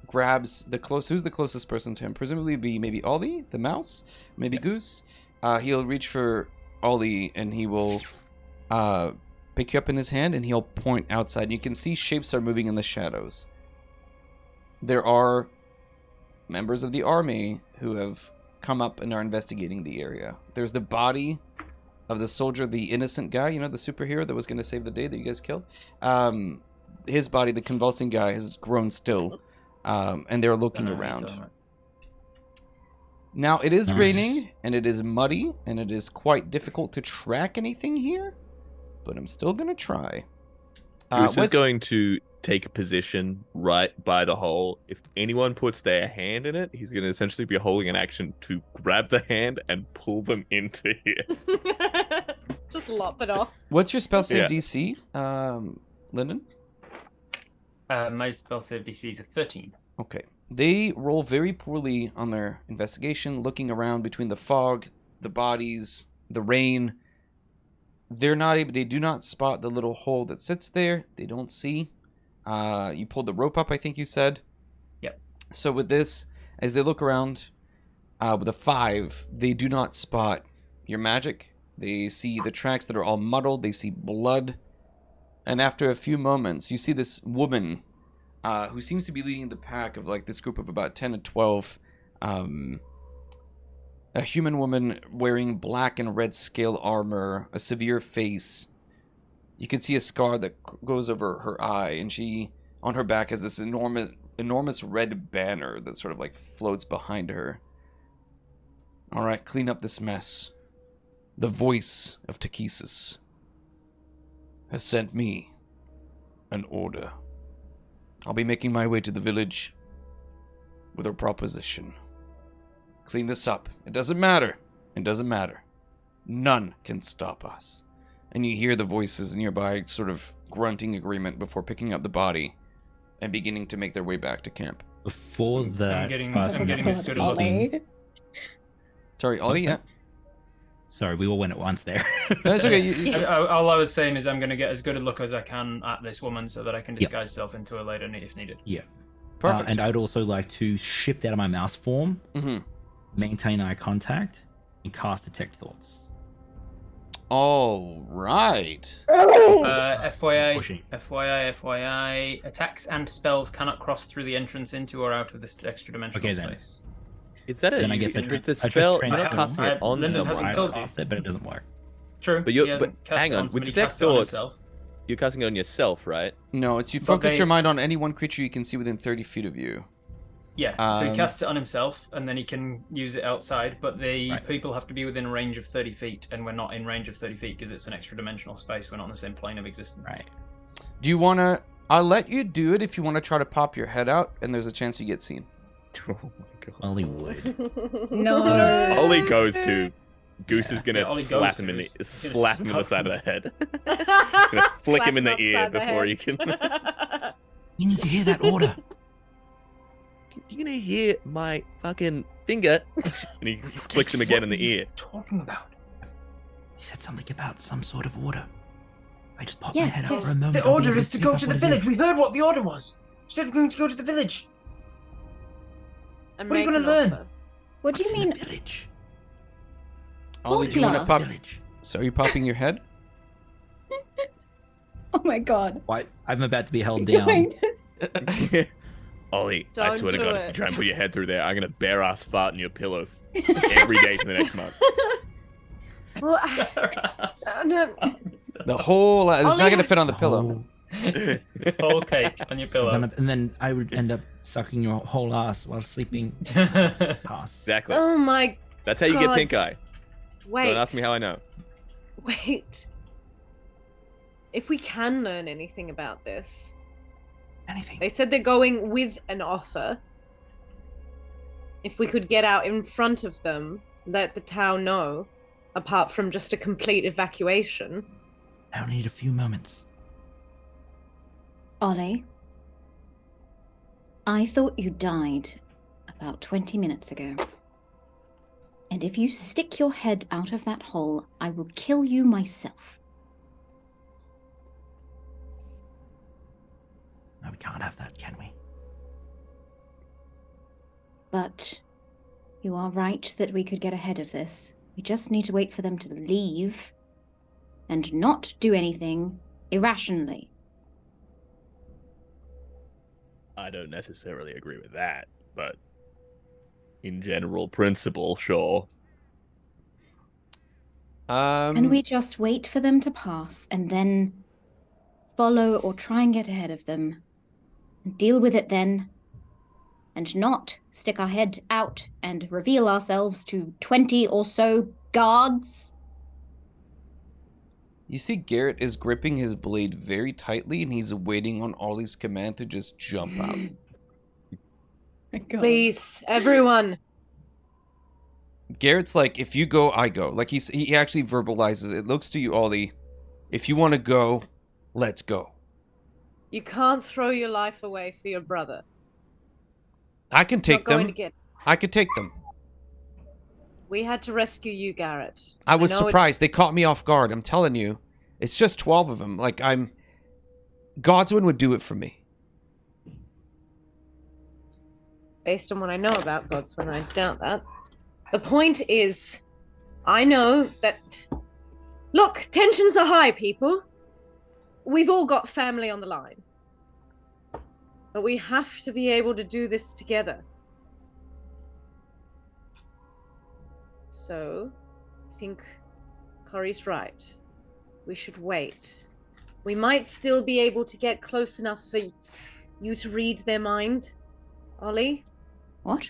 grabs who's the closest person to him? Presumably be maybe Ollie, the mouse, maybe Goose. He'll reach for Ollie, and he will pick you up in his hand, and he'll point outside. And you can see shapes are moving in the shadows. There are members of the army who have come up and are investigating the area. There's the body of the soldier, the innocent guy, the superhero that was going to save the day that you guys killed. His body, the convulsing guy, has grown still, and they're looking around. Now, it is raining, and it is muddy, and it is quite difficult to track anything here, but I'm still going to try. Goose is going to take a position right by the hole. If anyone puts their hand in it, he's going to essentially be holding an action to grab the hand and pull them into here. Just lop it off. What's your spell save DC, Lyndon? My spell save DC is a 13. Okay. They roll very poorly on their investigation, looking around between the fog, the bodies, the rain. They do not spot the little hole that sits there. They don't see. You pulled the rope up, I think you said. Yep. So with this, as they look around with a 5, they do not spot your magic. They see the tracks that are all muddled. They see blood. And after a few moments, you see this woman who seems to be leading the pack of this group of about 10 to 12. A human woman wearing black and red scale armor, a severe face. You can see a scar that goes over her eye, and she, on her back, has this enormous red banner that sort of floats behind her. All right, clean up this mess. The voice of Takesis has sent me an order. I'll be making my way to the village with a proposition. Clean this up. It doesn't matter. It doesn't matter. None can stop us. And you hear the voices nearby sort of grunting agreement before picking up the body and beginning to make their way back to camp. Before that, I'm getting person that was as good a look. speaking- Sorry, Ollie. Yeah. Sorry, we all went at once there. That's okay. All I was saying is I'm going to get as good a look as I can at this woman so that I can disguise self into her later if needed. Yeah. Perfect. And I'd also like to shift out of my mouse form, Mm-hmm. maintain eye contact, and cast Detect Thoughts. All right. FYI, FYI, attacks and spells cannot cross through the entrance into or out of this extra dimensional Okay, then. space. Is that it? Then I guess with I the just spell, trained you're it not casting it on Lyndon hasn't someone. told you. Cast it, but it doesn't work. True. But you're- he hasn't but cast hang it on, on with somebody, he Detect cast it on Thoughts- himself. You're casting it on yourself, right? No, it's you But focus they- your mind on any one creature you can see within 30 feet of you. Yeah, so he Um, casts it on himself, and then he can use it outside, but the Right. people have to be within a range of 30 feet, and we're not in range of 30 feet because it's an extra dimensional space. We're not on the same plane of existence. Right. Do you want to... I'll let you do it if you want to try to pop your head out, and there's a chance you get seen. Oh my god. Ollie would. No. Ollie goes to. Goose is gonna Yeah, Ollie slap goes him to in the is gonna slap him in the side of the head. Gonna Gonna flick him in the ear before you can. You need to hear that order. You're gonna hear my fucking finger, and he flicks him again in the ear. Talking about He said something about some sort of order. I just popped Yeah, my head out yes. for a moment. The I'll be order able is to pick go up to what the it village. is. We heard what the order was. You said we're going to go to the village. And What are you make gonna an learn? offer. What do you What's in mean? the village? Ollie, do you want to Vogler. pop... Village. So are you popping your head? Oh my god. Why? I'm about to be held down. Wait. Ollie, I Don't swear to do God, if you it. try and put your head through there, I'm gonna bare ass fart in your pillow every day for the next month. Well, no. The whole... it's not Ollie going to has- fit on the pillow. This whole cake on your pillow. And then I would end up sucking your whole ass while sleeping past. Exactly. Oh my. That's how you get pink God. eye. Wait. Don't ask me how I know. Wait. If we can learn anything about this, Anything. they said they're going with an offer. If we could get out in front of them, let the town know, apart from just a complete evacuation. I only need a few moments. Ollie, I thought you died about 20 minutes ago. And if you stick your head out of that hole, I will kill you myself. No, we can't have that, can we? But you are right that we could get ahead of this. We just need to wait for them to leave and not do anything irrationally. I don't necessarily agree with that, but in general principle, sure. And we just wait for them to pass and then follow or try and get ahead of them. And deal with it then. And not stick our head out and reveal ourselves to 20 or so guards. You see Garrett is gripping his blade very tightly, and he's waiting on Ollie's command to just jump out. Please, everyone. Garrett's like, if you go, I go. Like, he actually verbalizes it. Looks to you, Ollie. If you want to go, let's go. You can't throw your life away for your brother. I can It's take not going them. to get. I could take them. We had to rescue you, Garrett. I was know surprised. it's- They caught me off guard. I'm telling you. It's just 12 of them. Like, Godswin would do it for me. Based on what I know about Godswin, I doubt that. The point is, I know that. Look, tensions are high, people. We've all got family on the line. But we have to be able to do this together. So, I think Corey's right. We should wait. We might still be able to get close enough for you to read their mind, Ollie. What?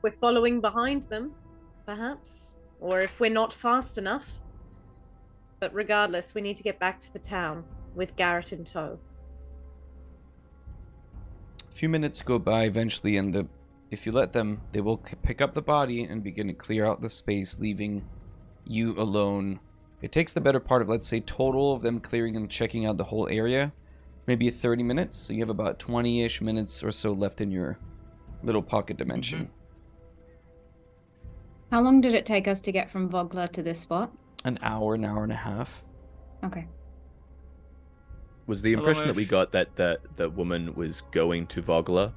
We're following behind them, perhaps. Or if we're not fast enough. But regardless, we need to get back to the town with Garrett in tow. A few minutes go by eventually, and if you let them, they will pick up the body and begin to clear out the space, leaving you alone. It takes the better part of, let's say, total of them clearing and checking out the whole area. maybe 30 minutes. So you have about 20-ish minutes or so left in your little pocket dimension. How long did it take us to get from Vogler to this spot? An hour and a half. Okay. Was the impression that we got that the woman was going to Vogler?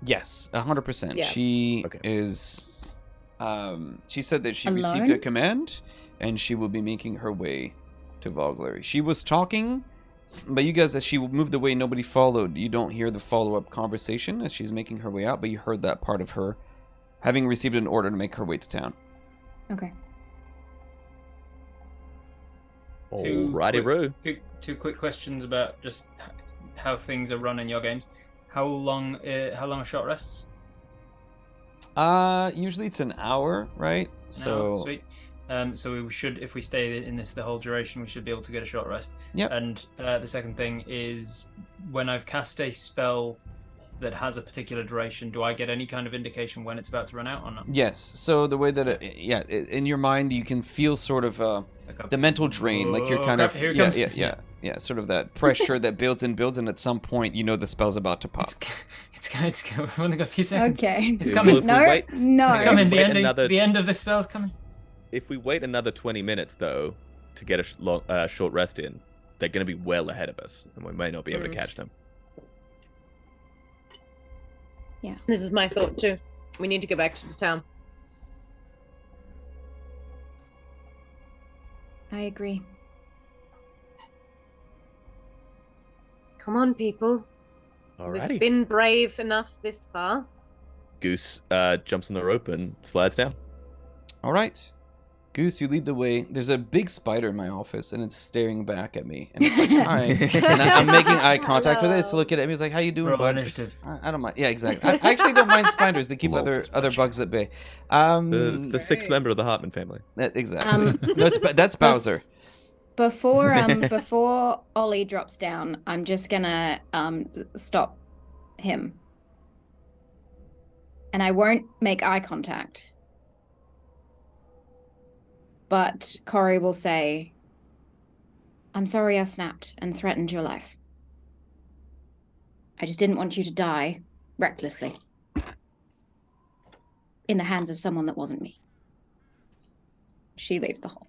Yes, 100%. Yeah. She Okay. is. She said that she received Alone? a command, and she will be making her way to Vogler. She was talking, but you guys, as she moved away, nobody followed. You don't hear the follow-up conversation as she's making her way out, but you heard that part of her having received an order to make her way to town. Okay. Alrighty-roo. Two quick questions about just how things are run in your games. How long are short rests? Usually it's an hour, right? No, sweet. So we should, if we stay in this the whole duration, we should be able to get a short rest. Yep. And the second thing is, when I've cast a spell that has a particular duration, do I get any kind of indication when it's about to run out or not? Yes. So the way that in your mind you can feel sort of the mental drain, like you're kind Oh, of crap, here it comes. yeah, sort of that pressure that builds, and at some point you know the spell's about to pop. It's we've only got a few seconds. Okay. It's Well, coming. if we No, wait- no. It's coming. Wait another- The end of this spell's coming. If we wait another 20 minutes, though, to get a short rest in, they're going to be well ahead of us, and we may not be able to catch them. This is my thought too. We need to go back to the town. I agree. Come on, people. We've Alrighty. been brave enough this far. Goose jumps on the rope and slides down. All right. Goose, you lead the way. There's a big spider in my office, and it's staring back at me. And it's like, hi. And I'm making eye contact with it. It's looking at me. It's like, how you doing, Roll bud? initiative. I don't mind. Yeah, exactly. I actually don't mind spiders. They keep other bugs at bay. The sixth member of the Hartman family. Exactly. No, that's Bowser. Before Ollie drops down, I'm just gonna stop him. And I won't make eye contact. But Corey will say, I'm sorry I snapped and threatened your life. I just didn't want you to die recklessly in the hands of someone that wasn't me. She leaves the hall.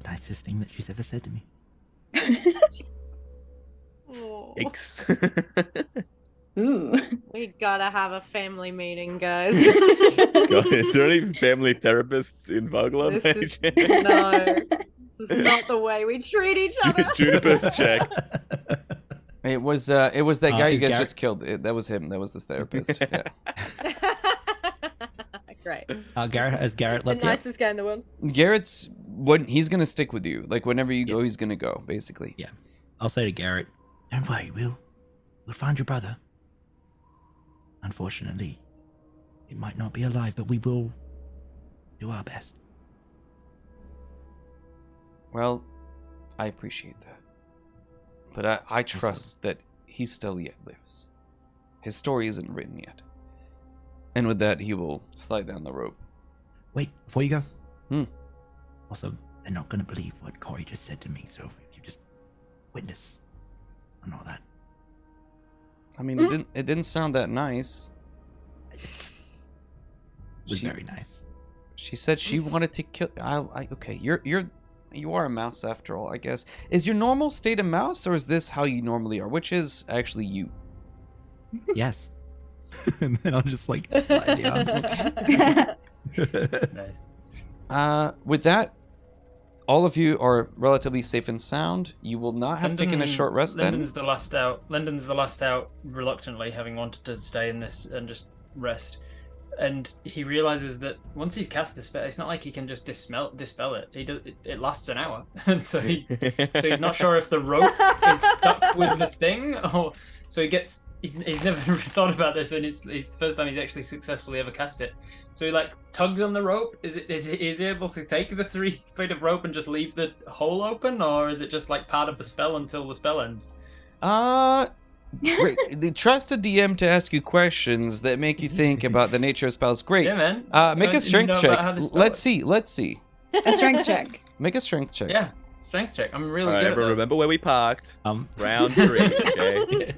Nicest thing that she's ever said to me. Yikes. Ooh. We gotta have a family meeting, guys. God, is there any family therapists in Vogler? This is, no, this is not the way we treat each other. Juniper's checked. It was that guy you is guys Garrett- just killed. That was him. That was this therapist. Yeah. Great. Garrett has Garrett The left yet? nicest guy in the world. Garrett's he's gonna stick with you. Like whenever you go, he's gonna go. Basically. Yeah. I'll say to Garrett, don't worry, we'll find your brother. Unfortunately, it might not be alive, but we will do our best. Well, I appreciate that, but I trust that he still yet lives. His story isn't written yet. And with that, he will slide down the rope. Wait, before you go. Hmm. Also, they're not going to believe what Corey just said to me, so if you just witness and all that. I mean, it didn't sound that nice. It was She- very nice. She said she wanted to kill. Okay, you are a mouse after all, I guess. Is your normal state a mouse, or is this how you normally are? Which is actually you? Yes. And then I'll just like slide down. Nice. With that, all of you are relatively safe and sound. You will not have taken a short rest Lyndon's the last out. Lyndon's the last out, reluctantly, having wanted to stay in this and just rest. And he realizes that once he's cast the spell, it's not like he can just dispel it. It lasts an hour, and so he's not sure if the rope is stuck with the thing, or so he gets. He's never thought about this, and it's the first time he's actually successfully ever cast it. So he like tugs on the rope. Is he able to take the 3 feet of rope and just leave the hole open, or is it just like part of the spell until the spell ends? Great. Trust a DM to ask you questions that make you think about the nature of spells. Great. Yeah, man. Make a strength check. Let's see. A strength check. Make a strength check. Yeah. Strength check. I'm really All right, good at everyone, those. remember where we parked? Round 3, okay?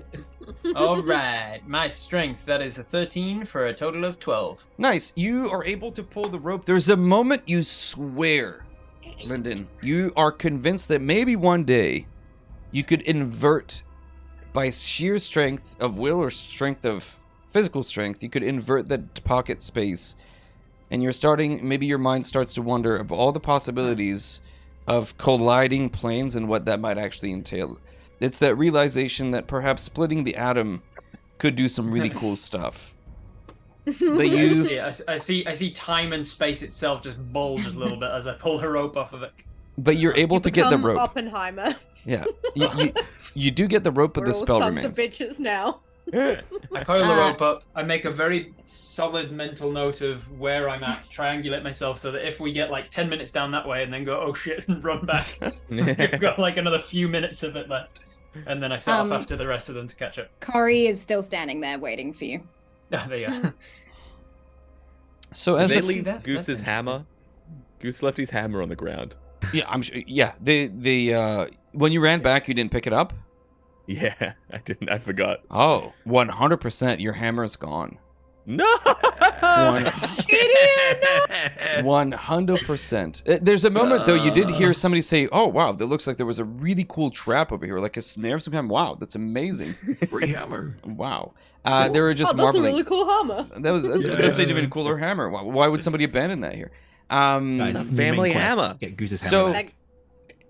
All right, my strength, that is a 13 for a total of 12. Nice. You are able to pull the rope. There's a moment you swear, Lyndon, you are convinced that maybe one day you could invert by sheer strength of will or strength of physical strength. You could invert the pocket space, and maybe your mind starts to wonder of all the possibilities of colliding planes and what that might actually entail. It's that realization that perhaps splitting the atom could do some really cool stuff. But I see time and space itself just bulge a little bit as I pull the rope off of it. But you're able to get the rope. Oppenheimer. Yeah, you do get the rope, but We're the all spell sons remains. of bitches now. I coil the rope up. I make a very solid mental note of where I'm at, triangulate myself so that if we get like 10 minutes down that way and then go, oh shit, and run back, we've got like another few minutes of it left. And then I set off after the rest of them to catch up. Corey is still standing there waiting for you. Ah, there you go. So Did as they the leave Goose's hammer? Goose left his hammer on the ground. yeah, I'm sure. Yeah, when you ran back, you didn't pick it up. Yeah, I didn't. I forgot. Oh, 100%. Your hammer's gone. No! 100%. There's a moment, though, you did hear somebody say, oh, wow, that looks like there was a really cool trap over here, like a snare of some kind. Wow, that's amazing. Free hammer. Wow. They were just That's marveling. a really cool hammer. That's an even cooler hammer. Why would somebody abandon that here? Guys, family hammer. Get Goose's So- hammer back.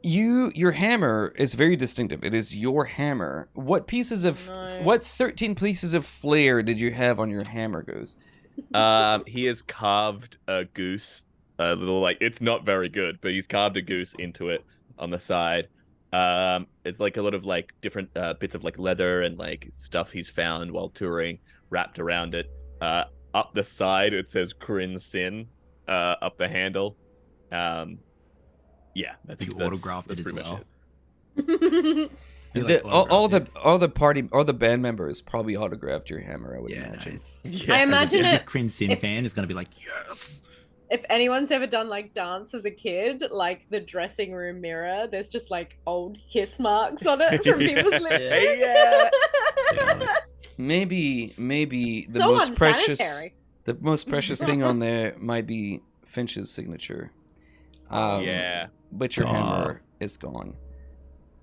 Your hammer is very distinctive. It is your hammer. What 13 pieces of flair did you have on your hammer, Goose? He has carved a goose. A little, like, it's not very good, but he's carved a goose into it on the side. It's like a lot of like different bits of like leather and like stuff he's found while touring wrapped around it. Up the side it says Kryn Sin. Up the handle. Yeah, that's autographed that's it as pretty well. much it. All the band members probably autographed your hammer, I would imagine. Nice. Yeah. I imagine This it. Kryn Sin if- fan is gonna be like, yes. If anyone's ever done like dance as a kid, like the dressing room mirror, there's just like old kiss marks on it from people's lips. Yeah. Maybe the So most precious unsanitary. thing on there might be Finch's signature. Yeah. But your Aw. hammer is gone.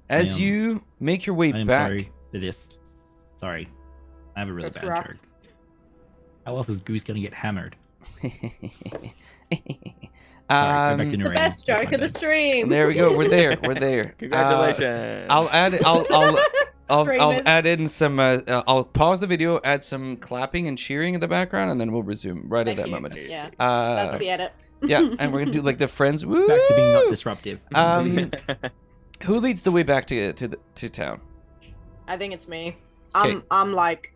As I am- you make your way I am back, sorry for this. Sorry. I have a really That's bad rough. joke. How else is Goose gonna get hammered? Sorry, go back to The narrating. best That's joke my of the bad. stream. there we go. We're there. Congratulations. I'll Screamers. add in some. I'll pause the video, add some clapping and cheering in the background, and then we'll resume right at Thank that you. moment. Yeah, that's Uh, the edit. yeah, and we're gonna do like the friends. Woo! Back to being not disruptive. Who leads the way back to town? I think it's me. 'Kay. I'm like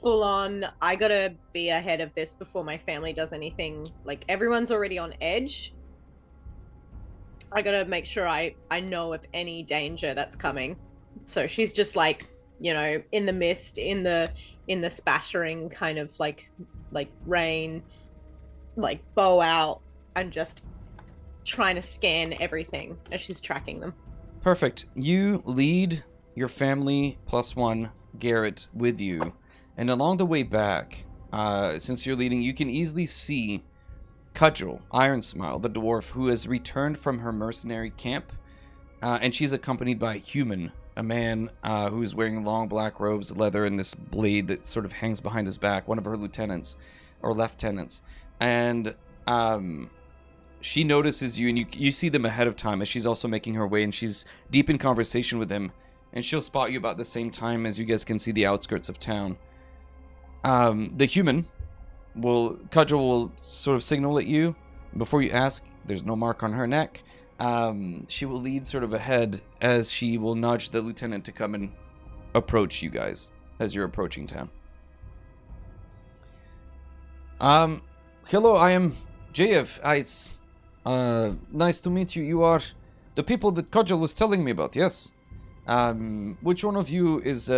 full on. I gotta be ahead of this before my family does anything. Like everyone's already on edge. I gotta make sure I know of any danger that's coming. So she's just like, you know, in the mist, in the spattering kind of like rain, like bow out, and just trying to scan everything as she's tracking them. Perfect. You lead your family plus one, Garrett, with you. And along the way back, since you're leading, you can easily see Cudgel, Iron Smile, the dwarf, who has returned from her mercenary camp. And she's accompanied by a human, a man who's wearing long black robes, leather, and this blade that sort of hangs behind his back, one of her lieutenants or lieutenants. And she notices you, and you see them ahead of time as she's also making her way, and she's deep in conversation with him, and she'll spot you about the same time as you guys can see the outskirts of town. The human Cudgel will sort of signal at you. Before you ask, there's no mark on her neck. She will lead sort of ahead as she will nudge the lieutenant to come and approach you guys as you're approaching town. Hello, I am JF. It's nice to meet you. You are the people that Cudgel was telling me about, yes? Which one of you is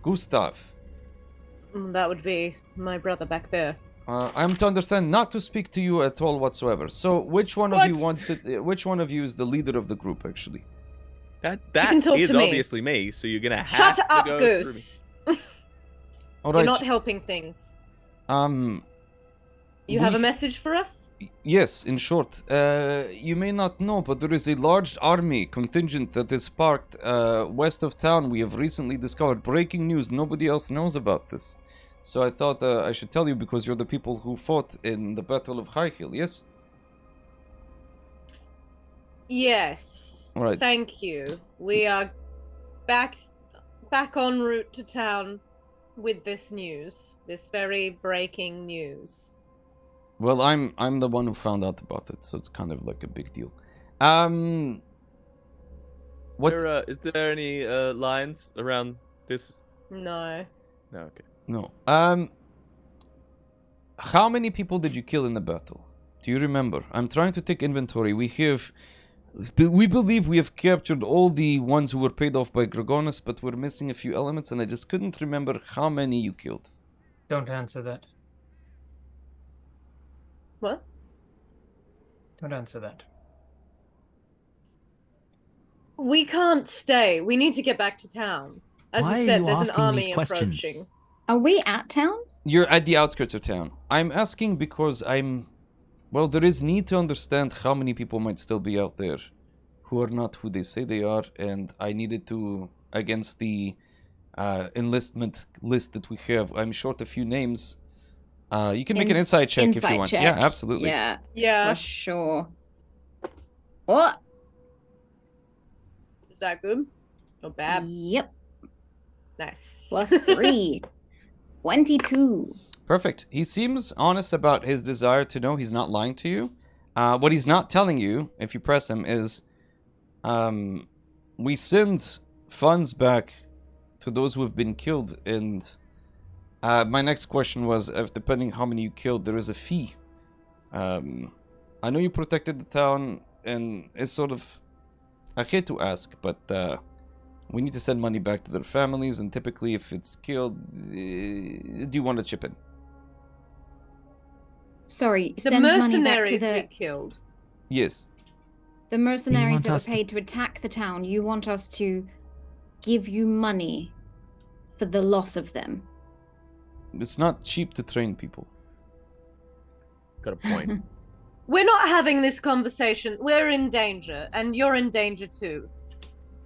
Gustav? That would be my brother back there. I'm to understand not to speak to you at all whatsoever. So, which one of you What? wants to? Which one of you is the leader of the group, actually? That can talk is to me. obviously me. So you're gonna have Shut to up, go through me. Goose. All You're right. not helping things. You have a message for us? Yes, in short, you may not know, but there is a large army contingent that is parked west of town. We have recently discovered breaking news. Nobody else knows about this. So I thought I should tell you because you're the people who fought in the Battle of High Hill, yes? Yes. All right. Thank you. We are back en route to town with this news. This very breaking news. Well, I'm the one who found out about it, so it's kind of like a big deal. What? Is there any lines around this? No. No, okay. No. How many people did you kill in the battle? Do you remember? I'm trying to take inventory. We believe we have captured all the ones who were paid off by Dragonlance, but we're missing a few elements, and I just couldn't remember how many you killed. Don't answer that. What? Don't answer that. We can't stay. We need to get back to town. As Why you are said, you there's an asking army these questions? approaching. Are we at town? You're at the outskirts of town. I'm asking because well, there is need to understand how many people might still be out there who are not who they say they are, and I needed to, against the enlistment list that we have, I'm short a few names. You can make an insight check if you want. Check. Yeah, absolutely. Yeah, Yeah. for sure. What? Is that good? Not bad. Yep. Nice. Plus 3. 22. Perfect. He seems honest about his desire to know. He's not lying to you. What he's not telling you, if you press him, is we send funds back to those who have been killed. And my next question was, if depending how many you killed, there is a fee. I know you protected the town, and it's sort of... I hate to ask, but we need to send money back to their families, and typically if it's killed, do you want to chip in? Sorry, The send money back to mercenaries we the... killed. Yes. The mercenaries want that us were to- paid to attack the town, you want us to give you money for the loss of them. It's not cheap to train people. Got a point. We're not having this conversation. We're in danger, and you're in danger too.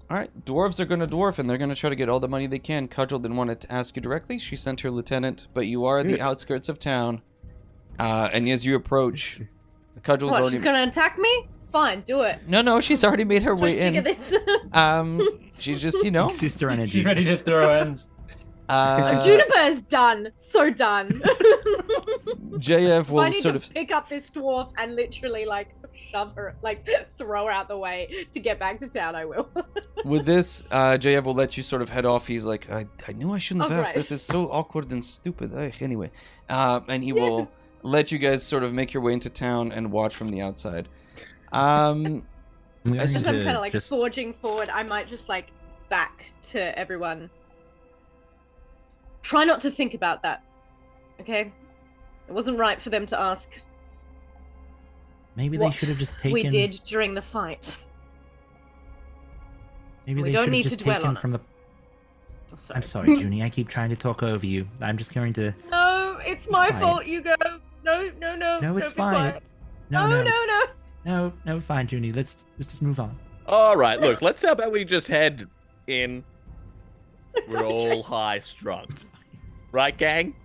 Alright, dwarves are gonna dwarf, and they're gonna try to get all the money they can. Cudgel didn't want to ask you directly. She sent her lieutenant, but you are at the outskirts of town. And as you approach, Cudgel's What, already... she's gonna attack me? Fine, do it. No, she's already made her way Jigga in. this. She's just, you know... Sister energy. She's ready to throw hands. Juniper is done. So done. JF I will need sort to of... pick up this dwarf and literally like shove her, like throw her out the way to get back to town. I will. With this, JF will let you sort of head off. He's like, I knew I shouldn't have Oh, asked. right. This is so awkward and stupid. Anyway. And he will let you guys sort of make your way into town and watch from the outside. I'm going As I'm to kind of like just- forging forward, I might just like back to everyone. Try not to think about that. Okay? It wasn't right for them to ask Maybe they what should have just taken. we did during the fight. Maybe We they don't should have need just to dwell taken on from the. Oh, sorry. I'm sorry, Junie. I keep trying to talk over you. I'm just going to. No, it's my Quiet. fault, you go. No. No, it's don't be fine. quiet. No, No. No, fine, Junie. Let's just move on. All right, look, let's how about we just head in. We're okay. all high strung. Right, gang?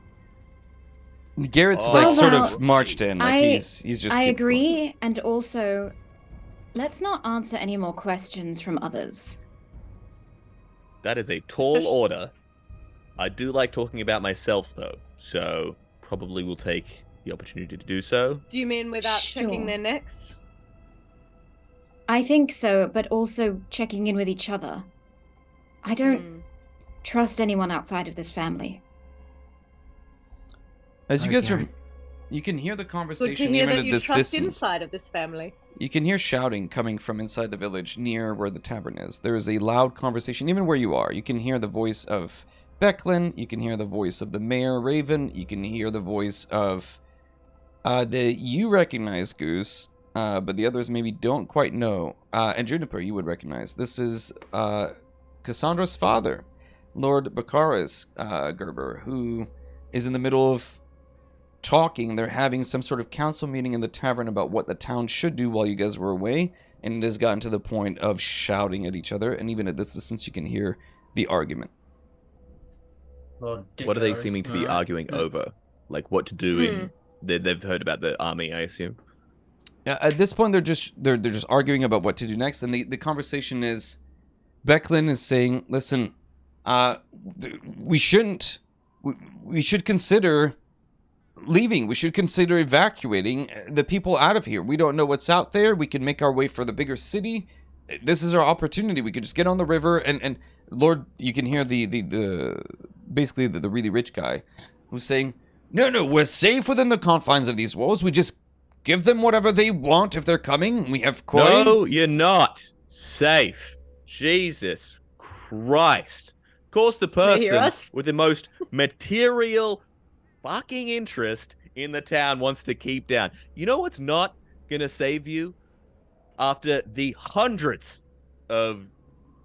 Garrett's Oh, like sort well, of marched in. Like he's just... I keep going. agree, and also, let's not answer any more questions from others. That is a tall Especially- order. I do like talking about myself, though, so probably will take the opportunity to do so. Do you mean without checking Sure. their necks? I think so, but also checking in with each other. I don't Hmm. trust anyone outside of this family. As you Alright, guys are... Garrett. You can hear the Good to conversation hear even that at you this trust distance. inside of this family. You can hear shouting coming from inside the village near where the tavern is. There is a loud conversation, even where you are. You can hear the voice of Becklin. You can hear the voice of the mayor, Raven. You can hear the voice of You recognize Goose, but the others maybe don't quite know. And Juniper, you would recognize. This is Cassandra's father, Lord Baccharis Gerber, who is in the middle of talking. They're having some sort of council meeting in the tavern about what the town should do while you guys were away, and it has gotten to the point of shouting at each other, and even at this distance you can hear the argument. What are they seeming to be arguing over? Like what to do in... They've heard about the army, I assume. At this point, they're just arguing about what to do next, and the conversation is, Becklin is saying, "Listen, we should consider leaving. We should consider evacuating the people out of here. We don't know what's out there. We can make our way for the bigger city. This is our opportunity. We could just get on the river and Lord, you can hear the basically the really rich guy who's saying." No, we're safe within the confines of these walls. We just give them whatever they want if they're coming. We have coin. No, you're not safe. Jesus Christ. Of course, the person with the most material fucking interest in the town wants to keep down. You know what's not going to save you? After the hundreds of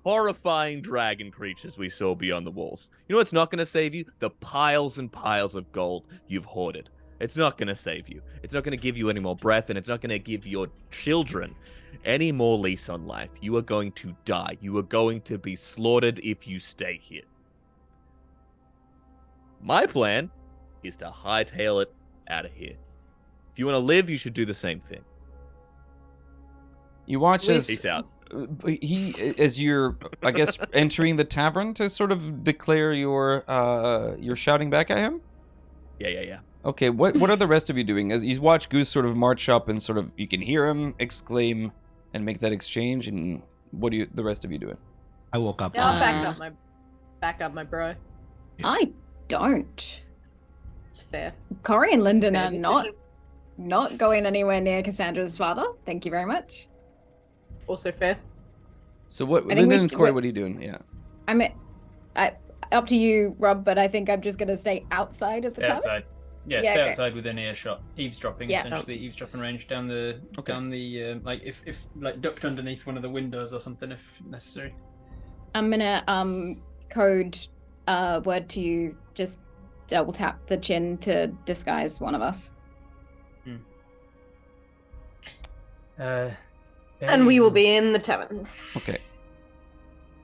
horrifying dragon creatures we saw beyond the walls. You know what's not going to save you? The piles and piles of gold you've hoarded. It's not going to save you. It's not going to give you any more breath, and it's not going to give your children any more lease on life. You are going to die. You are going to be slaughtered if you stay here. My plan is to hightail it out of here. If you want to live, you should do the same thing. You watch as... Peace out. As you're, I guess, entering the tavern to sort of declare your shouting back at him? Yeah. Okay, what are the rest of you doing? As you watch Goose sort of march up and sort of, you can hear him exclaim and make that exchange, and what are the rest of you doing? I woke up. Yeah, I'll back up my bro. I don't. It's fair. Corey and Lyndon are decision. not going anywhere near Cassandra's father. Thank you very much. Also fair. So what, I think Lyndon and Corey, what are you doing? Yeah. Up to you, Rob, but I think I'm just going to stay outside of the tavern. Outside. Yeah, Yeah, stay okay. outside within earshot. Eavesdropping, Yeah. essentially. Eavesdropping range down the, like, if like, ducked underneath one of the windows or something, if necessary. I'm going to code word to you, just double tap the chin to disguise one of us. And we will be in the tavern. Okay.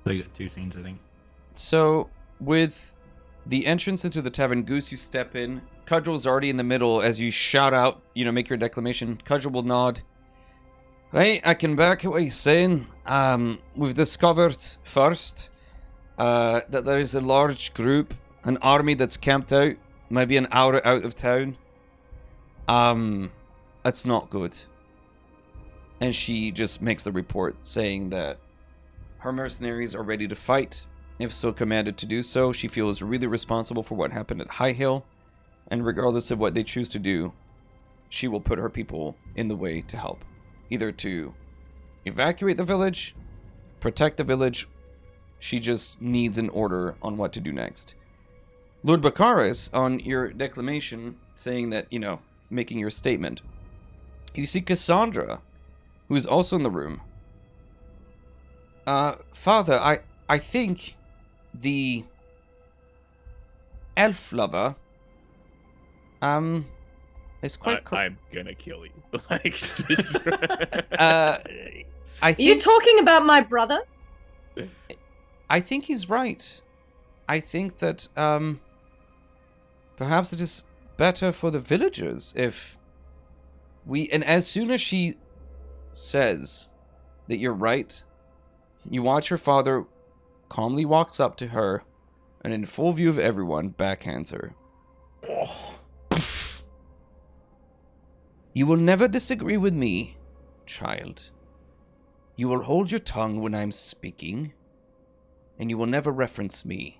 So you got two scenes, I think. So, with the entrance into the tavern, Goose, you step in. Cudgel's already in the middle as you shout out, make your declamation. Cudgel will nod. Right, I can back what he's saying. We've discovered first that there is a large group, an army that's camped out, maybe an hour out of town. That's not good. And she just makes the report saying that her mercenaries are ready to fight, if so commanded to do so. She feels really responsible for what happened at High Hill, and regardless of what they choose to do, she will put her people in the way to help. Either to evacuate the village, protect the village, she just needs an order on what to do next. Lord Baccharis, on your declamation, saying that, making your statement, you see Cassandra, who is also in the room. Father, I think the elf lover is quite... I'm gonna kill you. Are you talking about my brother? I think he's right. I think that perhaps it is better for the villagers if we... And as soon as she says that you're right, you watch her father calmly walks up to her and in full view of everyone backhands her. Oh. You will never disagree with me, child. You will hold your tongue when I'm speaking, and you will never reference me.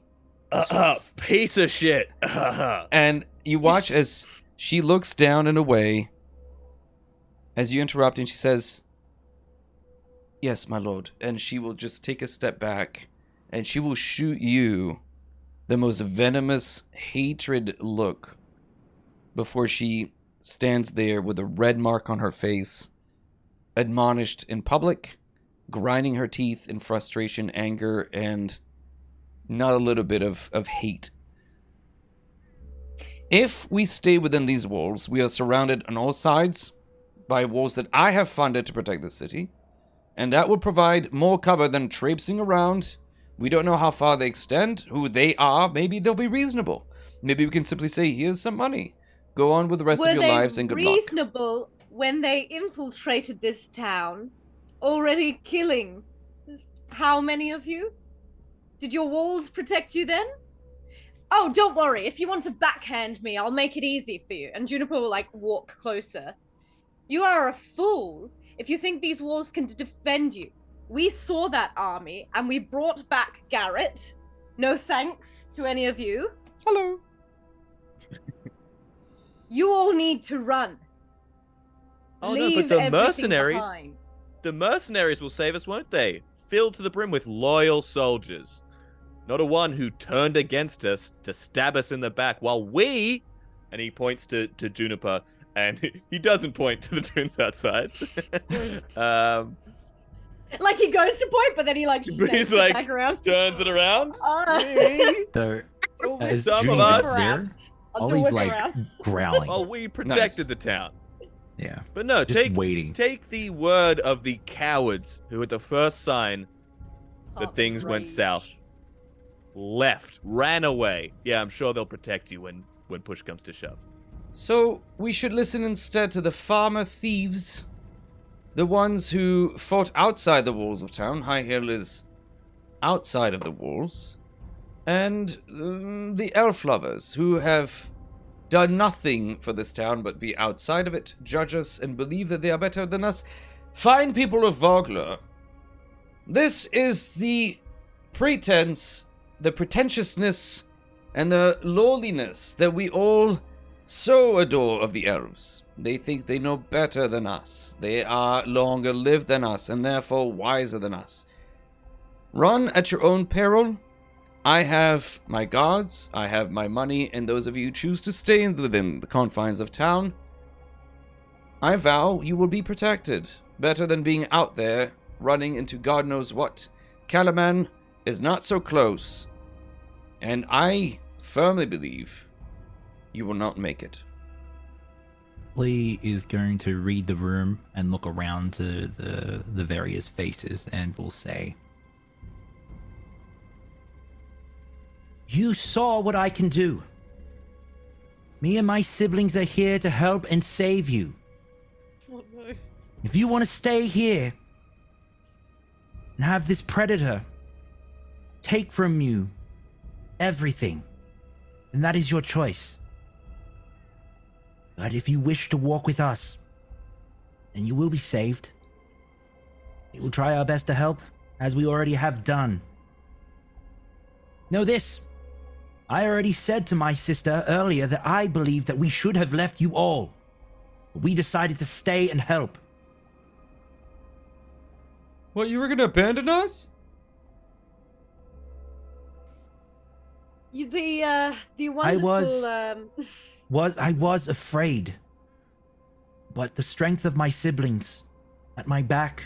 Piece of shit. And you watch as she looks down and away as you interrupt, and she says, "Yes, my lord." And she will just take a step back, and she will shoot you the most venomous hatred look before she stands there with a red mark on her face, admonished in public, grinding her teeth in frustration, anger, and not a little bit of hate. If we stay within these walls, we are surrounded on all sides by walls that I have funded to protect the city, and that will provide more cover than traipsing around. We don't know how far they extend, who they are. Maybe they'll be reasonable. Maybe we can simply say, here's some money. Go on with the rest of your lives and good luck. Were they reasonable when they infiltrated this town, already killing how many of you? Did your walls protect you then? Oh, don't worry. If you want to backhand me, I'll make it easy for you. And Juniper will, walk closer. You are a fool if you think these walls can defend you. We saw that army, and we brought back Garrett. No thanks to any of you. Hello. You all need to run. Oh Leave no, but the everything mercenaries, behind. the mercenaries will save us, won't they? Filled to the brim with loyal soldiers. Not a one who turned against us to stab us in the back while we, and he points to Juniper, and he doesn't point to the twins outside. He goes to point, but then he He's snakes it back around. turns it around. So, as Some of Juniper's us. there, I'll do Ollie's it like around. growling. Well, we protected Nice. the town. Yeah, But no, just waiting. take the word of the cowards who at the first sign that things went south, left, ran away. Yeah, I'm sure they'll protect you when push comes to shove. So, we should listen instead to the farmer thieves. The ones who fought outside the walls of town. High Hill is outside of the walls. And the elf lovers who have done nothing for this town but be outside of it, judge us, and believe that they are better than us. Fine people of Vogler. This is the pretense, the pretentiousness, and the lowliness that we all so adore of the elves. They think they know better than us. They are longer lived than us, and therefore wiser than us. Run at your own peril. I have my guards, I have my money, and those of you who choose to stay within the confines of town, I vow you will be protected. Better than being out there, running into God knows what. Calaman is not so close, and I firmly believe you will not make it. Lee is going to read the room and look around to the various faces and will say, "You saw what I can do. Me and my siblings are here to help and save you. Oh, no. If you want to stay here and have this predator take from you everything, then that is your choice. But if you wish to walk with us, then you will be saved. We will try our best to help, as we already have done. Know this. I already said to my sister earlier that I believed that we should have left you all. But we decided to stay and help. What, you were gonna abandon us? The wonderful, I was afraid. But the strength of my siblings at my back,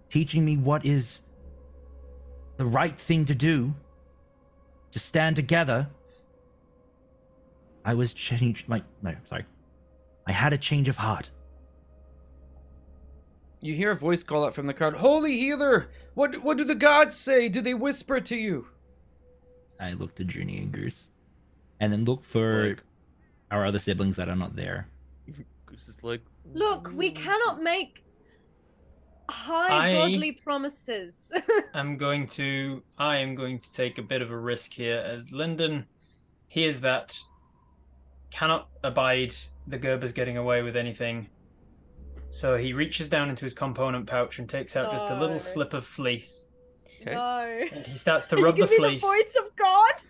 teaching me what is the right thing to do, to stand together, I was changed. I had a change of heart. You hear a voice call out from the crowd, "Holy healer! What do the gods say? Do they whisper to you?" I looked at Junie and Goose, and then look for our other siblings that are not there. Goose is like, look, we cannot make high godly promises. I am going to take a bit of a risk here, as Lyndon hears that, cannot abide the Gerbers getting away with anything. So he reaches down into his component pouch and takes out just a little slip of fleece. Okay. No. And he starts to rub the fleece. The voice of God?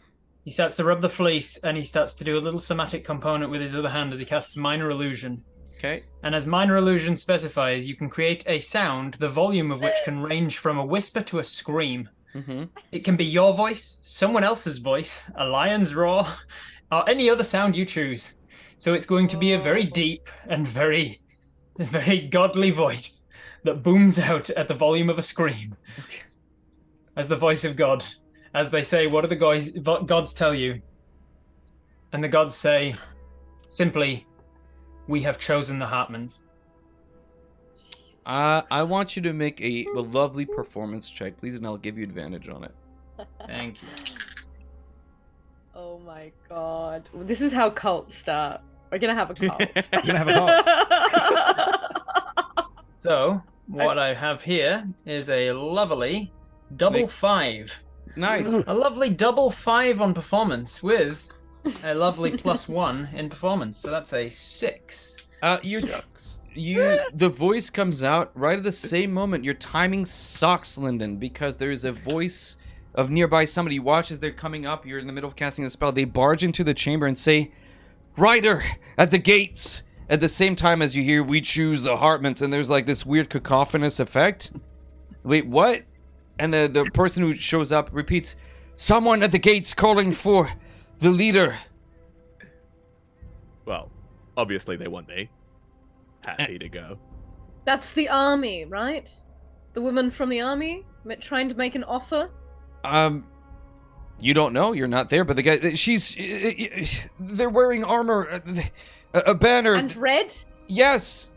He starts to rub the fleece, and he starts to do a little somatic component with his other hand as he casts Minor Illusion. Okay. And as Minor Illusion specifies, you can create a sound, the volume of which can range from a whisper to a scream. Mm-hmm. It can be your voice, someone else's voice, a lion's roar, or any other sound you choose. So it's going to be a very deep and very, very godly voice that booms out at the volume of a scream. As the voice of God. As they say, what do the gods tell you? And the gods say, simply, we have chosen the Hartmans. I want you to make a lovely performance check, please, and I'll give you advantage on it. Thank you. Oh my god. This is how cults start. We're gonna have a cult. We're gonna have a cult. So, what I have here is a lovely double 5. Nice. A lovely double 5 on performance with a lovely +1 in performance. So that's a 6. The voice comes out right at the same moment. Your timing sucks, Lyndon, because there's a voice of nearby somebody. You watch as they're coming up. You're in the middle of casting a spell. They barge into the chamber and say, "Rider at the gates." At the same time as you hear, "We choose the Hartmans," and there's like this weird cacophonous effect. Wait, what? And the person who shows up repeats, "Someone at the gates calling for the leader." Well, obviously they want me. Happy to go. That's the army, right? The woman from the army trying to make an offer? You don't know. You're not there, but the guy, they're wearing armor, a banner. And red? Yes.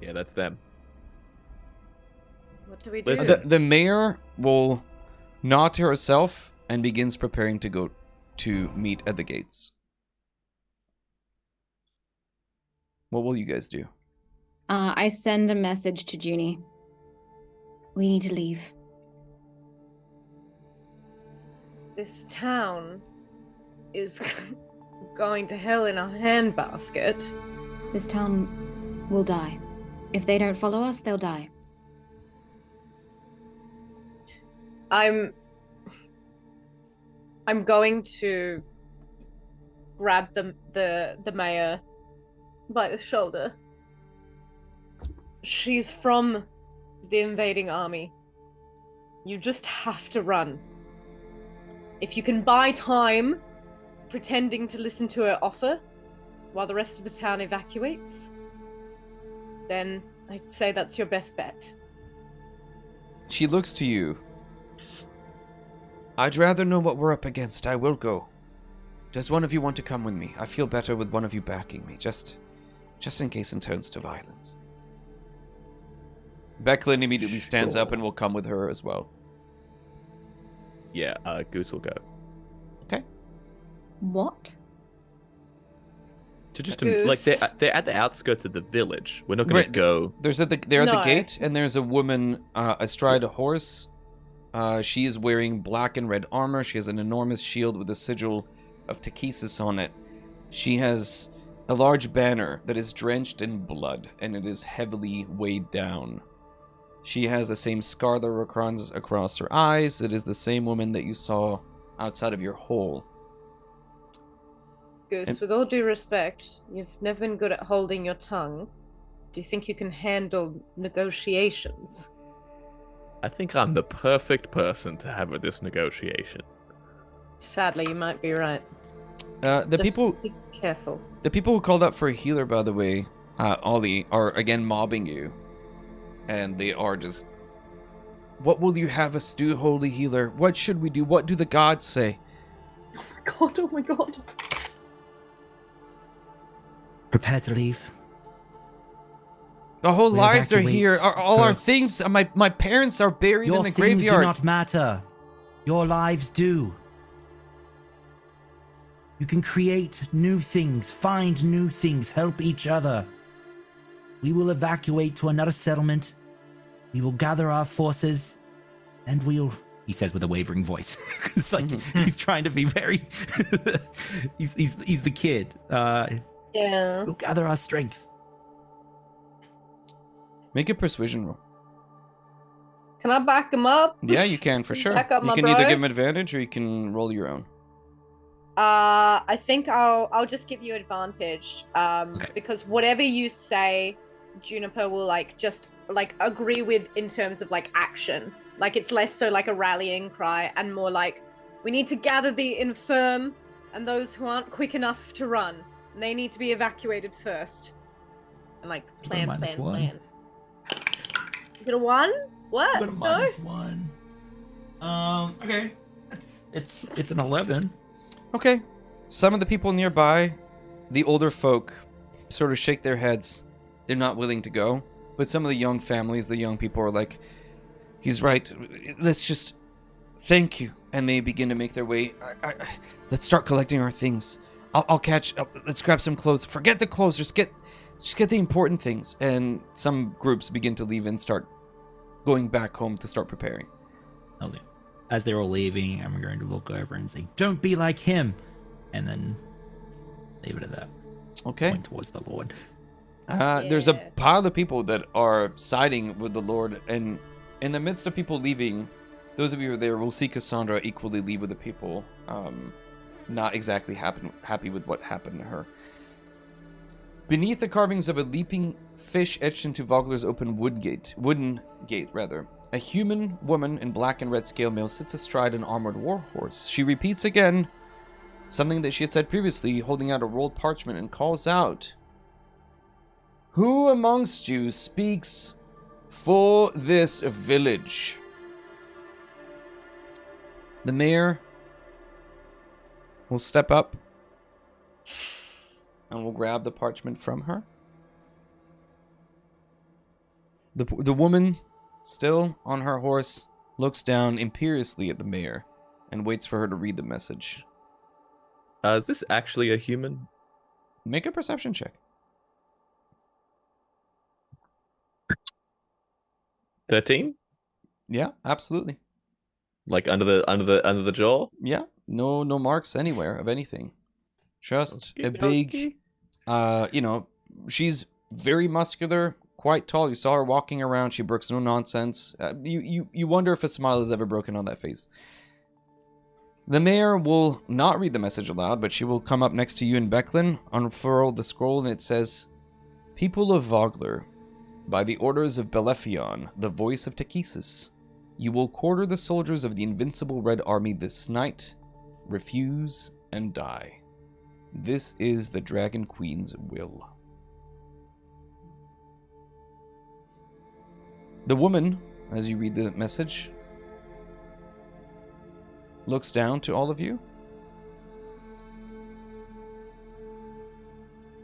Yeah, that's them. What do we do? Listen. The mayor will nod to herself and begins preparing to go to meet at the gates. What will you guys do? I send a message to Junie. We need to leave. This town is going to hell in a handbasket. This town will die. If they don't follow us, they'll die. I'm going to grab the mayor by the shoulder. She's from the invading army. You just have to run. If you can buy time pretending to listen to her offer while the rest of the town evacuates, then I'd say that's your best bet. She looks to you. I'd rather know what we're up against. I will go. Does one of you want to come with me? I feel better with one of you backing me, just in case it turns to violence. Becklin immediately stands up and will come with her as well. Yeah, Goose will go. Okay. What? To just Goose. like they're at the outskirts of the village. We're not going to Right. go. They're at the No. gate, and there's a woman astride a horse. She is wearing black and red armor. She has an enormous shield with a sigil of Takesis on it. She has a large banner that is drenched in blood, and it is heavily weighed down. She has the same scar that runs across her eyes. It is the same woman that you saw outside of your hole. Goose, And- with all due respect, you've never been good at holding your tongue. Do you think you can handle negotiations? I think I'm the perfect person to have with this negotiation. Sadly, you might be right. The Just people be careful. who called out for a healer, by the way, Ollie, are again mobbing you. And they are just, "What will you have us do, holy healer? What should we do? What do the gods say?" Oh my god. Prepare to leave. Our whole We lives are evacuate here. All our first. things, my parents are buried Your in the things graveyard. do not matter. Your lives do. You can create new things, find new things, help each other. We will evacuate to another settlement. We will gather our forces, and we'll... He says with a wavering voice. It's like he's trying to be very... he's the kid. Yeah. We'll gather our strength. Make a persuasion roll. Can I back him up? Yeah, you can for sure. Back up You my can either bro. give him advantage or you can roll your own. I think I'll just give you advantage. Okay. Because whatever you say, Juniper will just agree with in terms of action. It's less so like a rallying cry and more like, we need to gather the infirm and those who aren't quick enough to run. They need to be evacuated first. And like plan. -1. Is it a 1? What? Got a -1. Okay. It's an 11. Okay. Some of the people nearby, the older folk, sort of shake their heads. They're not willing to go. But some of the young families, the young people are like, he's right. Let's just thank you. And they begin to make their way. Let's start collecting our things. I'll catch up. Let's grab some clothes. Forget the clothes. Just get the important things. And some groups begin to leave and start going back home to start preparing. Okay. As they're all leaving, I'm going to look over and say, "Don't be like him," and then leave it at that. Okay. Point towards the Lord. There's a pile of people that are siding with the Lord, and in the midst of people leaving, those of you who are there will see Cassandra equally leave with the people, not exactly happy with what happened to her. Beneath the carvings of a leaping fish etched into Vogler's open wooden gate, a human woman in black and red scale mail sits astride an armored warhorse. She repeats again something that she had said previously, holding out a rolled parchment, and calls out, "Who amongst you speaks for this village?" The mayor will step up and will grab the parchment from her. The woman, still on her horse, looks down imperiously at the mayor and waits for her to read the message. Is this actually a human? Make a perception check. 13? Yeah, absolutely. Like under the jaw? Yeah, no marks anywhere of anything. Just a big, she's very muscular, quite tall. You saw her walking around. She brooks no nonsense. You wonder if a smile has ever broken on that face. The mayor will not read the message aloud, but she will come up next to you and Becklin, unfurl the scroll, and it says, "People of Vogler, by the orders of Belephion, the voice of Takesis, you will quarter the soldiers of the invincible Red Army this night. Refuse and die. This is the Dragon Queen's will." The woman, as you read the message, looks down to all of you.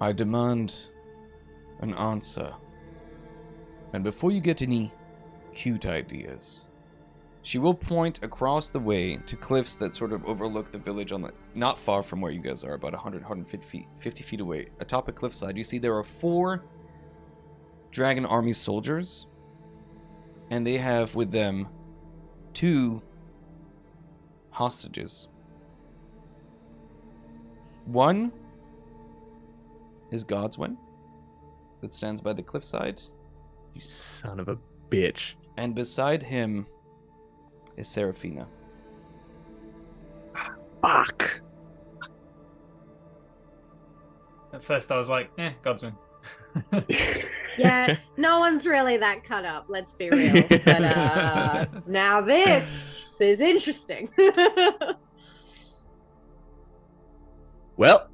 "I demand an answer. And before you get any cute ideas," she will point across the way to cliffs that sort of overlook the village on the not far from where you guys are, about 150 feet away. Atop a cliffside, you see there are 4 Dragon Army soldiers, and they have with them 2 hostages. One is Godswin, that stands by the cliffside. You son of a bitch. And beside him is Seraphina. Fuck. At first I was like, Godswin. Yeah, no one's really that cut up, let's be real. But now this is interesting. Well,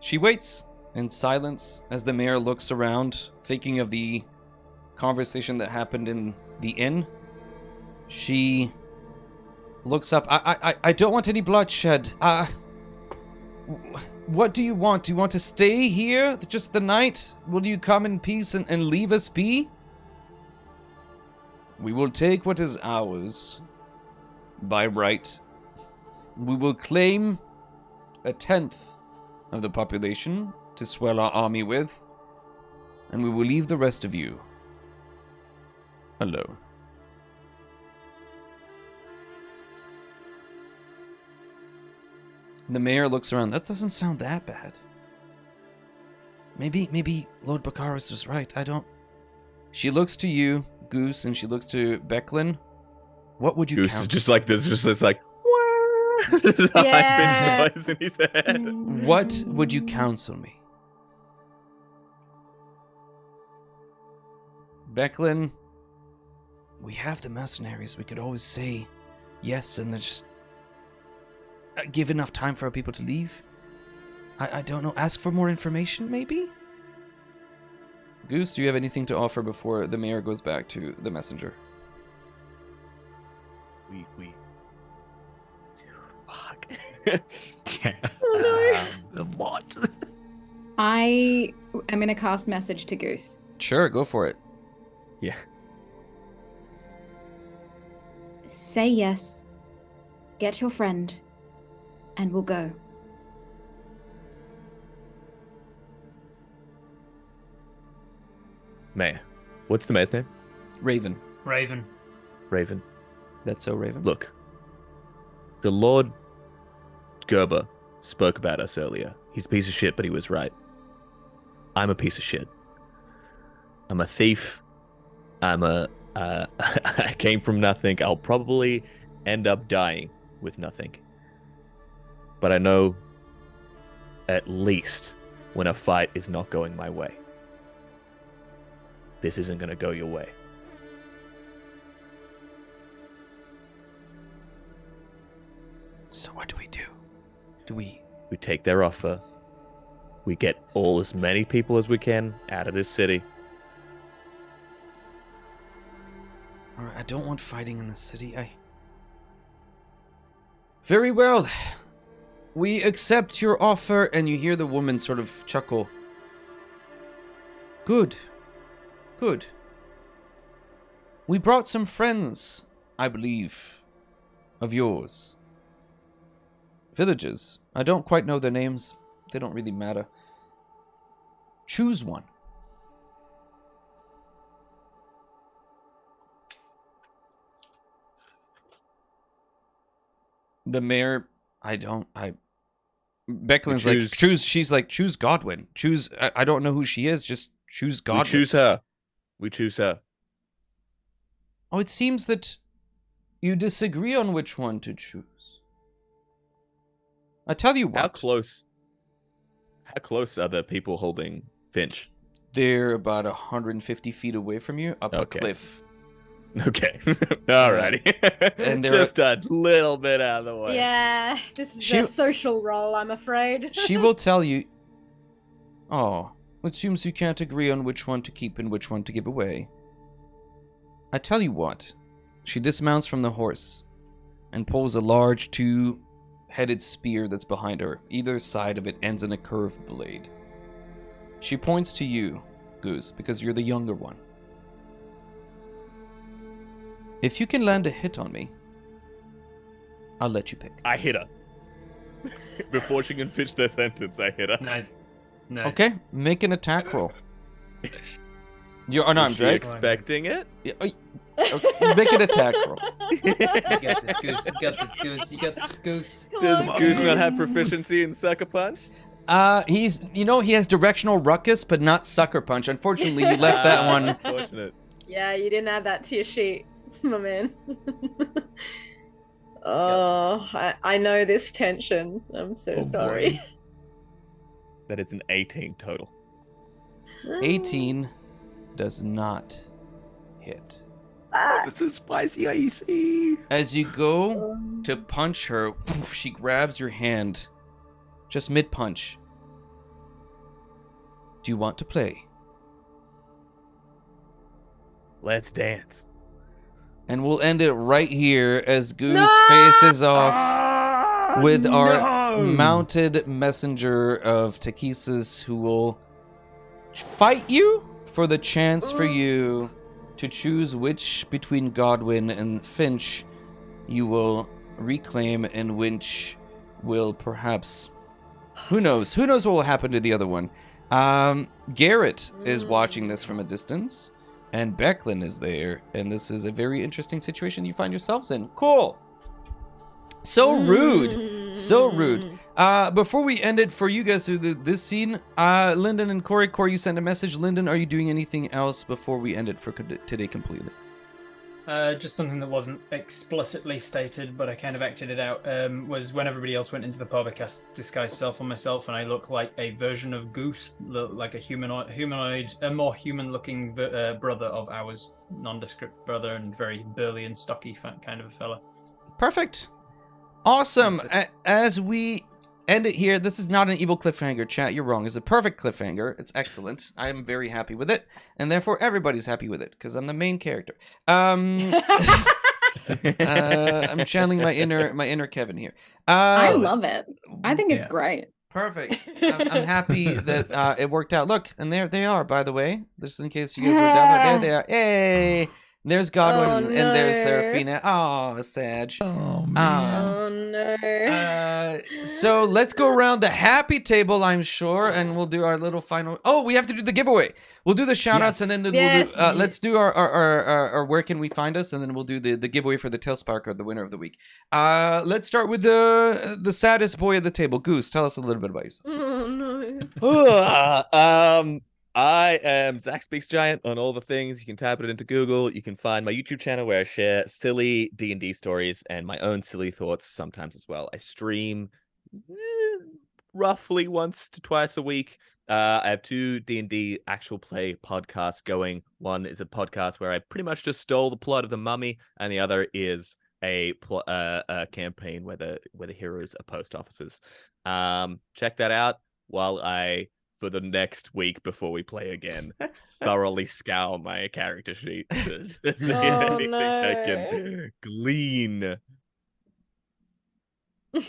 She waits in silence as the mayor looks around, thinking of the conversation that happened in the inn. She looks up. I don't want any bloodshed. What do you want? Do you want to stay here just the night? Will you come in peace and leave us be? We will take what is ours by right. We will claim 1/10 of the population to swell our army with, and we will leave the rest of you alone. The mayor looks around. That doesn't sound that bad. Maybe Lord Baccharis was right. I don't... She looks to you, Goose, and she looks to Becklin. What would you Goose count? is just like this, just this like, Yeah. high-pitched noise in his head. What would you counsel me? Becklin, we have the mercenaries. We could always say yes and then just give enough time for people to leave. I don't know. Ask for more information, maybe? Goose, do you have anything to offer before the mayor goes back to the messenger? We fuck. Oh, A lot. I am going to cast message to Goose. Sure, go for it. Yeah. Say yes. Get your friend. And we'll go. Mayor. What's the mayor's name? Raven. Raven. Raven. That's so Raven. Look. The Lord Gerber spoke about us earlier. He's a piece of shit, but he was right. I'm a piece of shit. I'm a thief. I came from nothing. I'll probably end up dying with nothing. But I know at least when a fight is not going my way. This isn't going to go your way. So what do we do? Do we... We take their offer. We get as many people as we can out of this city. Alright, I don't want fighting in the city. Very well. We accept your offer, and you hear the woman sort of chuckle. Good. Good. We brought some friends, I believe, of yours. Villagers. I don't quite know their names. They don't really matter. Choose one. The mayor, Becklin's like, she's like, choose Godwin. Choose, I don't know who she is, just choose Godwin. We choose her. Oh, it seems that you disagree on which one to choose. I tell you what. How close are the people holding Finch? They're about 150 feet away from you, up a cliff. Okay. Alrighty. And they're just a little bit out of the way. Yeah, this is a social role, I'm afraid. She will tell you, oh, it seems you can't agree on which one to keep and which one to give away. I tell you what. She dismounts from the horse and pulls a large two-headed spear that's behind her. Either side of it ends in a curved blade. She points to you, Goose, because you're the younger one. If you can land a hit on me, I'll let you pick. I hit her. Before she can finish their sentence, I hit her. Nice. Okay, make an attack roll. You're unarmed, Was she right? expecting it? Yeah, okay, make an attack roll. You got this, Goose. You got this, Goose. You got this, Goose. Does Goose not have proficiency in Sucker Punch? He has directional ruckus, but not sucker punch. Unfortunately, you left that one. Unfortunate. Yeah, you didn't add that to your sheet, my man. Oh, I know this tension. I'm so sorry. That is an 18 total. 18 does not hit. That's a spicy icy. As you go to punch her, she grabs your hand, just mid-punch. Do you want to play? Let's dance. And we'll end it right here as Goose faces off with our mounted messenger of Takesis, who will fight you for the chance for you to choose which between Godwin and Finch you will reclaim and which will perhaps... Who knows? Who knows what will happen to the other one? Garrett is watching this from a distance. And Becklin is there, and this is a very interesting situation you find yourselves in. Cool. So rude. So rude. Before we end it for you guys through this scene, Lyndon and Corey, you sent a message. Lyndon, are you doing anything else before we end it for today completely? Just something that wasn't explicitly stated, but I kind of acted it out, was when everybody else went into the pub, I cast Disguise Self on myself, and I look like a version of Goose, like a humanoid, a more human-looking brother of ours, nondescript brother, and very burly and stocky kind of a fella. Perfect. Awesome. That's As we end it here, this is not an evil cliffhanger, chat. You're wrong. It's a perfect cliffhanger. It's excellent. I am very happy with it, and therefore everybody's happy with it because I'm the main character. I'm channeling my inner Kevin here. I love it. I think it's great. Perfect. I'm happy that it worked out. Look, and there they are, by the way. Just in case you guys were down there. There they are. Hey! There's Godwin and there's Seraphina. Oh, Sag. Oh, man. Oh no. So let's go around the happy table, I'm sure, and we'll do our little final. Oh, we have to do the giveaway. We'll do the shout outs and then we'll do, let's do our where can we find us, and then we'll do the giveaway for the Tailsparker, the winner of the week. Let's start with the saddest boy at the table. Goose, tell us a little bit about yourself. Oh no. I am Zach Speaks Giant on all the things. You can type it into Google. You can find my YouTube channel where I share silly D&D stories and my own silly thoughts sometimes as well. I stream roughly once to twice a week. I have 2 D&D actual play podcasts going. One is a podcast where I pretty much just stole the plot of The Mummy, and the other is a campaign where the heroes are post officers. Check that out while I, for the next week before we play again, thoroughly scour my character sheet to see anything I can glean. You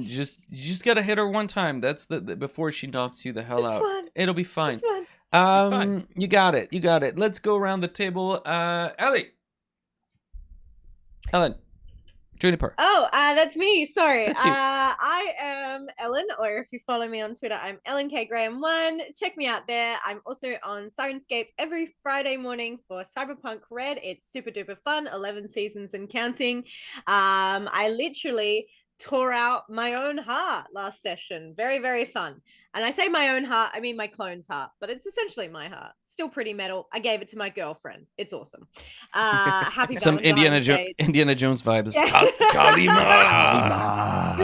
just gotta hit her one time. That's the before she knocks you the hell out. It'll be fine. Fine. You got it. Let's go around the table. Ellen, Juniper. Oh, that's me. Sorry. That's you. I am Ellen, or if you follow me on Twitter, I'm EllenKGraham1. Check me out there. I'm also on Sirenscape every Friday morning for Cyberpunk Red. It's super duper fun. 11 seasons and counting. I literally tore out my own heart last session. Very, very fun. And I say my own heart, I mean my clone's heart, but it's essentially my heart. Still pretty metal. I gave it to my girlfriend. It's awesome. Happy Some Indiana Jones vibes. Kalima.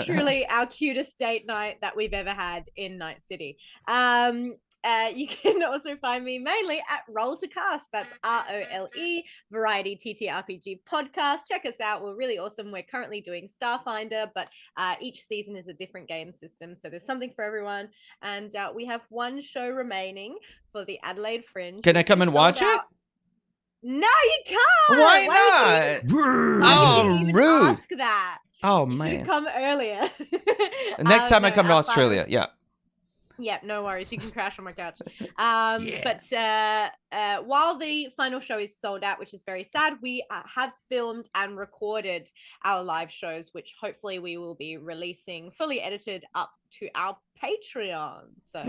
Truly our cutest date night that we've ever had in Night City. You can also find me mainly at Roll to Cast. That's ROLE, Variety TTRPG podcast. Check us out. We're really awesome. We're currently doing Starfinder, but each season is a different game system. So there's something for everyone. And we have one show remaining for the Adelaide Fringe. Can I come and watch it? No, you can't. Why not? Rude. Ask that. Oh, You man. should come earlier. Next time I No, come to outside of- Australia, yeah. Yeah, no worries. You can crash on my couch. But while the final show is sold out, which is very sad, we have filmed and recorded our live shows, which hopefully we will be releasing fully edited up to our Patreon. So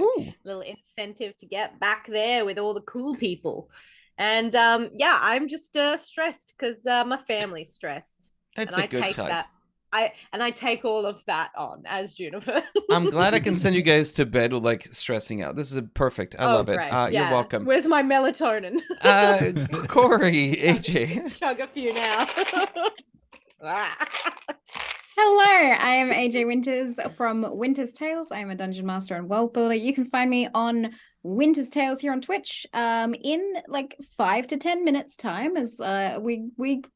little incentive to get back there with all the cool people. And yeah, I'm just stressed because my family's stressed. It's and a good time. I take all of that on as Juniper. I'm glad I can send you guys to bed with like stressing out. This is perfect. I love it. Great. You're welcome. Where's my melatonin? Corey, AJ. Chug a few now. Hello, I am AJ Winters from Winter's Tales. I am a dungeon master and world builder. You can find me on Winter's Tales here on Twitch in like 5 to 10 minutes time as we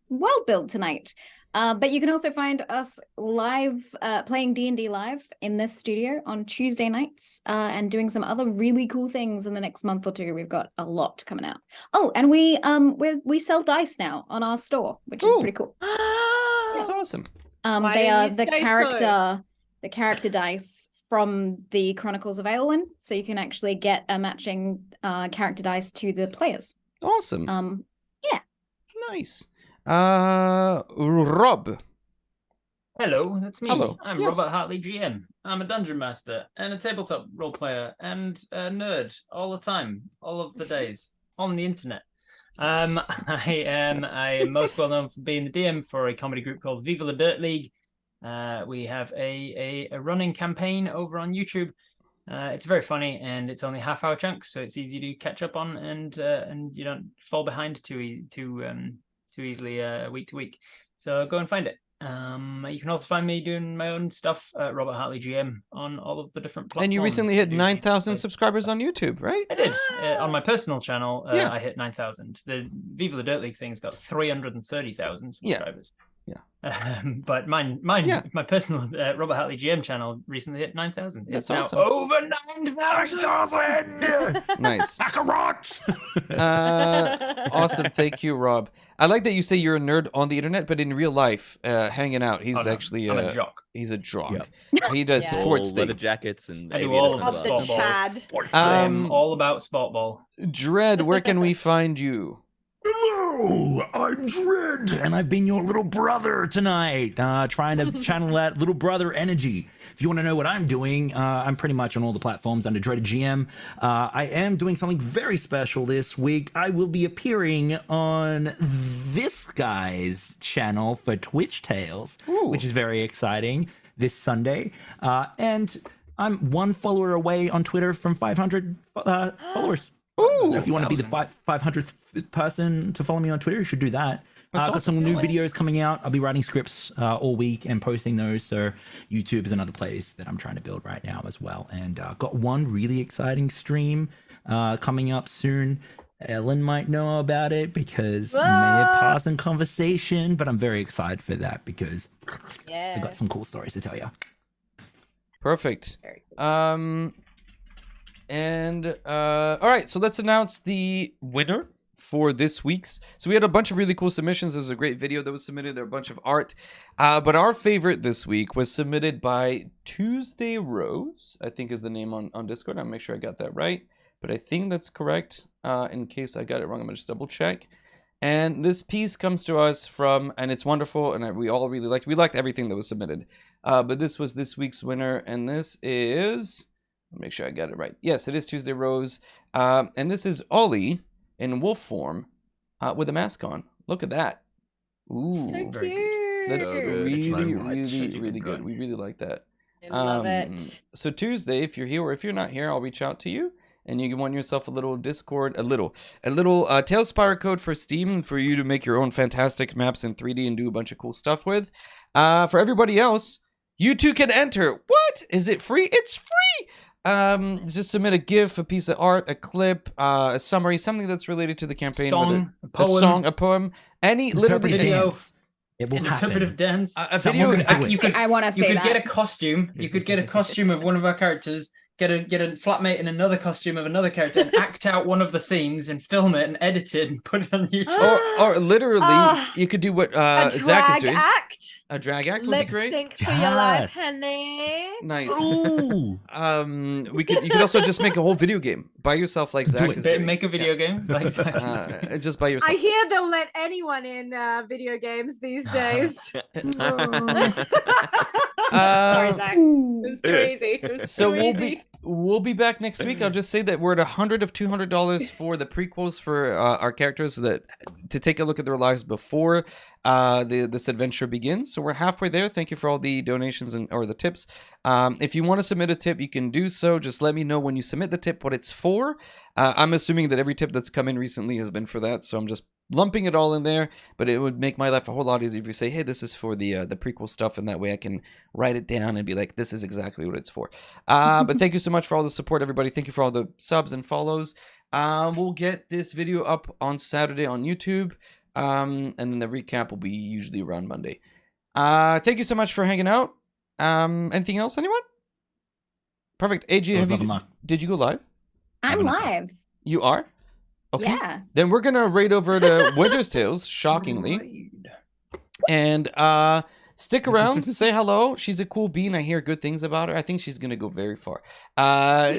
world build tonight. But you can also find us live playing D&D live in this studio on Tuesday nights and doing some other really cool things in the next month or two. We've got a lot coming out. Oh, and we sell dice now on our store, which is pretty cool. That's awesome. They are the character dice from the Chronicles of Aelwyn, so you can actually get a matching character dice to the players. Awesome. Yeah. Nice. Rob. Hello, that's me. Hello. I'm Yes. Robert Hartley, GM. I'm a dungeon master and a tabletop role player and a nerd all the time, all of the days on the internet. I am most well known for being the DM for a comedy group called Viva la Dirt League. We have a running campaign over on YouTube. It's very funny and it's only half-hour chunks, so it's easy to catch up on and you don't fall behind too easily week to week. So go and find it. You can also find me doing my own stuff at Robert Hartley GM on all of the different platforms. And you recently hit 9,000 subscribers on YouTube, right? I did. On my personal channel, Yeah. I hit 9,000. The Viva the Dirt League thing's got 330,000 subscribers. But mine, Yeah. my personal Robert Hartley GM channel recently hit 9,000. That's It's now awesome. over 9,000. Nice. Macarons! Awesome. Thank you, Rob. I like that you say you're a nerd on the internet, but in real life, hanging out, he's Oh, no. actually I'm a jock. He's a jock. Yeah. He does Yeah. sports Leather things. jackets and I do aviators all and of Of the stuff. the sport ball. Chad. I'm all about sport ball. Dread, where can we find you? Hello, I'm Dread, and I've been your little brother tonight, trying to channel that little brother energy. If you want to know what I'm doing, I'm pretty much on all the platforms under Dreaded GM. I am doing something very special this week. I will be appearing on this guy's channel for Twitch Tales, Ooh. which is very exciting, this Sunday. And I'm one follower away on Twitter from 500 followers. Ooh. So if you want to be the 500th person to follow me on Twitter, you should do that. That's I've got some new Nice. videos coming out. I'll be writing scripts all week and posting those. So YouTube is another place that I'm trying to build right now as well. And got one really exciting stream coming up soon. Ellen might know about it because we may have paused in conversation, but I'm very excited for that because I've got some cool stories to tell you. Perfect. Very All right, so let's announce the winner for this week's. So we had a bunch of really cool submissions. There's a great video that was submitted. There were a bunch of art. But our favorite this week was submitted by Tuesday Rose, I think is the name on Discord. I'll make sure I got that right. But I think that's correct. In case I got it wrong, I'm going to just double check. And this piece comes to us from, and it's wonderful, and we all really liked everything that was submitted. But this was this week's winner, and this is, make sure I got it right. Yes, it is Tuesday Rose. And this is Ollie in wolf form with a mask on. Look at that. Ooh. So Very cute. That's So good. really good. We really like that. I love it. So Tuesday, if you're here or if you're not here, I'll reach out to you. And you can want yourself a little Discord, a little Tailspire code for Steam for you to make your own fantastic maps in 3D and do a bunch of cool stuff with. For everybody else, you too can enter. What? Is it free? It's free! Just submit a GIF, a piece of art, a clip, a summary, something that's related to the campaign. A song, a poem, any literally video. Dance. It will An happen. interpretive dance. A Someone video- gonna do it. You could I want to you say could that. get a costume. You could get a costume of one of our characters. Get a flatmate in another costume of another character and act out one of the scenes and film it and edit it and put it on YouTube. Or literally, Ah, you could do what a Zach is drag doing. act. A drag act would Lip be great. sync for your life, Yes. honey. Nice. Ooh. You could also just make a whole video game by yourself, like Zach is doing. Make a video game. Like Zach is doing. Just by yourself. I hear they'll let anyone in video games these days. Sorry, Zach. Ooh. It was crazy. It was So crazy. we'll be back next week. I'll just say that we're at $100 of $200 for the prequels for our characters to take a look at their lives before this adventure begins. So we're halfway there. Thank you for all the donations or the tips. If you want to submit a tip, you can do so. Just let me know when you submit the tip what it's for. I'm assuming that every tip that's come in recently has been for that, so I'm just lumping it all in there, but it would make my life a whole lot easier if you say, hey, this is for the prequel stuff, and that way I can write it down and be like, this is exactly what it's for. But thank you so much for all the support, everybody. Thank you for all the subs and follows. We'll get this video up on Saturday on YouTube, and then the recap will be usually around Monday. Thank you so much for hanging out. Anything else, anyone? Perfect. AJ, did you go live? I'm live. You are? Okay. Yeah. Then we're gonna raid over to Winter's Tales, shockingly. And stick around, say hello. She's a cool bean. I hear good things about her. I think she's gonna go very far.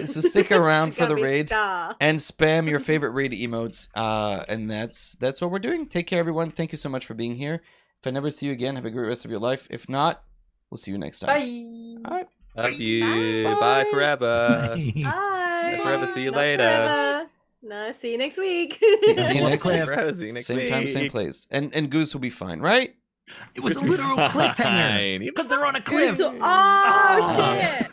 So stick around for the raid and spam your favorite raid emotes. And that's what we're doing. Take care, everyone. Thank you so much for being here. If I never see you again, have a great rest of your life. If not, we'll see you next time. Bye. All right. Love you. Bye. Bye forever. Bye. Not forever. See you Not later. forever. No, see you next week. See you next week. Forever. See you next Same week. time, same place. And Goose will be fine, right? It was a literal cliffhanger Fine. because they're on a cliff. Oh, shit.